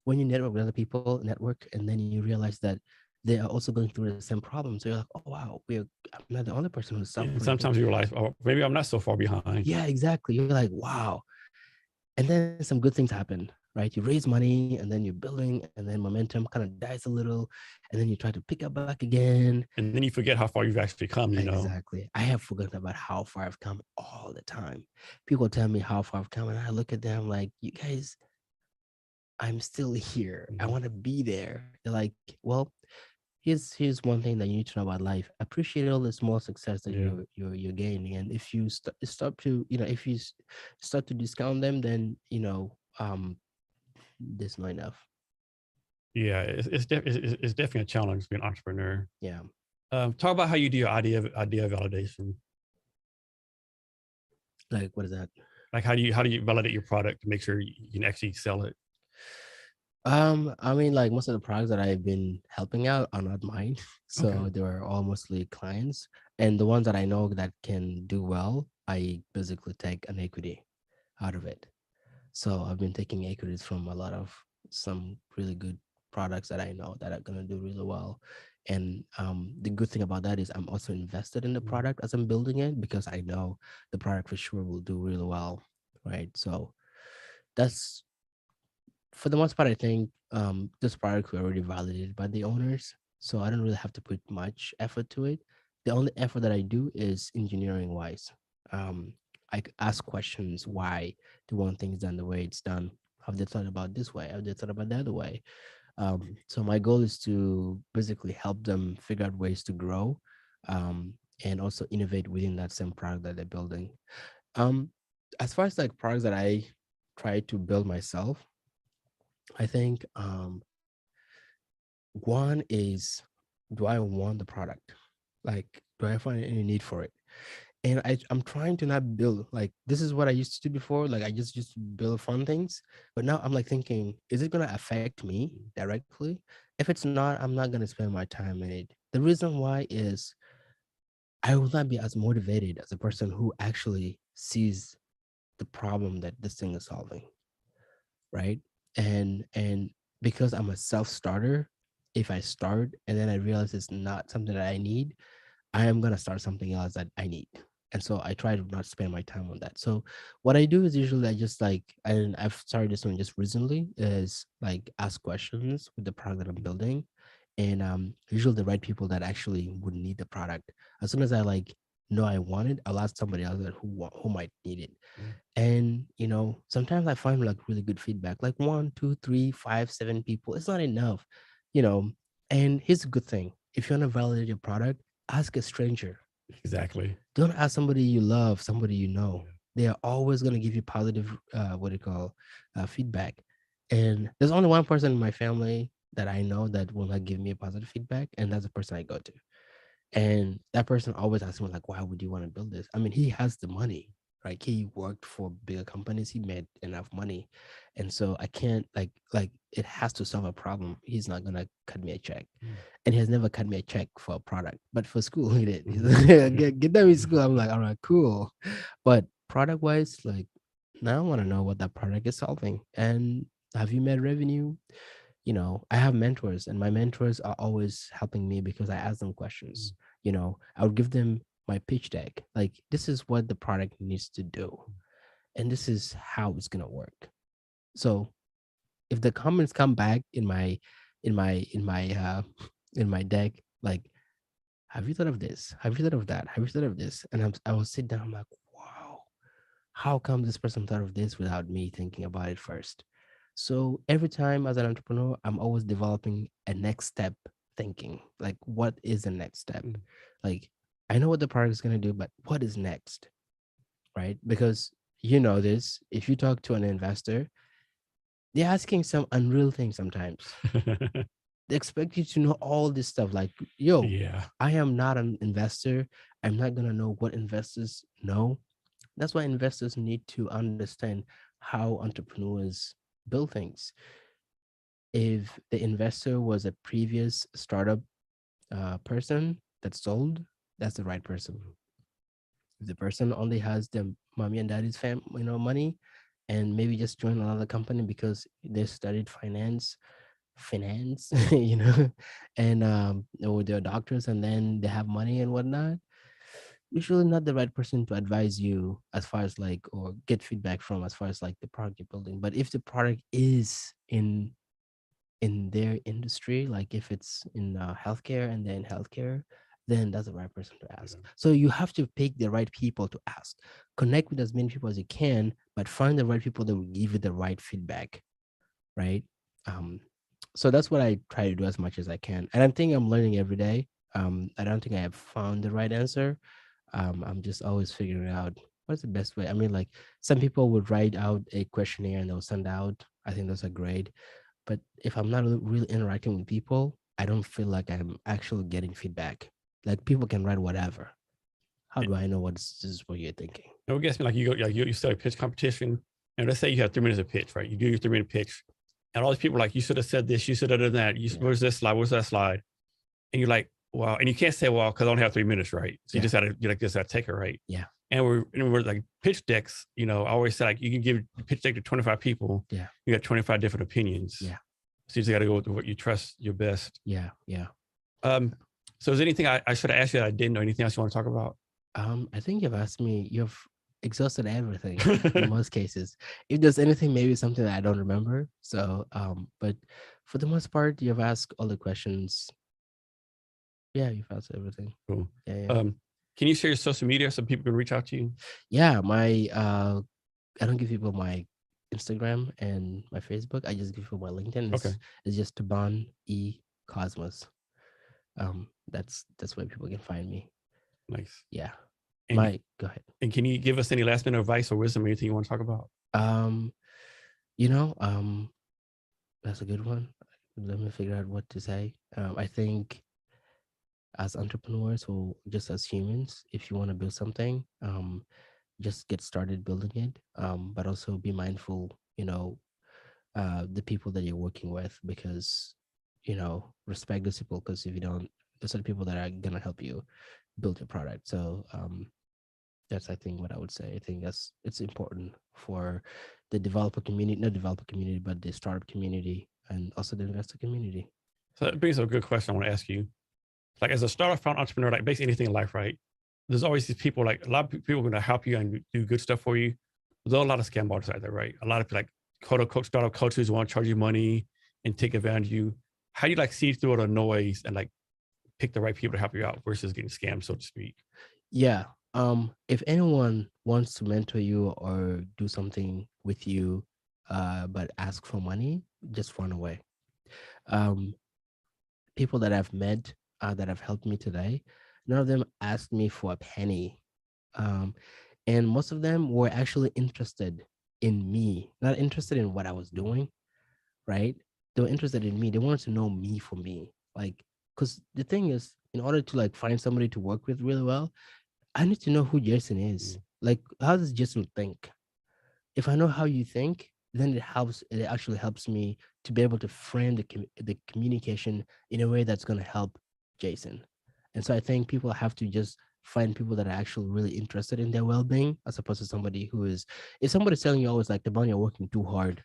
when you network with other people, and then you realize that they are also going through the same problem. So you're like, oh wow, I'm not the only person who's And suffering. sometimes you realize, oh, maybe I'm not so far behind. Yeah, exactly. You're like, wow. And then some good things happen, right? You raise money and then you're building, and then momentum kind of dies a little, and then you try to pick up back again. And then you forget how far you've actually come. Exactly. I have forgotten about how far I've come all the time. People tell me how far I've come, and I look at them like, you guys, I'm still here. I Mhm. want to be there. They're like, well, here's one thing that you need to know about life. Appreciate all the small success that Yeah. you're gaining, and if you stop to if you start to discount them, then there's not enough. Yeah. It's definitely a challenge being an entrepreneur. Yeah. Talk about how you do your idea validation. Like, what is that? Like, how do you validate your product to make sure you can actually sell it? I mean, like, most of the products that I've been helping out are not mine. Okay. So they were all mostly clients. And the ones that I know that can do well, I basically take an equity out of it. So I've been taking equities from a lot of some really good products that I know that are gonna do really well. And the good thing about that is I'm also invested in the Mhm. product as I'm building it, because I know the product for sure will do really well. Right. So that's, for the most part, I think this product were already validated by the owners, so I don't really have to put much effort to it. The only effort that I do is engineering wise. Um, ask questions why they want things done the way it's done. Have they thought about this way? Have they thought about the other way? So my goal is to basically help them figure out ways to grow, um, and also innovate within that same product that they're building. Um, as far as like products that I try to build myself, I think one is, do I want the product? Like, do I find any need for it? And I'm trying to not build like, this is what I used to do before. Like, I just used to build fun things. But now I'm like thinking, is it gonna affect me directly? If it's not, I'm not gonna spend my time in it. The reason why is I will not be as motivated as a person who actually sees the problem that this thing is solving, right? And because I'm a self-starter, if I start and then I realize it's not something that I need, I am gonna start something else that I need. And so I try to not spend my time on that. So what I do is usually I just like, and I've started this one just recently, is like ask questions with the product that I'm building. And usually the right people that actually would need the product. As soon as I like know I want it, I'll ask somebody else that who might need it. Mhm. And sometimes I find like really good feedback, like one, two, three, five, seven people. It's not enough. you know and here's a good thing: if you want to validate your product, ask a stranger. Exactly. Don't ask somebody you love, somebody you know. They are always going to give you positive, what do you call, feedback. And there's only one person in my family that I know that will not give me a positive feedback, and that's the person I go to. And that person always asks me, like, why would you want to build this? I mean, he has the money, right? He worked for bigger companies, he made enough money. And so I can't like it has to solve a problem. He's not gonna cut me a check. And he has never cut me a check for a product. But for school, he did. Get them in school. I'm like, all right, cool. But product wise, like now I want to know what that product is solving. And have you made revenue? I have mentors, and my mentors are always helping me because I ask them questions. I would give them my pitch deck. Like, this is what the product needs to do, and this is how it's gonna work. So if the comments come back in my in my deck, like, have you thought of this? Have you thought of that? Have you thought of this? And I will sit down, I'm like, wow, how come this person thought of this without me thinking about it first? So every time as an entrepreneur, I'm always developing a next step thinking. Like, what is the next step? Like, I know what the product is going to do, but what is next? Right? Because you know this, if you talk to an investor, they're asking some unreal things sometimes. They expect you to know all this stuff. Like, yo, Yeah. I am not an investor. I'm not going to know what investors know. That's why investors need to understand how entrepreneurs build things. If the investor was a previous startup person that sold, that's the right person. If the person only has the mommy and daddy's money, and maybe just join another company because they studied finance, and or they're doctors and then they have money and whatnot, usually not the right person to advise you as far as like or get feedback from as far as like the product you're building. But if the product is in their industry, like if it's in healthcare and then healthcare, then that's the right person to ask. So you have to pick the right people to ask. Connect with as many people as you can, but find the right people that will give you the right feedback, right? Um, so that's what I try to do as much as I can, and I think I'm learning every day. I don't think I have found the right answer. I'm just always figuring out what's the best way. I mean, like some people would write out a questionnaire and they'll send out. I think those are great. But if I'm not really interacting with people, I don't feel like I'm actually getting feedback. Like people can write whatever. How do I know this is what you're thinking? No, it gets me like you start a pitch competition, and let's say you have 3 minutes of pitch, right? You do your 3 minute pitch, and all these people are like, you should have said this, you should have done that. Where's this slide? Where's that slide? And you're like, wow. And you can't say, well, because I only have 3 minutes, right? So you just gotta take it, right? Yeah. And we're like pitch decks, I always say like you can give a pitch deck to 25 people. Yeah. You got 25 different opinions. Yeah. So you just gotta go with what you trust your best. Yeah. Yeah. So is there anything I should have asked you that I didn't know? Anything else you want to talk about? I think you've asked me, you've exhausted everything in most cases. If there's anything, maybe something that I don't remember. So, but for the most part, you've asked all the questions. Yeah, you've asked everything. Cool. Yeah. Can you share your social media so people can reach out to you? Yeah, I don't give people my Instagram and my Facebook. I just give people my LinkedIn. It's just Taban E Cosmos. That's where people can find me. Nice. Yeah. And go ahead. And can you give us any last minute advice or wisdom, anything you want to talk about? That's a good one. Let me figure out what to say. I think as entrepreneurs or just as humans, if you want to build something, just get started building it. But also be mindful, the people that you're working with, because, respect those people, because if you don't, those are the people that are gonna help you build your product. So that's, I think, what I would say. I think it's important for the developer community, not developer community, but the startup community and also the investor community. So that brings up a good question I want to ask you. Like as a startup found entrepreneur, like basically anything in life, right? There's always these people, like a lot of people going to help you and do good stuff for you. There's a lot of scam artists out there, right? A lot of like quote unquote startup coaches want to charge you money and take advantage of you. How do you like see through all the noise and like pick the right people to help you out versus getting scammed, so to speak? Yeah. If anyone wants to mentor you or do something with you, but ask for money, just run away. People that I've met that have helped me today, None of them asked me for a penny. Um, and most of them were actually interested in me, not interested in what I was doing, right? They were interested in me. They wanted to know me for me. Like, because the thing is, in order to like find somebody to work with really well, I need to know who Jason is. Like, how does Jason think? If I know how you think, then it actually helps me to be able to frame the communication in a way that's going to help Jason. And so I think people have to just find people that are actually really interested in their well-being, as opposed to somebody who is, if somebody's telling you always like, the you're working too hard,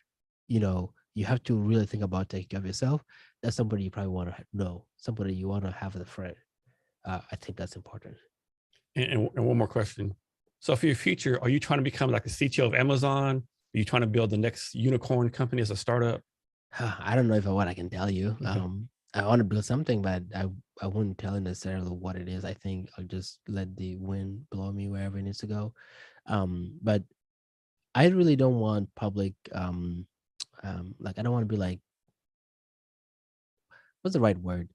you have to really think about taking care of yourself. That's somebody you probably want to know, somebody you want to have as a friend. I think that's important. And one more question. So for your future, are you trying to become like the CTO of Amazon? Are you trying to build the next unicorn company as a startup? I don't know if I can tell you. Okay. I want to build something, but I wouldn't tell you necessarily what it is. I think I'll just let the wind blow me wherever it needs to go. But I really don't want public. Like I don't want to be like, what's the right word?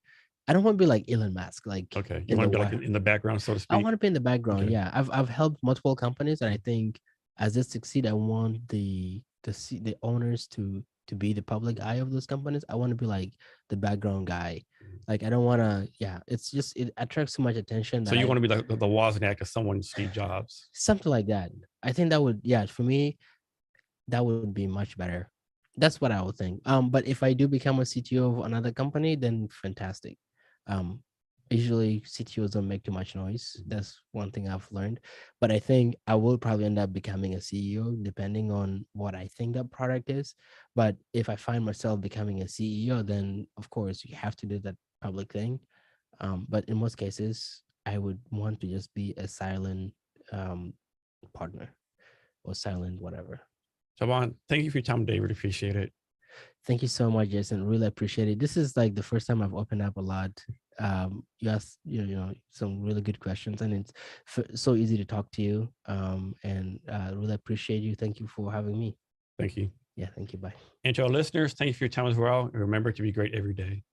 I don't want to be like Elon Musk, like Okay. You in the want to be like world. in the background, so to I speak? want to be in the background. Okay. Yeah, I've helped multiple companies, and I think as they succeed, I want the owners to be the public eye of those companies. I want to be like the background guy. Like I don't want to. Yeah, it's just it attracts too much attention So that you I want to be like the Wozniak of someone, Steve Jobs. something like that. I think that would, yeah, for me that would be much better. That's what I would think. But if I do become a CTO of another company, then fantastic. Um, Usually CTOs don't make too much noise. That's one thing I've learned. But I think I will probably end up becoming a CEO depending on what I think that product is. But if I find myself becoming a CEO, then of course you have to do that public thing. But in most cases, I would want to just be a silent um, partner or silent whatever. Taban, thank you for your time today. Really appreciate it. Thank you so much, Jason. Really appreciate it. This is like the first time I've opened up a lot. You asked, some really good questions, and it's so easy to talk to you. And really appreciate you. Thank you for having me. Thank you. Yeah, thank you. Bye. And to our listeners, thank you for your time as well. And remember to be great every day.